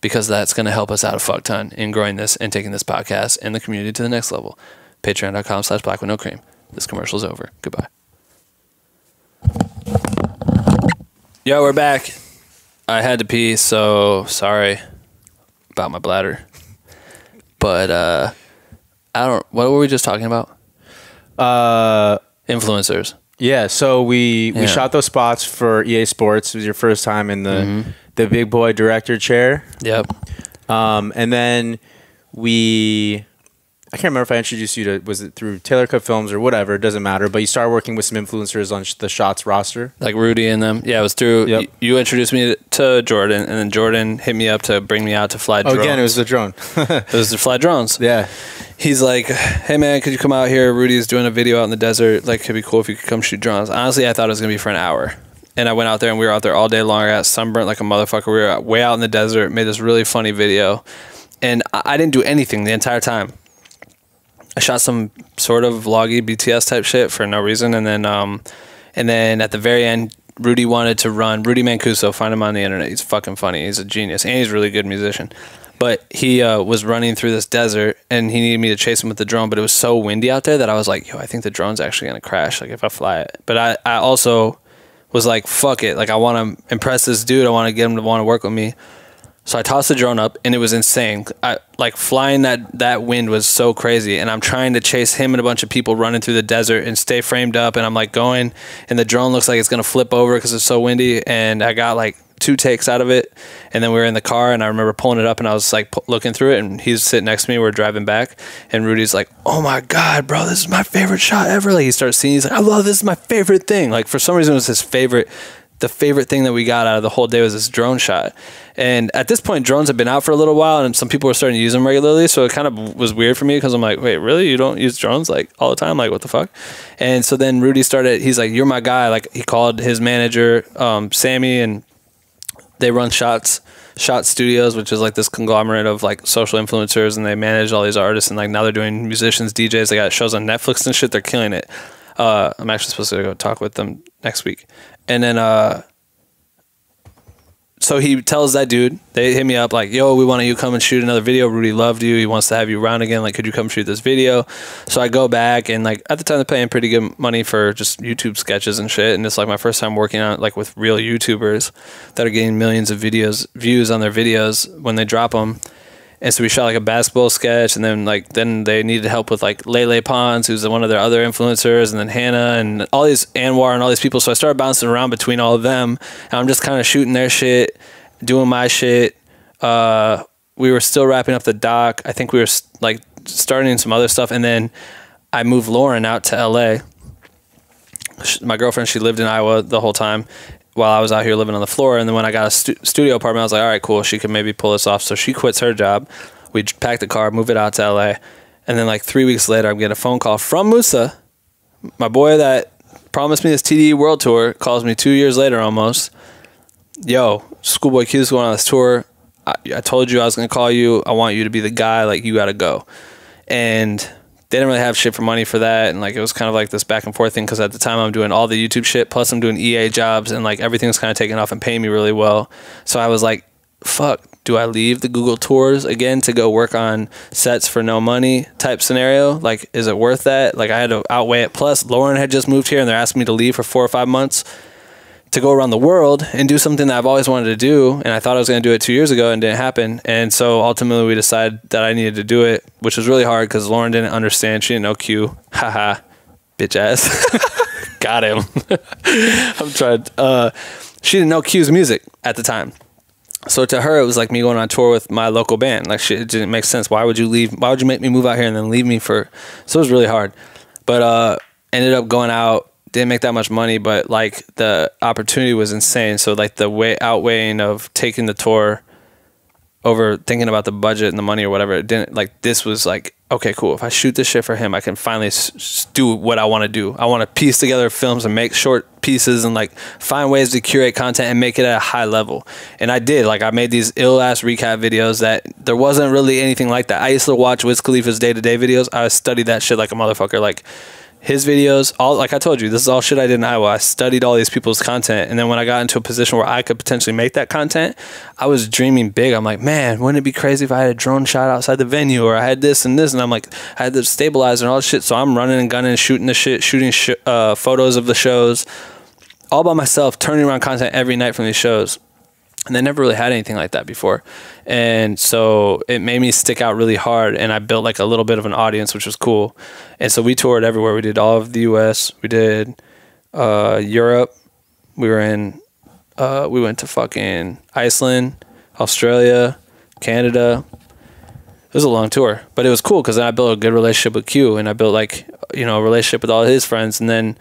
because that's going to help us out a fuck ton in growing this and taking this podcast and the community to the next level. Patreon.com/Black with No Cream. This commercial's over. Goodbye. Yo, we're back. I had to pee, so sorry about my bladder. But what were we just talking about? Influencers. Yeah, so we shot those spots for EA Sports. It was your first time in the big boy director chair. Yep. And then we I can't remember if I introduced you to, was it through Taylor Cut Films or whatever, it doesn't matter, but you started working with some influencers on the Shots roster. Like Rudy and them. Yeah, it was through, you introduced me to Jordan, and then Jordan hit me up to bring me out to fly drones. Oh, again, it was the drone. It was to fly drones. Yeah. He's like, hey man, could you come out here? Rudy's doing a video out in the desert. Like, it'd be cool if you could come shoot drones. Honestly, I thought it was going to be for an hour. And I went out there and we were out there all day long. I got sunburnt like a motherfucker. We were way out in the desert, made this really funny video. And I didn't do anything the entire time. I shot some sort of vloggy BTS type shit for no reason, and then at the very end, Rudy wanted to run. Rudy Mancuso, find him on the internet. He's fucking funny. He's a genius, and he's a really good musician. But he was running through this desert, and he needed me to chase him with the drone. But it was so windy out there that I was like, yo, I think the drone's actually gonna crash. Like if I fly it. But I also was like, fuck it. Like I want to impress this dude. I want to get him to want to work with me. So I tossed the drone up, and it was insane. Like flying that wind was so crazy, and I'm trying to chase him and a bunch of people running through the desert and stay framed up, and I'm like going, and the drone looks like it's gonna flip over because it's so windy, and I got like 2 takes out of it, and then we were in the car, and I remember pulling it up, and I was like looking through it, and he's sitting next to me. We're driving back, and Rudy's like, "Oh my god, bro, this is my favorite shot ever!" Like he starts seeing, he's like, "I love this. Is my favorite thing." Like for some reason, it was his favorite. The favorite thing that we got out of the whole day was this drone shot. And at this point, drones have been out for a little while, and some people were starting to use them regularly. So it kind of was weird for me because I'm like, wait, really? You don't use drones like all the time? Like, what the fuck? And so then Rudy started, he's like, you're my guy. Like he called his manager, Sammy, and they run Shot Studios, which is like this conglomerate of like social influencers, and they manage all these artists. And like now they're doing musicians, DJs. They got shows on Netflix and shit. They're killing it. I'm actually supposed to go talk with them next week. And then, so he tells that dude, they hit me up like, yo, we want you to come and shoot another video. Rudy loved you. He wants to have you around again. Like, could you come shoot this video? So I go back, and like at the time they're paying pretty good money for just YouTube sketches and shit. And it's like my first time working on like with real YouTubers that are getting millions of views on their videos when they drop them. And so we shot like a basketball sketch, and then they needed help with like Lele Pons, who's one of their other influencers, and then Hannah and all these Anwar and all these people. So I started bouncing around between all of them, and I'm just kind of shooting their shit, doing my shit. We were still wrapping up the doc. I think we were like starting some other stuff, and then I moved Lauren out to LA. My girlfriend, she lived in Iowa the whole time while I was out here living on the floor. And then when I got a studio apartment, I was like, all right, cool. She could maybe pull this off. So she quits her job. We packed the car, move it out to LA. And then like 3 weeks later, I'm getting a phone call from Musa, my boy that promised me this TDE World Tour, calls me 2 years later almost. Yo, Schoolboy Q's going on this tour. I told you I was going to call you. I want you to be the guy. Like, you got to go. And they didn't really have shit for money for that, and like it was kind of like this back and forth thing because at the time I'm doing all the YouTube shit, plus I'm doing EA jobs, and like everything was kind of taking off and paying me really well. So I was like, fuck, do I leave the Google Tours again to go work on sets for no money type scenario? Like, is it worth that? Like I had to outweigh it. Plus Lauren had just moved here, and they're asking me to leave for 4 or 5 months to go around the world and do something that I've always wanted to do, and I thought I was going to do it 2 years ago and didn't happen. And so ultimately we decided that I needed to do it, which was really hard because Lauren didn't understand. She didn't know Q. Haha, bitch ass. Got him. I'm trying. She didn't know Q's music at the time. So to her, it was like me going on tour with my local band. Like, shit, it didn't make sense. Why would you leave? Why would you make me move out here and then leave me for? So it was really hard. But ended up going out. Didn't make that much money, but like the opportunity was insane. So like the outweighing of taking the tour over thinking about the budget and the money or whatever, it didn't, like, this was like, okay, cool. If I shoot this shit for him, I can finally do what I want to do. I want to piece together films and make short pieces and like find ways to curate content and make it at a high level. And I did. Like, I made these ill ass recap videos that there wasn't really anything like that. I used to watch Wiz Khalifa's day-to-day videos. I studied that shit like a motherfucker. Like, his videos, all, like I told you, this is all shit I did in Iowa. I studied all these people's content, and then when I got into a position where I could potentially make that content, I was dreaming big. I'm like, man, wouldn't it be crazy if I had a drone shot outside the venue, or I had this and this, and I'm like, I had the stabilizer and all this shit. So I'm running and gunning and shooting the shit, shooting photos of the shows, all by myself, turning around content every night from these shows. And they never really had anything like that before. And so it made me stick out really hard, and I built like a little bit of an audience, which was cool. And so we toured everywhere. We did all of the US. We did Europe. We went to fucking Iceland, Australia, Canada, It was a long tour, but it was cool because then I built a good relationship with Q, and I built like, you know, a relationship with all his friends, and then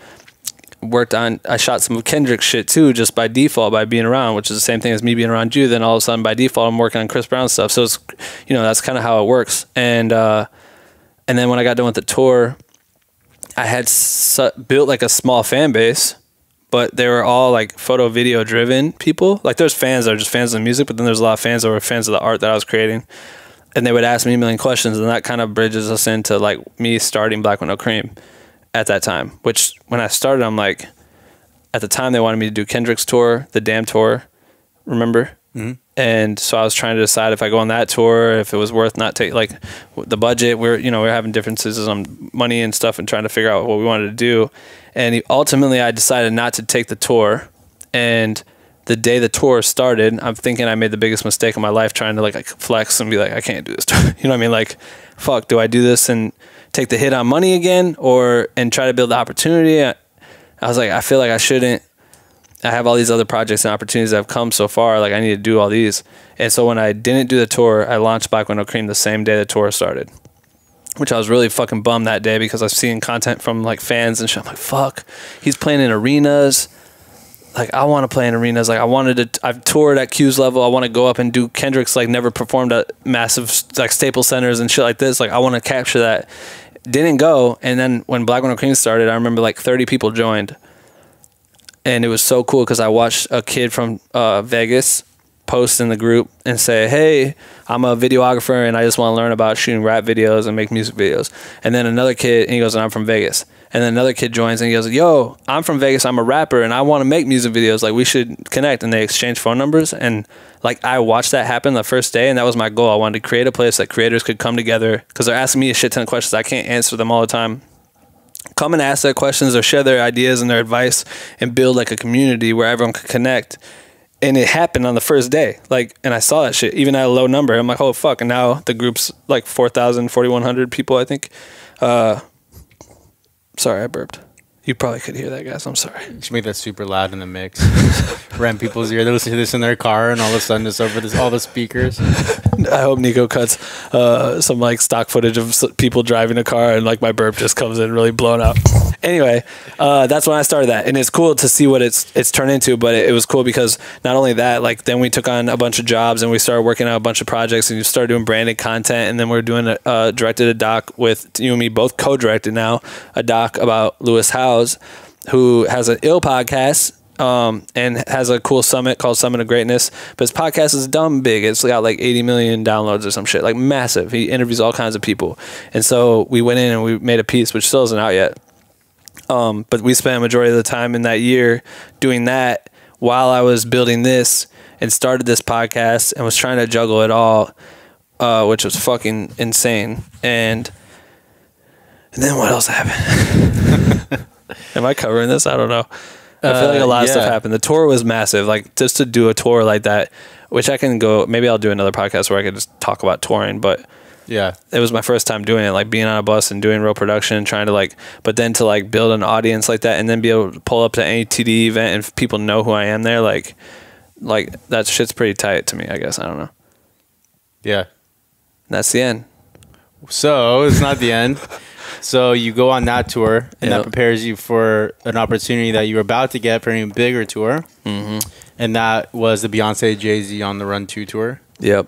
I shot some of Kendrick's shit too, just by default, by being around, which is the same thing as me being around you. Then all of a sudden by default, I'm working on Chris Brown stuff. So it's, you know, that's kind of how it works. And then when I got done with the tour, I had built like a small fan base, but they were all like photo video driven people. Like there's fans that are just fans of the music, but then there's a lot of fans that were fans of the art that I was creating. And they would ask me a million questions, and that kind of bridges us into like me starting Black with No Cream at that time. Which when I started, I'm like, at the time they wanted me to do Kendrick's tour, the Damn tour, remember? Mm-hmm. And so I was trying to decide if I go on that tour, if it was worth not take like the budget. We're having differences on money and stuff, and trying to figure out what we wanted to do. And ultimately, I decided not to take the tour. And the day the tour started, I'm thinking I made the biggest mistake of my life, trying to like flex and be like, I can't do this tour. You know what I mean? Like, fuck, do I do this and take the hit on money again, and try to build the opportunity? I was like, I feel like I shouldn't. I have all these other projects and opportunities that have come so far. Like, I need to do all these. And so when I didn't do the tour, I launched Black with No Cream the same day the tour started, which I was really fucking bummed that day because I was seeing content from like fans and shit. I'm like, fuck, he's playing in arenas. Like, I want to play in arenas. Like, I've toured at Q's level. I want to go up and do Kendrick's, like, never performed at massive, like, Staples Centers and shit like this. Like, I want to capture that. Didn't go. And then when Black with No Cream started, I remember, like, 30 people joined. And it was so cool because I watched a kid from Vegas post in the group and say, hey, I'm a videographer and I just want to learn about shooting rap videos and make music videos. And then another kid, and he goes, and I'm from Vegas. And then another kid joins and he goes, yo, I'm from Vegas, I'm a rapper and I want to make music videos, like we should connect. And they exchange phone numbers, and like I watched that happen the first day, and that was my goal. I wanted to create a place that creators could come together, because they're asking me a shit ton of questions. I can't answer them all the time. Come and ask their questions or share their ideas and their advice and build like a community where everyone could connect. And it happened on the first day. Like, and I saw that shit, even at a low number. I'm like, oh fuck. And now the group's like 4,000, 4,100 people, I think. Sorry, I burped. You probably could hear that, guys. I'm sorry. You should make that super loud in the mix. Rent people's ear. They listen to this in their car, and all of a sudden it's over all the speakers. I hope Nico cuts some like stock footage of people driving a car, and like my burp just comes in really blown out. Anyway, that's when I started that, and it's cool to see what it's turned into. But it was cool because not only that, like then we took on a bunch of jobs and we started working on a bunch of projects, and you started doing branded content, and then we're doing directed a doc with you and me both co-directed now, a doc about Lewis Howes, who has an ill podcast. And has a cool summit called Summit of Greatness, but his podcast is dumb big. It's got like 80 million downloads or some shit, like massive. He interviews all kinds of people, and so we went in and we made a piece which still isn't out yet. But we spent a majority of the time in that year doing that while I was building this and started this podcast and was trying to juggle it all, which was fucking insane. And then what else happened? Am I covering this? I don't know. I feel like a lot of stuff happened. The tour was massive. Like, just to do a tour like that, which I can go, maybe I'll do another podcast where I could just talk about touring, but yeah, it was my first time doing it, like being on a bus and doing real production, trying to like, but then to like build an audience like that and then be able to pull up to any TD event and people know who I am there, like that shit's pretty tight to me, I guess. I don't know. Yeah. And that's the end. So it's not the end. So you go on that tour, and that prepares you for an opportunity that you were about to get for an even bigger tour. Mm-hmm. And that was the Beyonce Jay-Z on the Run 2 tour. Yep.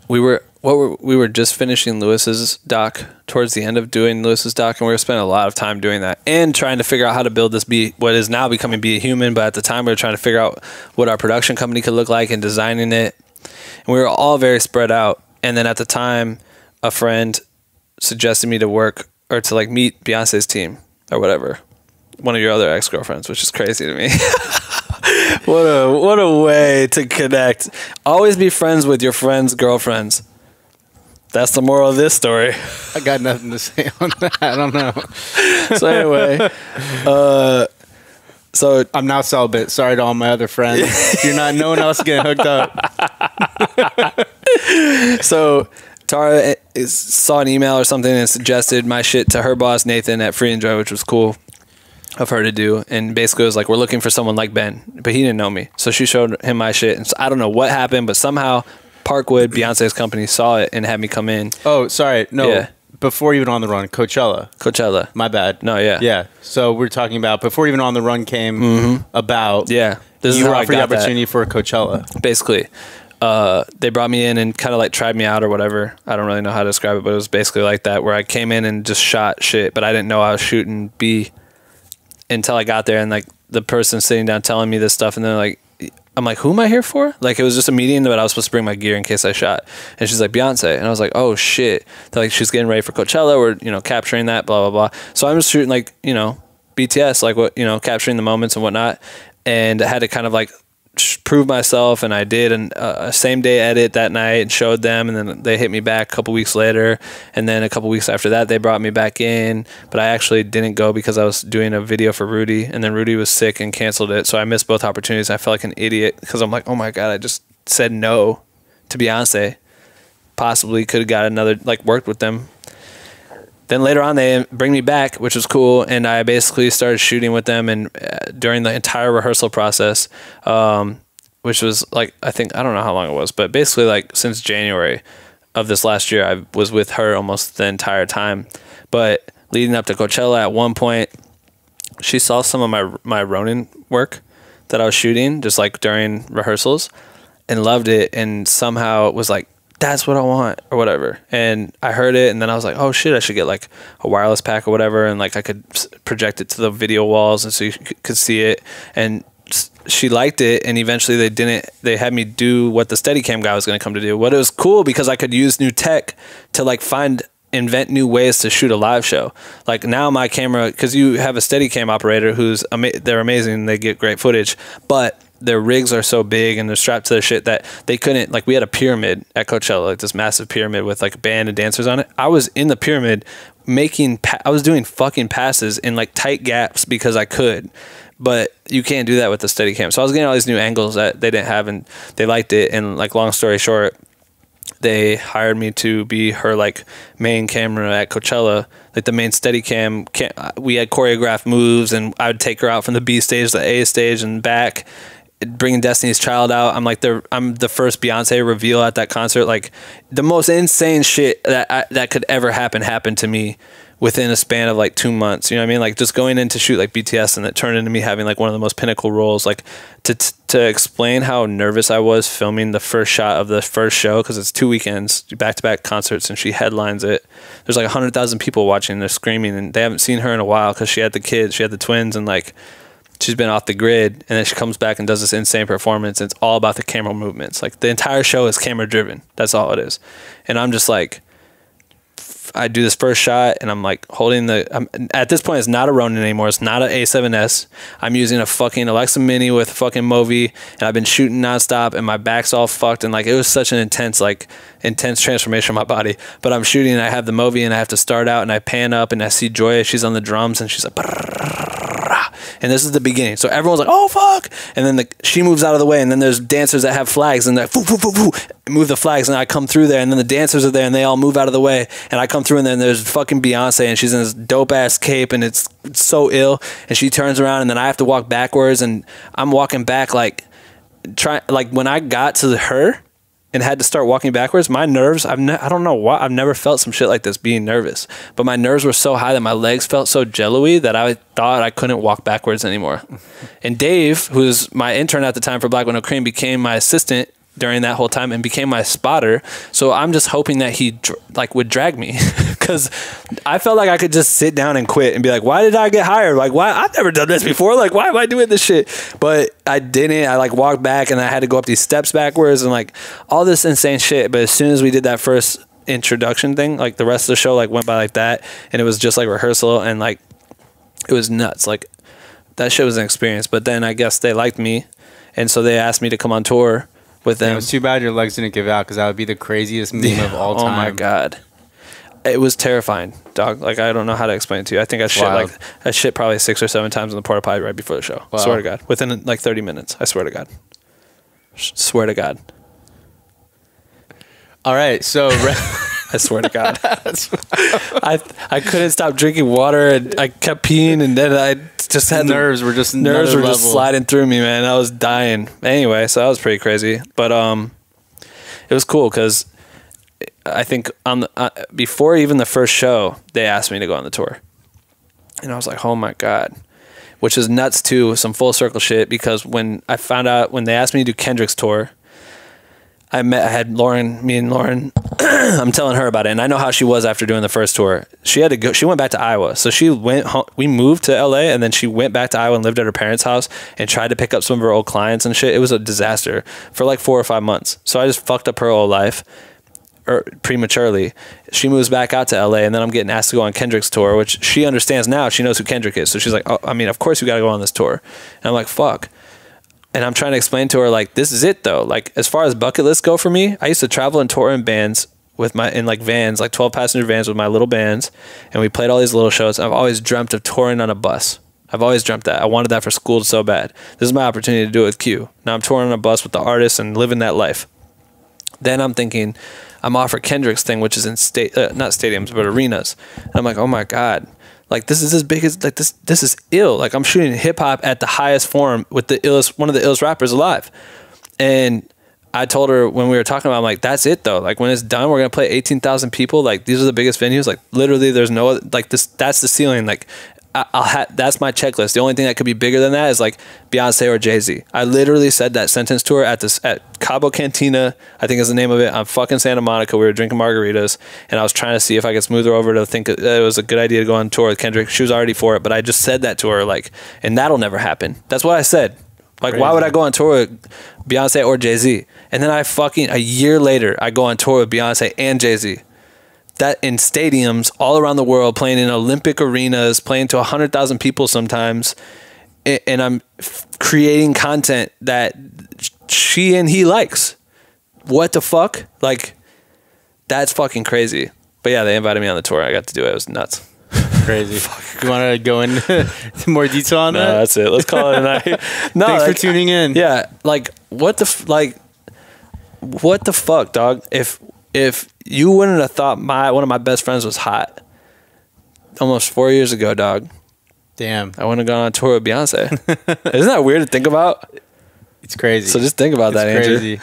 We were just finishing Lewis's doc, towards the end of doing Lewis's doc, and we were spending a lot of time doing that and trying to figure out how to build this what is now becoming Be a Human. But at the time we were trying to figure out what our production company could look like and designing it. And we were all very spread out. And then at the time, a friend suggested me to work or to like meet Beyonce's team or whatever, one of your other ex-girlfriends, which is crazy to me. what a way to connect. Always be friends with your friends' girlfriends. That's the moral of this story. I got nothing to say on that. I don't know. So anyway, so I'm now celibate. Sorry to all my other friends. You're not. No one else getting hooked up. So Tara saw an email or something and suggested my shit to her boss, Nathan, at Free Enjoy, which was cool of her to do. And basically it was like, we're looking for someone like Ben, but he didn't know me. So she showed him my shit. And so I don't know what happened, but somehow Parkwood, Beyonce's company, saw it and had me come in. Oh, sorry. No. Yeah. Before even On the Run, Coachella. My bad. No, yeah. Yeah. So we're talking about before even On the Run came about. Yeah. This you were offered the opportunity for Coachella. Basically. They brought me in and kind of like tried me out or whatever. I don't really know how to describe it, but it was basically like that, where I came in and just shot shit, but I didn't know I was shooting B until I got there, and like the person sitting down telling me this stuff, and then like, I'm like, who am I here for? Like, it was just a meeting, but I was supposed to bring my gear in case I shot. And she's like, Beyonce. And I was like, oh shit. They're like, she's getting ready for Coachella. We're, you know, capturing that, blah, blah, blah. So I'm just shooting like, you know, BTS, like what, you know, capturing the moments and whatnot. And I had to kind of like prove myself, and I did a same day edit that night and showed them, and then they hit me back a couple weeks later, and then a couple weeks after that they brought me back in, but I actually didn't go because I was doing a video for Rudy, and then Rudy was sick and canceled it, so I missed both opportunities. I felt like an idiot because I'm like, oh my god, I just said no to Beyonce. Possibly could have got another, like, worked with them. Then later on, they bring me back, which was cool, and I basically started shooting with them, and during the entire rehearsal process, which was like, I don't know how long it was, but basically like since January of this last year, I was with her almost the entire time. But leading up to Coachella, at one point, she saw some of my Ronin work that I was shooting, just like during rehearsals, and loved it, and somehow it was like, that's what I want or whatever. And I heard it, and then I was like, oh shit, I should get like a wireless pack or whatever, and like I could project it to the video walls and so you could see it. And she liked it, and eventually they had me do what the Steadicam guy was going to come to do. What it was cool because I could use new tech to like invent new ways to shoot a live show. Like now my camera, because you have a Steadicam operator who's they're amazing, they get great footage, but their rigs are so big and they're strapped to their shit that they couldn't, like, we had a pyramid at Coachella, like this massive pyramid with like a band of dancers on it. I was in the pyramid I was doing fucking passes in like tight gaps because I could, but you can't do that with the Steadicam. So I was getting all these new angles that they didn't have, and they liked it. And like, long story short, they hired me to be her like main camera at Coachella, like the main Steadicam. We had choreographed moves, and I would take her out from the B stage to the A stage and back, bringing Destiny's Child out. I'm the first Beyonce reveal at that concert. Like, the most insane shit that could ever happened to me within a span of like 2 months. You know what I mean? Like, just going in to shoot like BTS, and it turned into me having like one of the most pinnacle roles. Like, to explain how nervous I was filming the first shot of the first show, because it's 2 weekends, back-to-back concerts, and she headlines it. There's like 100,000 people watching. They're screaming, and they haven't seen her in a while because she had the kids, she had the twins, and like, she's been off the grid. And then she comes back and does this insane performance. And it's all about the camera movements. Like, the entire show is camera driven. That's all it is. And I'm just like, I do this first shot, and I'm like holding at this point, it's not a Ronin anymore. It's not an A7S. I'm using a fucking Alexa Mini with fucking Movi, and I've been shooting nonstop, and my back's all fucked. And like, it was such an intense transformation of my body. But I'm shooting, and I have the Movi, and I have to start out, and I pan up, and I see Joya. She's on the drums, and she's like, and this is the beginning. So everyone's like, oh fuck, and then she moves out of the way, and then there's dancers that have flags, and they're move the flags, and I come through there, and then the dancers are there, and they all move out of the way, and I come through, and then there's fucking Beyonce, and she's in this dope ass cape, and it's so ill, and she turns around, and then I have to walk backwards, and I'm walking back like when I got to her and had to start walking backwards, my nerves, I don't know why, I've never felt some shit like this, being nervous, but my nerves were so high that my legs felt so jello-y that I thought I couldn't walk backwards anymore. And Dave, who's my intern at the time for Black with No Cream, became my assistant during that whole time and became my spotter. So I'm just hoping that he would drag me, because I felt like I could just sit down and quit and be like, why did I get hired? Like, why? I've never done this before. Like, why am I doing this shit? But I didn't. I like walked back, and I had to go up these steps backwards and like all this insane shit. But as soon as we did that first introduction thing, like the rest of the show like went by like that, and it was just like rehearsal, and like it was nuts. Like, that shit was an experience. But then I guess they liked me, and so they asked me to come on tour with them. It was too bad your legs didn't give out, because that would be the craziest meme of all time. Oh my god, it was terrifying, dog. Like, I don't know how to explain it to you. I think I shit probably 6 or 7 times in the porta potty right before the show. Wow. Swear to God, within like 30 minutes. I swear to God. Swear to God. All right, so I swear to God. I couldn't stop drinking water, and I kept peeing, and then I just had nerves were just sliding through me, man. I was dying. Anyway, so that was pretty crazy. But it was cool because I think on the, before even the first show, they asked me to go on the tour. And I was like, oh my God. Which is nuts too, some full circle shit, because when I found out, when they asked me to do Kendrick's tour, I had Lauren, me and Lauren, I'm telling her about it, and I know how she was after doing the first tour. She had to go, she went back to Iowa. So she went home, we moved to LA, and then she went back to Iowa and lived at her parents' house and tried to pick up some of her old clients and shit. It was a disaster for like 4 or 5 months. So I just fucked up her whole life prematurely. She moves back out to LA, and then I'm getting asked to go on Kendrick's tour, which she understands now. She knows who Kendrick is. So she's like, oh, I mean, of course you got to go on this tour. And I'm like, fuck. And I'm trying to explain to her, like, this is it though. Like, as far as bucket lists go for me, I used to travel and tour in bands with in like vans, like 12 passenger vans with my little bands. And we played all these little shows. I've always dreamt of touring on a bus. I've always dreamt that. I wanted that for school so bad. This is my opportunity to do it with Q. Now I'm touring on a bus with the artists and living that life. Then I'm thinking, I'm offered Kendrick's thing, which is in not stadiums, but arenas. And I'm like, oh my God. Like, this is as big as, like, this is ill. Like, I'm shooting hip hop at the highest form with the illest, one of the illest rappers alive. And I told her when we were talking about, I'm like, that's it though. Like, when it's done, we're going to play 18,000 people. Like, these are the biggest venues. Like, literally there's no other, like this, that's the ceiling. Like, that's my checklist. The only thing that could be bigger than that is like Beyonce or Jay-Z. I literally said that sentence to her at Cabo Cantina, I think is the name of it, on fucking Santa Monica. We were drinking margaritas, and I was trying to see if I could smooth her over to think it was a good idea to go on tour with Kendrick. She was already for it, but I just said that to her, like, and that'll never happen. That's what I said. Like, crazy. Why would I go on tour with Beyonce or Jay-Z? And then a year later, I go on tour with Beyonce and Jay-Z. That in stadiums all around the world, playing in Olympic arenas, playing to 100,000 people sometimes, and I'm creating content that she and he likes. What the fuck? Like, that's fucking crazy. But yeah, they invited me on the tour. I got to do it. It was nuts. Crazy. You want to go into more detail on that? No, that's it. Let's call it a night. No, thanks for tuning in. Yeah, like, what the fuck, dog? If you wouldn't have thought one of my best friends was hot almost 4 years ago, dog. Damn. I wouldn't have gone on tour with Beyonce. Isn't that weird to think about? It's crazy. So just think about that, Andrew.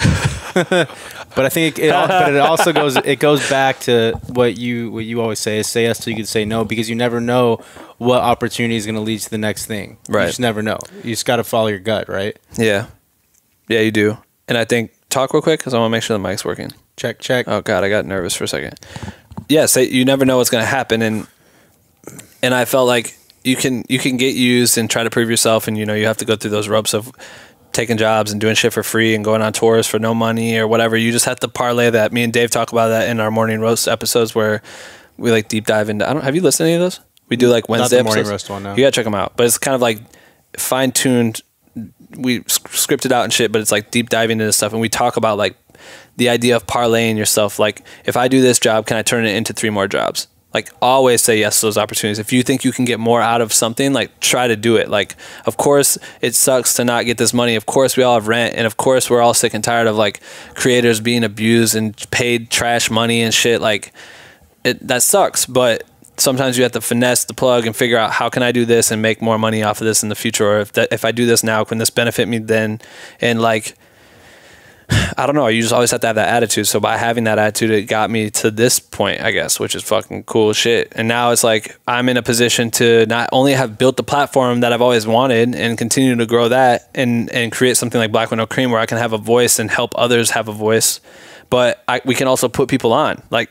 But I think it also goes back to what you always say is say yes till you can say no, because you never know what opportunity is going to lead to the next thing. Right. You just never know. You just got to follow your gut, right? Yeah. Yeah, you do. And I think, talk real quick because I want to make sure the mic's working. Check, check. Oh God, I got nervous for a second. Yeah, so you never know what's going to happen, and I felt like you can get used and try to prove yourself, and you have to go through those ropes of taking jobs and doing shit for free and going on tours for no money or whatever. You just have to parlay that. Me and Dave talk about that in our morning roast episodes where we like deep dive into. Have you listened to any of those? We do like Wednesday Not the episodes. morning roast one, no. You gotta check them out. But it's kind of like fine tuned. We scripted out and shit, but it's like deep diving into stuff, and we talk about like the idea of parlaying yourself. Like, if I do this job, can I turn it into 3 more jobs? Like, always say yes to those opportunities. If you think you can get more out of something, like, try to do it. Like, of course it sucks to not get this money. Of course we all have rent, and of course we're all sick and tired of like creators being abused and paid trash money and shit. Like, that sucks, but sometimes you have to finesse the plug and figure out, how can I do this and make more money off of this in the future? Or if I do this now, can this benefit me then? And like, I don't know, you just always have to have that attitude. So by having that attitude, it got me to this point, I guess, which is fucking cool shit. And now it's like, I'm in a position to not only have built the platform that I've always wanted and continue to grow that and create something like Black with No Cream, where I can have a voice and help others have a voice, but we can also put people on, like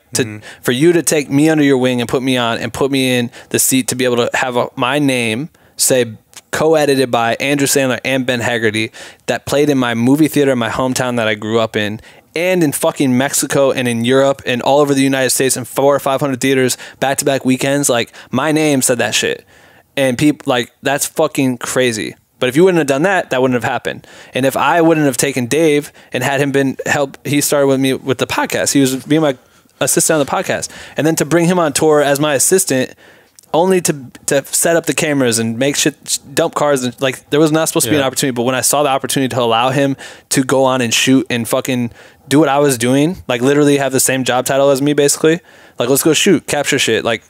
for you to take me under your wing and put me on and put me in the seat to be able to have my name say co-edited by Andrew Sandler and Ben Hagarty, that played in my movie theater in my hometown that I grew up in, and in fucking Mexico and in Europe and all over the United States in 400 or 500 theaters back-to-back weekends. Like, my name said that shit, and people, like, that's fucking crazy. But if you wouldn't have done that, that wouldn't have happened. And if I wouldn't have taken Dave and had him he started with me with the podcast. He was being my assistant on the podcast, and then to bring him on tour as my assistant only to set up the cameras and make shit, dump cars, and like there was not supposed to be an opportunity. But when I saw the opportunity to allow him to go on and shoot and fucking do what I was doing, like literally have the same job title as me, basically, like let's go shoot, capture shit. Like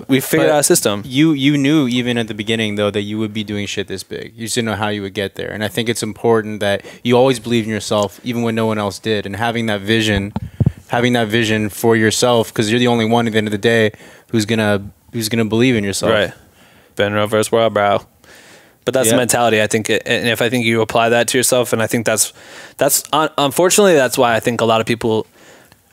we figured out a system. You knew even at the beginning though that you would be doing shit this big. You just didn't know how you would get there. And I think it's important that you always believe in yourself, even when no one else did, and having that vision for yourself, because you're the only one at the end of the day who's gonna believe in yourself. Right. Ben Reverse World, bro. But that's the mentality, I think. And if I think you apply that to yourself, and I think that's unfortunately, that's why I think a lot of people,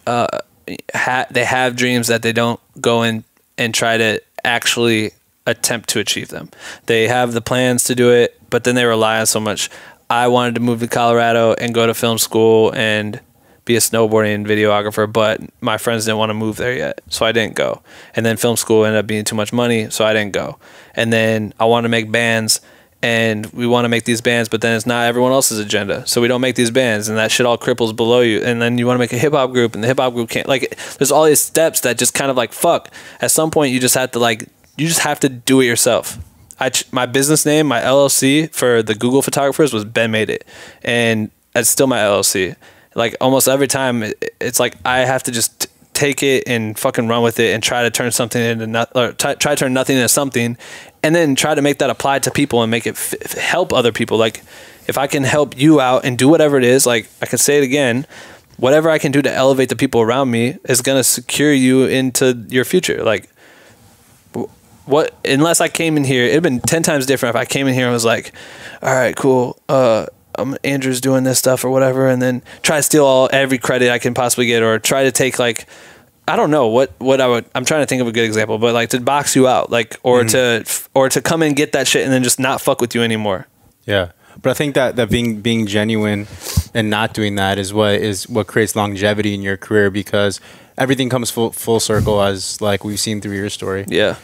they have dreams that they don't go in and try to actually attempt to achieve them. They have the plans to do it, but then they rely on so much. I wanted to move to Colorado and go to film school and be a snowboarding videographer, but my friends didn't want to move there yet, so I didn't go. And then film school ended up being too much money, so I didn't go. And then I wanted to make bands, and we want to make these bands, but then it's not everyone else's agenda, so we don't make these bands, and that shit all cripples below you. And then you want to make a hip-hop group, and the hip-hop group can't, like, there's all these steps that just kind of like, fuck, at some point you just have to do it yourself. My business name, my LLC for the Google photographers was Ben Made It, and it's still my LLC. Like almost every time, it's like I have to just take it and fucking run with it and try to turn something into try to turn nothing into something, and then try to make that apply to people and make it help other people. Like if I can help you out and do whatever it is, like I can say it again, whatever I can do to elevate the people around me is gonna secure you into your future. Like unless I came in here, it'd been 10 times different if I came in here and was like, all right, cool, Andrew's doing this stuff or whatever, and then try to steal every credit I can possibly get, or try to take, like, I don't know what I'm trying to think of a good example, but like to box you out, like, or to come and get that shit and then just not fuck with you anymore. Yeah. But I think that being genuine and not doing that is what creates longevity in your career, because everything comes full circle, as like we've seen through your story. Yeah.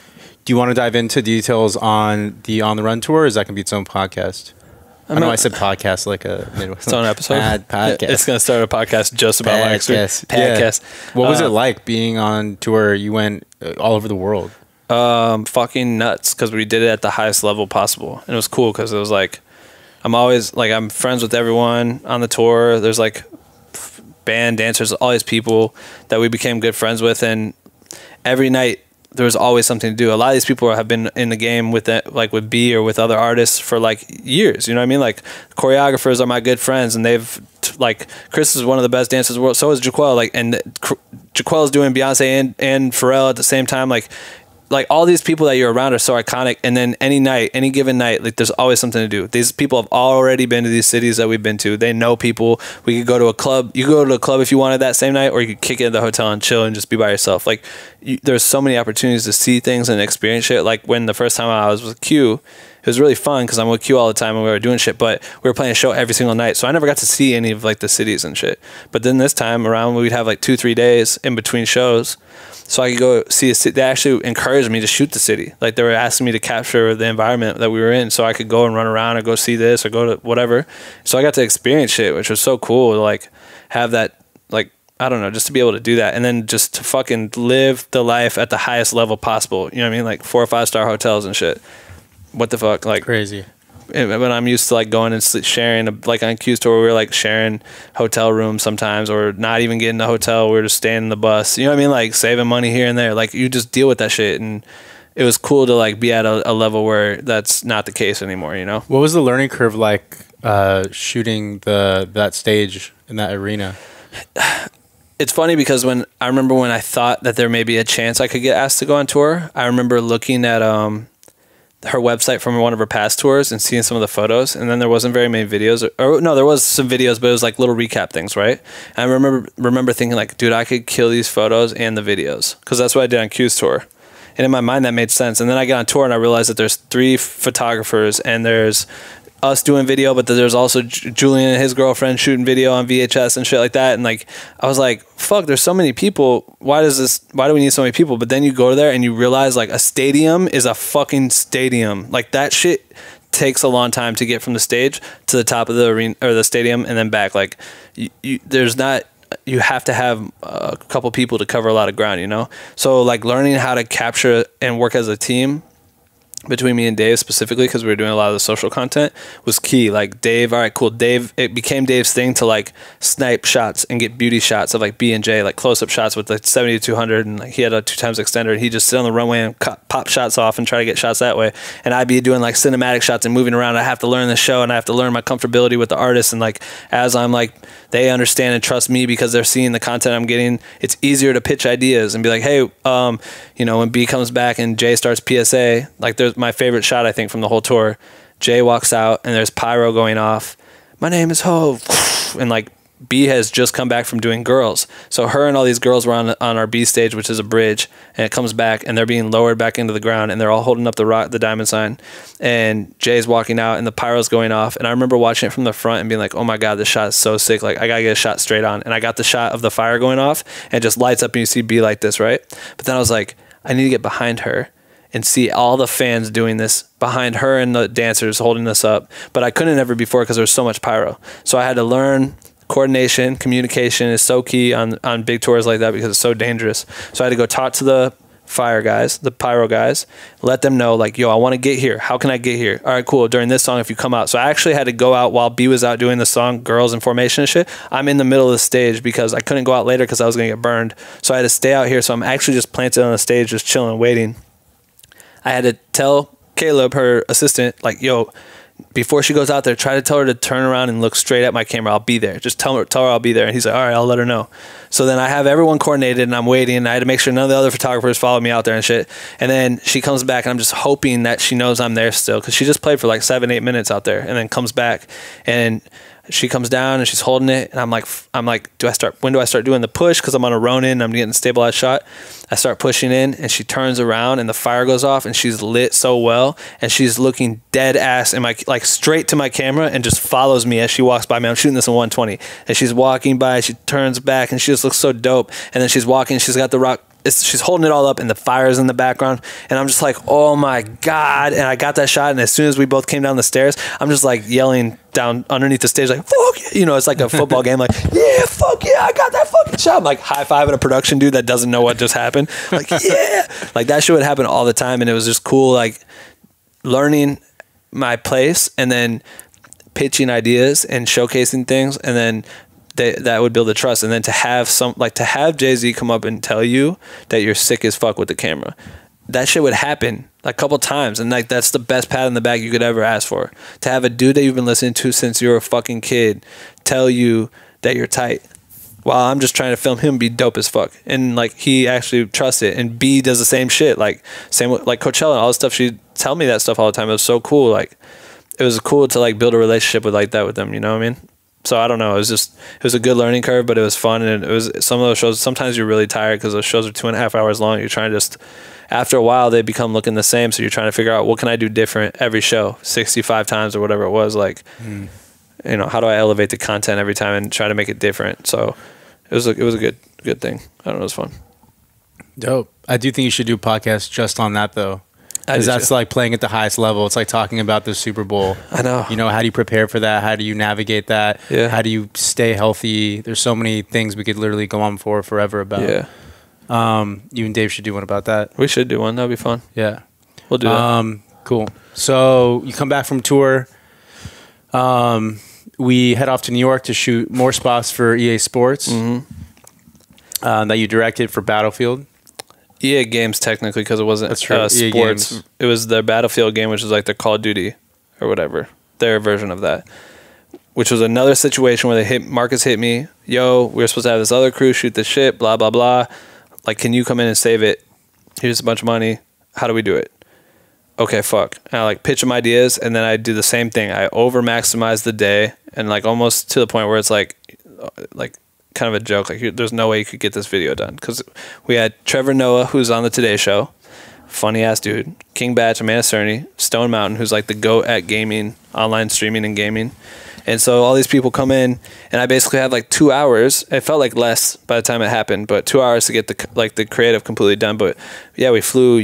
Do you want to dive into details on the On the Run tour, or is that going to be its own podcast? I know I said podcast like a Midwest. Its own episode. Podcast. It's going to start a podcast just about podcast. Podcast. Yeah. What was it like being on tour? You went all over the world. Fucking nuts, because we did it at the highest level possible, and it was cool because it was like I'm friends with everyone on the tour. There's like band, dancers, all these people that we became good friends with, and every night there was always something to do. A lot of these people have been in the game with it, like with B or with other artists for like years. You know what I mean? Like choreographers are my good friends, and they've like Chris is one of the best dancers in the world. So is Jaquel. Like, and Jaquel is doing Beyonce and Pharrell at the same time. Like all these people that you're around are so iconic. And then any given night, like there's always something to do. These people have already been to these cities that we've been to. They know people. We could go to a club. You could go to a club if you wanted that same night, or you could kick it at the hotel and chill and just be by yourself. Like there's so many opportunities to see things and experience shit. Like when the first time I was with Q, it was really fun because I'm with Q all the time and we were doing shit, but we were playing a show every single night. So I never got to see any of like the cities and shit. But then this time around, we'd have like 2-3 days in between shows. So I could go see a city. They actually encouraged me to shoot the city. Like they were asking me to capture the environment that we were in, so I could go and run around or go see this or go to whatever. So I got to experience shit, which was so cool to like have that, like, I don't know, just to be able to do that. And then just to fucking live the life at the highest level possible. You know what I mean? Like 4 or 5 star hotels and shit. What the fuck? Like crazy. When I'm used to like going and sharing, like on Q's tour, we were like sharing hotel rooms sometimes, or not even getting the hotel. We were just staying in the bus. You know what I mean? Like saving money here and there. Like you just deal with that shit, and it was cool to like be at a level where that's not the case anymore. You know? What was the learning curve like shooting that stage in that arena? It's funny because I remember when I thought that there may be a chance I could get asked to go on tour, I remember looking at her website from one of her past tours and seeing some of the photos, and then there wasn't very many videos, or no, there was some videos, but it was like little recap things, right? And I remember thinking like, dude, I could kill these photos and the videos, because that's what I did on Q's tour, and in my mind that made sense. And then I got on tour and I realized that there's 3 photographers, and there's us doing video, but there's also Julian and his girlfriend shooting video on VHS and shit like that. And like I was like, fuck, there's so many people, why do we need so many people? But then you go there and you realize like a stadium is a fucking stadium. Like that shit takes a long time to get from the stage to the top of the arena or the stadium and then back. Like there's not you have to have a couple people to cover a lot of ground, you know? So like learning how to capture and work as a team between me and Dave specifically, because we were doing a lot of the social content, was key. Like Dave, all right, cool. Dave, it became Dave's thing to like snipe shots and get beauty shots of like B and J, like close-up shots with like 70 to 200, and like he had a 2x extender, and he just sit on the runway and pop shots off and try to get shots that way. And I'd be doing like cinematic shots and moving around. I have to learn the show, and I have to learn my comfortability with the artist. And like as I'm like, they understand and trust me because they're seeing the content I'm getting, it's easier to pitch ideas and be like, hey, you know, when B comes back and Jay starts PSA, like there's my favorite shot, I think, from the whole tour. Jay walks out and there's pyro going off. My name is Hove. And like B has just come back from doing Girls. So her and all these girls were on our B stage, which is a bridge, and it comes back and they're being lowered back into the ground and they're all holding up the diamond sign. And Jay's walking out and the pyro's going off. And I remember watching it from the front and being like, oh my God, this shot is so sick. Like I gotta get a shot straight on. And I got the shot of the fire going off and it just lights up and you see B like this, right? But then I was like, I need to get behind her and see all the fans doing this behind her and the dancers holding this up. But I couldn't ever before because there was so much pyro. So I had to learn coordination. Communication is so key on big tours like that because it's so dangerous. So I had to go talk to the fire guys, the pyro guys, let them know like, yo, I want to get here. How can I get here? All right, cool. During this song, if you come out. So I actually had to go out while B was out doing the song Girls in Formation and shit. I'm in the middle of the stage because I couldn't go out later because I was going to get burned. So I had to stay out here. So I'm actually just planted on the stage, just chilling, waiting. I had to tell Caleb, her assistant, like, yo, before she goes out there, try to tell her to turn around and look straight at my camera. I'll be there. Just tell her I'll be there. And he's like, all right, I'll let her know. So then I have everyone coordinated and I'm waiting. And I had to make sure none of the other photographers followed me out there and shit. And then she comes back and I'm just hoping that she knows I'm there still, because she just played for like 7-8 minutes out there and then comes back and she comes down and she's holding it. And I'm like, when do I start doing the push? Because I'm on a Ronin and I'm getting a stabilized shot. I start pushing in and she turns around and the fire goes off and she's lit so well. And she's looking dead ass in like straight to my camera and just follows me as she walks by me. I'm shooting this in 120 and she's walking by, she turns back and she just looks so dope. And then she's walking, she's got the rock. She's holding it all up and the fire's in the background and I'm just like, oh my God. And I got that shot and as soon as we both came down the stairs, I'm just like yelling down underneath the stage like, fuck yeah. You know, it's like a football game, like, yeah, fuck yeah, I got that fucking shot. I'm like high-fiving a production dude that doesn't know what just happened. Like, yeah. Like that shit would happen all the time and it was just cool, like learning my place and then pitching ideas and showcasing things and then that would build the trust. And then to have Jay-Z come up and tell you that you're sick as fuck with the camera, that shit would happen like a couple times. And like, that's the best pat on the back you could ever ask for. To have a dude that you've been listening to since you were a fucking kid tell you that you're tight while I'm just trying to film him be dope as fuck. And like, he actually trusts it. And B does the same shit. Like same with like Coachella and all this stuff. She'd tell me that stuff all the time. It was so cool. Like it was cool to like build a relationship with like that with them. You know what I mean? So I don't know. It was a good learning curve, but it was fun. And it was some of those shows, sometimes you're really tired because those shows are 2.5 hours long. You're trying to just, after a while, they become looking the same. So you're trying to figure out what can I do different every show, 65 times or whatever it was. Like, you know, how do I elevate the content every time and try to make it different? So it was a good thing. I don't know. It was fun. Dope. I do think you should do a podcast just on that though. Because that's like playing at the highest level. It's like talking about the Super Bowl. I know. You know, how do you prepare for that? How do you navigate that? Yeah. How do you stay healthy? There's so many things we could literally go on for forever about. Yeah. You and Dave should do one about that. We should do one. That'd be fun. Yeah. We'll do that. Cool. So you come back from tour. We head off to New York to shoot more spots for EA Sports that you directed for Battlefield. EA Games technically, because it wasn't sports. It was the Battlefield game, which is like the Call of Duty or whatever, their version of that. Which was another situation where Marcus hit me. Yo, we were supposed to have this other crew shoot the shit. Blah blah blah. Like, can you come in and save it? Here's a bunch of money. How do we do it? Okay, fuck. And I like pitch them ideas, and then I do the same thing. I over maximize the day, and like almost to the point where it's like kind of a joke. Like, there's no way you could get this video done, because we had Trevor Noah, who's on the Today Show, funny ass dude, King Batch, Amanda Cerny, Stone Mountain, who's like the GOAT at gaming, online streaming and gaming. And so all these people come in, and I basically have like 2 hours. It felt like less by the time it happened, but 2 hours to get the creative completely done. But yeah, we flew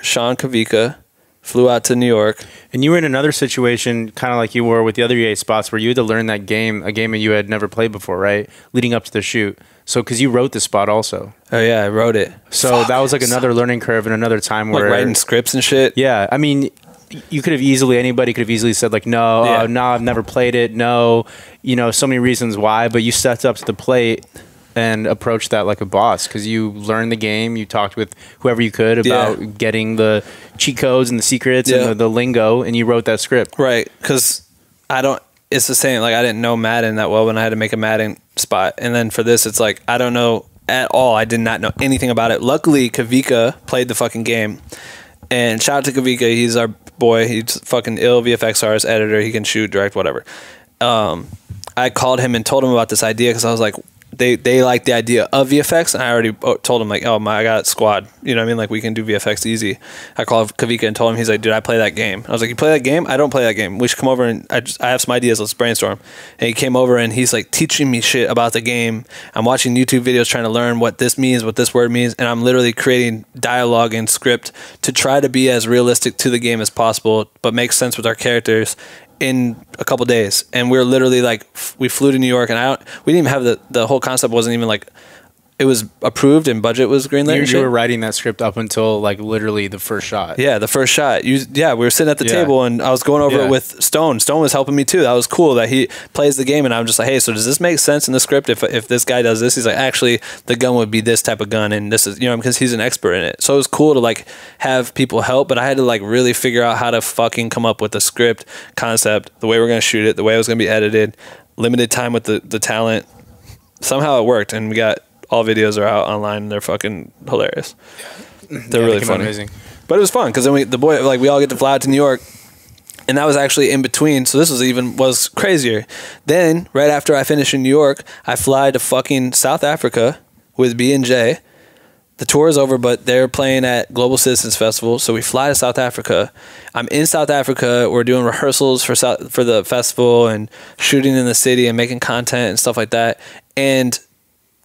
Sean Kavika flew out to New York. And you were in another situation, kind of like you were with the other EA spots, where you had to learn that game, a game that you had never played before, right? Leading up to the shoot. So, because you wrote the spot also. Oh yeah, I wrote it. So that was like another learning curve and another time like where writing scripts and shit. Yeah, I mean, anybody could have easily said like, no, I've never played it. No, so many reasons why. But you stepped up to the plate and approached that like a boss, because you learned the game. You talked with whoever you could about getting the cheat codes and the secrets and the lingo, and you wrote that script. Right, because it's the same. Like, I didn't know Madden that well when I had to make a Madden spot. And then for this, it's like, I don't know at all. I did not know anything about it. Luckily, Kavika played the fucking game. And shout out to Kavika. He's our boy. He's fucking ill VFX artist, editor. He can shoot, direct, whatever. I called him and told him about this idea, because I was like, they like the idea of VFX, and I already told him like, oh my, I got squad, you know what I mean, like we can do VFX easy. I called Kavika and told him. He's like, dude, I play that game. I was like, you play that game? I don't play that game. We should come over and I have some ideas, let's brainstorm. And he came over and he's like teaching me shit about the game. I'm watching YouTube videos trying to learn what this means, what this word means, and I'm literally creating dialogue and script to try to be as realistic to the game as possible, but make sense with our characters in a couple days. And we're literally like, we flew to New York, and we didn't even have the whole concept wasn't even like, it was approved and budget was greenlit. You were writing that script up until like literally the first shot. Yeah, the first shot. We were sitting at the table, and I was going over it with Stone. Stone was helping me too. That was cool that he plays the game, and I'm just like, hey, so does this make sense in the script if this guy does this? He's like, actually, the gun would be this type of gun, and this is, because he's an expert in it. So it was cool to like have people help, but I had to like really figure out how to fucking come up with a script concept, the way we're gonna shoot it, the way it was gonna be edited, limited time with the talent. Somehow it worked, and we got. All videos are out online, and they're fucking hilarious. They're really funny. Amazing. But it was fun, because then we all get to fly out to New York, and that was actually in between. So this was crazier. Then right after I finished in New York, I fly to fucking South Africa with B&J. The tour is over, but they're playing at Global Citizens Festival, so we fly to South Africa. I'm in South Africa. We're doing rehearsals for the festival and shooting in the city and making content and stuff like that. And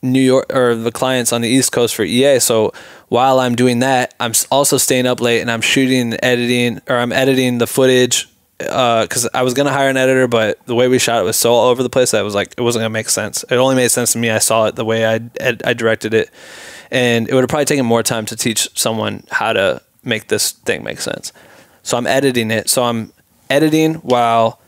New York, or the clients on the East Coast for EA. So while I'm doing that, I'm also staying up late, and I'm shooting and editing, or I'm editing the footage, because I was gonna hire an editor, but the way we shot it was so all over the place that it was like, it wasn't gonna make sense. It only made sense to me. I saw it the way I directed it, and it would have probably taken more time to teach someone how to make this thing make sense. So I'm editing it. So I'm editing while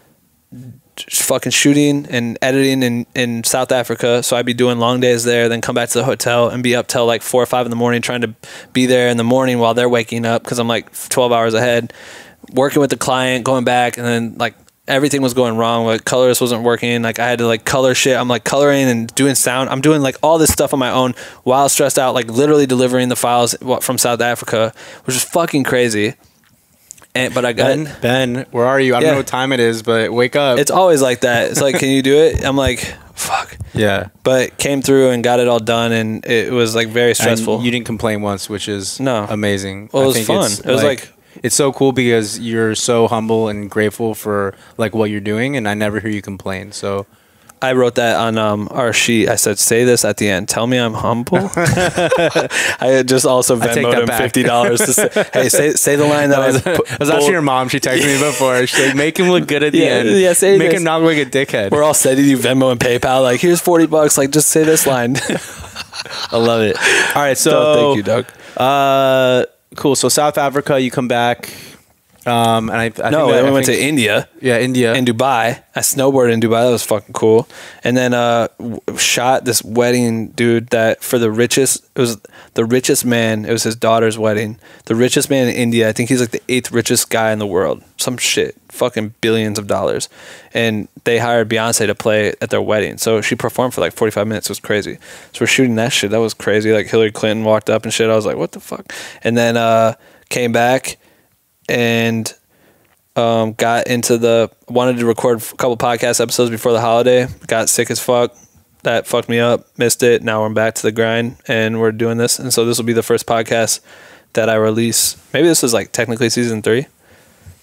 fucking shooting and editing in South Africa. So I'd be doing long days there, then come back to the hotel and be up till like 4 or 5 in the morning, trying to be there in the morning while they're waking up, because I'm like 12 hours ahead, working with the client, going back, and then like everything was going wrong. Like colorist wasn't working. Like I had to like color shit. I'm like coloring and doing sound. I'm doing like all this stuff on my own while stressed out, like literally delivering the files from South Africa, which is fucking crazy. But I got Ben, where are you? I don't know what time it is, but wake up. It's always like that. It's like, can you do it? I'm like, fuck. Yeah. But came through and got it all done, and it was like very stressful. And you didn't complain once, which is amazing. Well, it was fun. It was like it's so cool, because you're so humble and grateful for like what you're doing, and I never hear you complain. So I wrote that on our sheet. I said, say this at the end. Tell me I'm humble. I had just also Venmoed him $50 to say, hey, say the line that I was actually your mom. She texted me before. She's like, make him look good at the end. Yeah, say make him not look like a dickhead. We're all sending you Venmo and PayPal. Like, here's $40. Like, just say this line. I love it. All right, so thank you, Doug. Cool. So South Africa, you come back. And I then we went to India. Yeah, India. In Dubai. I snowboarded in Dubai. That was fucking cool. And then shot this wedding, dude, that for the richest, it was the richest man. It was his daughter's wedding. The richest man in India. I think he's like the 8th richest guy in the world. Some shit. Fucking billions of dollars. And they hired Beyonce to play at their wedding. So she performed for like 45 minutes. It was crazy. So we're shooting that shit. That was crazy. Like Hillary Clinton walked up and shit. I was like, what the fuck? And then came back and got into wanted to record a couple podcast episodes before the holiday. Got sick as fuck. That fucked me up. Missed it. Now we're back to the grind, and we're doing this. And so this will be the first podcast that I release. Maybe this is like technically season 3.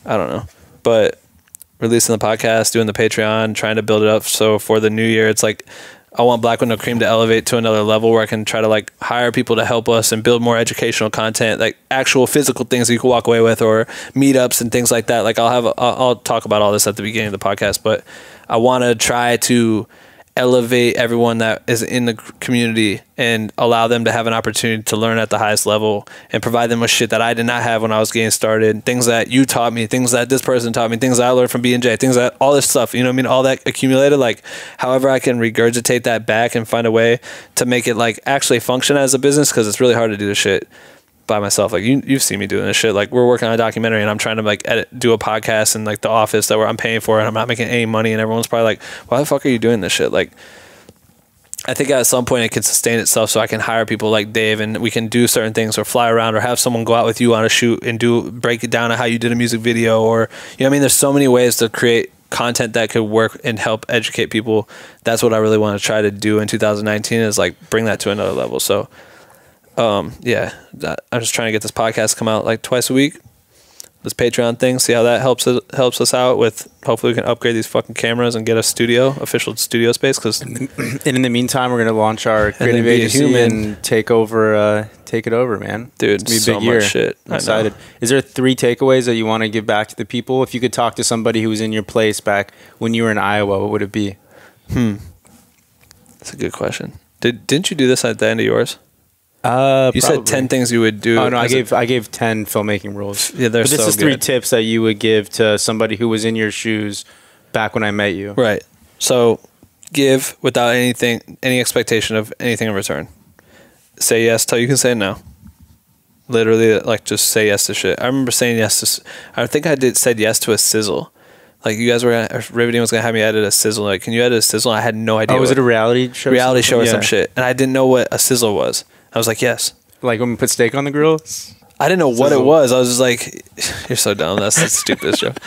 I don't know. But releasing the podcast, doing the Patreon, trying to build it up. So for the new year, it's like I want Black with No Cream to elevate to another level where I can try to like hire people to help us and build more educational content, like actual physical things that you can walk away with, or meetups and things like that. Like I'll talk about all this at the beginning of the podcast, but I want to try to elevate everyone that is in the community and allow them to have an opportunity to learn at the highest level and provide them with shit that I did not have when I was getting started, things that you taught me, things that this person taught me, things that I learned from B&J, things that all this stuff, you know what I mean? All that accumulated, like however I can regurgitate that back and find a way to make it like actually function as a business, because it's really hard to do this shit by myself. Like you've seen me doing this shit. Like we're working on a documentary and I'm trying to like do a podcast in like the office that I'm paying for, and I'm not making any money, and everyone's probably like, why the fuck are you doing this shit? Like I think at some point it can sustain itself, so I can hire people like Dave and we can do certain things, or fly around, or have someone go out with you on a shoot and break it down on how you did a music video, or you know what I mean? There's so many ways to create content that could work and help educate people. That's what I really want to try to do in 2019, is like bring that to another level. So yeah, I'm just trying to get this podcast come out like twice a week. This Patreon thing, see how that helps us out with, hopefully we can upgrade these fucking cameras and get a official studio space. Cause and in the meantime, we're going to launch our creative agency and take it over, man. Dude, it's so gonna be a big year. much shit. I'm excited. Is there 3 takeaways that you want to give back to the people? If you could talk to somebody who was in your place back when you were in Iowa, what would it be? That's a good question. Didn't you do this at the end of yours? You Probably. said 10 things you would do. Oh no, I gave 10 filmmaking rules. Yeah, they're but this so is 3 good. tips that you would give to somebody who was in your shoes back when I met you. Right. So give without any expectation of anything in return. Say yes till you can say no. Literally, like, just say yes to shit. I remember saying yes to, I think I said yes to a sizzle. Like, you guys were Riveting was gonna have me edit a sizzle. Like, can you edit a sizzle? I had no idea. Oh, was it a reality show? Reality show or some shit. And I didn't know what a sizzle was. I was like, yes. Like when we put steak on the grill? I didn't know what it was. I was just like, you're so dumb. That's the stupidest joke.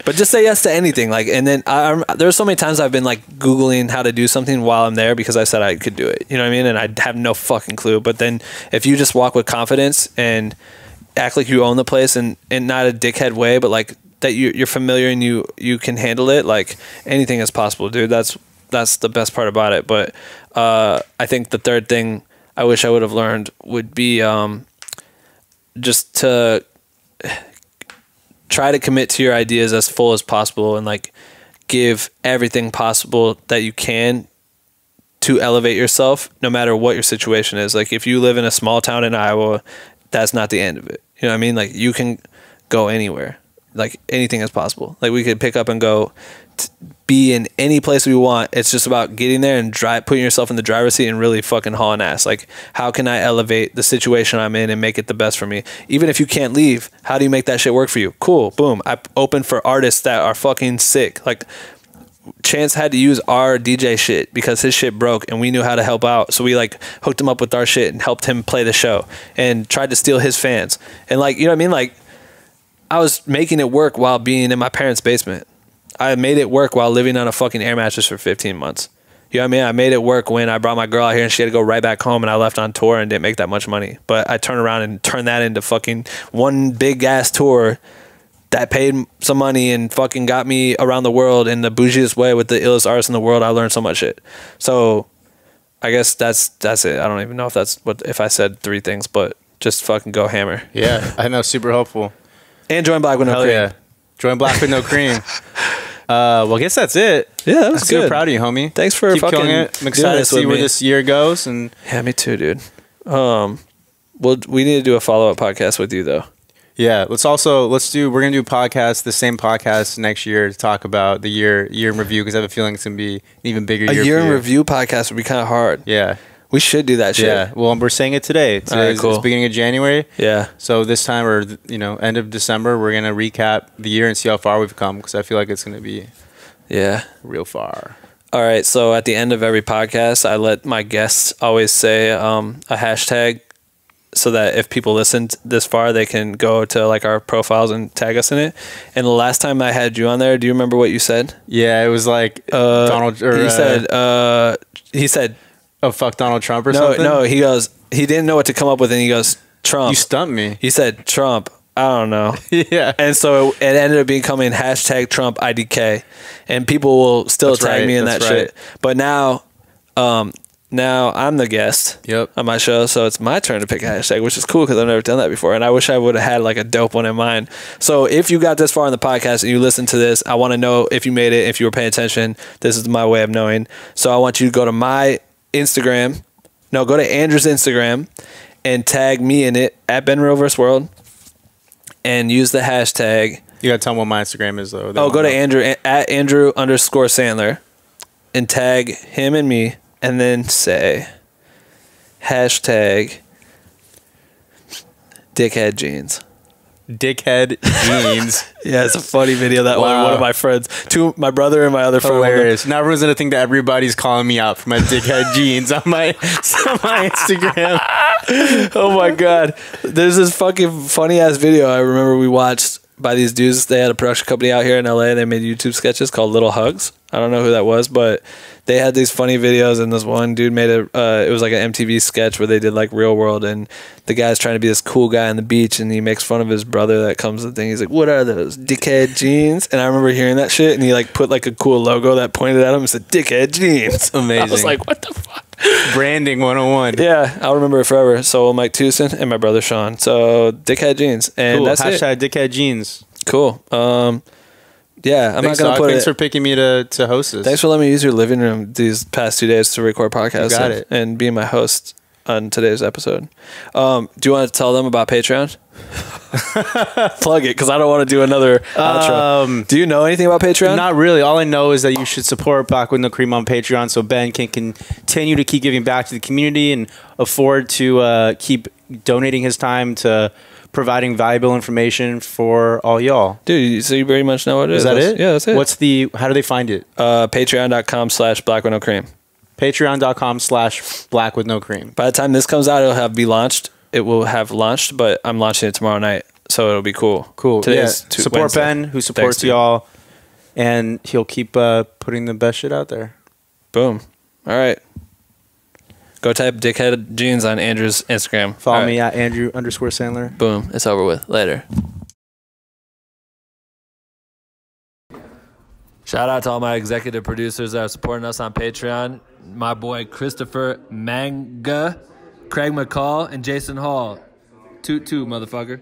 But just say yes to anything. Like, and then there's so many times I've been like Googling how to do something while I'm there because I said I could do it. You know what I mean? And I have no fucking clue. But then if you just walk with confidence and act like you own the place and not a dickhead way, but like that you're familiar and you can handle it, like anything is possible, dude. That's the best part about it. But I think the third thing I wish I would have learned would be just to try to commit to your ideas as full as possible and like give everything possible that you can to elevate yourself no matter what your situation is. Like if you live in a small town in Iowa, that's not the end of it. You know what I mean? Like you can go anywhere. Like anything is possible. Like we could pick up and go be in any place we want. It's just about getting there and putting yourself in the driver's seat and really fucking hauling ass. Like, how can I elevate the situation I'm in and make it the best for me? Even if you can't leave, how do you make that shit work for you? Cool, boom. I open for artists that are fucking sick. Like, Chance had to use our DJ shit because his shit broke and we knew how to help out. So we like hooked him up with our shit and helped him play the show and tried to steal his fans. And like, you know what I mean? Like, I was making it work while being in my parents' basement. I made it work while living on a fucking air mattress for 15 months. You know what I mean? I made it work when I brought my girl out here and she had to go right back home and I left on tour and didn't make that much money. But I turned around and turned that into fucking one big ass tour that paid some money and fucking got me around the world in the bougiest way with the illest artists in the world. I learned so much shit. So I guess that's it. I don't even know if I said 3 things, but just fucking go hammer. Yeah, I know, super helpful. And join Black with No Cream. Yeah. Join Black with No Cream. Well, I guess that's it. Yeah, that was good. Super proud of you, homie. Thanks for Keep fucking killing it. I'm excited to see where this year goes. And yeah, me too, dude. Well, we need to do a follow-up podcast with you, though. Yeah, we're gonna do a podcast, the same podcast next year to talk about the year in review, because I have a feeling it's gonna be an even bigger year. A year in review podcast would be kind of hard. Yeah. We should do that shit. Yeah, well, we're saying it today. Today's cool. It's beginning of January. Yeah. So this time, or end of December, we're gonna recap the year and see how far we've come, because I feel like it's gonna be real far. All right. So at the end of every podcast, I let my guests always say a hashtag, so that if people listened this far, they can go to like our profiles and tag us in it. And the last time I had you on there, do you remember what you said? Yeah, it was like Donald. Or, he said. Oh, fuck Donald Trump or something? No, he goes, he didn't know what to come up with, and he goes, Trump. You stumped me. He said, Trump. I don't know. Yeah. And so it ended up becoming hashtag Trump IDK. And people will still tag me in that shit. But now Now I'm the guest on my show, so it's my turn to pick a hashtag, which is cool because I've never done that before, and I wish I would have had like a dope one in mind. So if you got this far in the podcast and you listen to this, I want to know if you made it, if you were paying attention. This is my way of knowing. So I want you to go to my Instagram. No, go to Andrew's Instagram and tag me in it at Ben Real World and use the hashtag. You gotta tell them what my Instagram is though. Go to Andrew at Andrew_Sandler and tag him and me. And then say hashtag dickhead jeans. Dickhead jeans. Yeah, it's a funny video that one of my friends, my brother and my other friend. Hilarious. Now everyone's gonna think that everybody's calling me out for my dickhead jeans on my Instagram. Oh my god. There's this fucking funny ass video I remember we watched by these dudes. They had a production company out here in LA. They made YouTube sketches called Little Hugs. I don't know who that was, but they had these funny videos, and this one dude made it was like an MTV sketch where they did like Real World, and the guy's trying to be this cool guy on the beach, and he makes fun of his brother that comes to the thing. He's like, "What are those, dickhead jeans?" And I remember hearing that shit, and he like put like a cool logo that pointed at him and said, "Dickhead jeans." Amazing. I was like, what the fuck? Branding 101. Yeah, I'll remember it forever. So will Mike Tucson and my brother Sean. So dickhead jeans, and cool. that's hashtag dickhead jeans. Cool. Yeah, I'm Thanks, not gonna put Thanks it. for picking me to host this. Thanks for letting me use your living room these past 2 days to record podcasts. You got it. And being my host on today's episode. Do you want to tell them about Patreon? Plug it, because I don't want to do another outro. Do you know anything about Patreon? Not really. All I know is that you should support Black with No Cream on Patreon so Ben can continue to keep giving back to the community and afford to keep donating his time to providing valuable information for all y'all. Dude, so you very much know what it is. Is that it? Yeah, that's it. How do they find it? Patreon.com/blackwithnocream. Patreon.com/blackwithnocream. By the time this comes out, it will have launched, but I'm launching it tomorrow night, so it'll be cool. Cool. Today's Support Wednesday. Ben, who supports y'all, and he'll keep putting the best shit out there. Boom. All right. Go type dickhead jeans on Andrew's Instagram. Follow me at Andrew_Sandler. Boom. It's over with. Later. Shout out to all my executive producers that are supporting us on Patreon. My boy Christopher Manga, Craig McCall, and Jason Hall. Toot toot, motherfucker.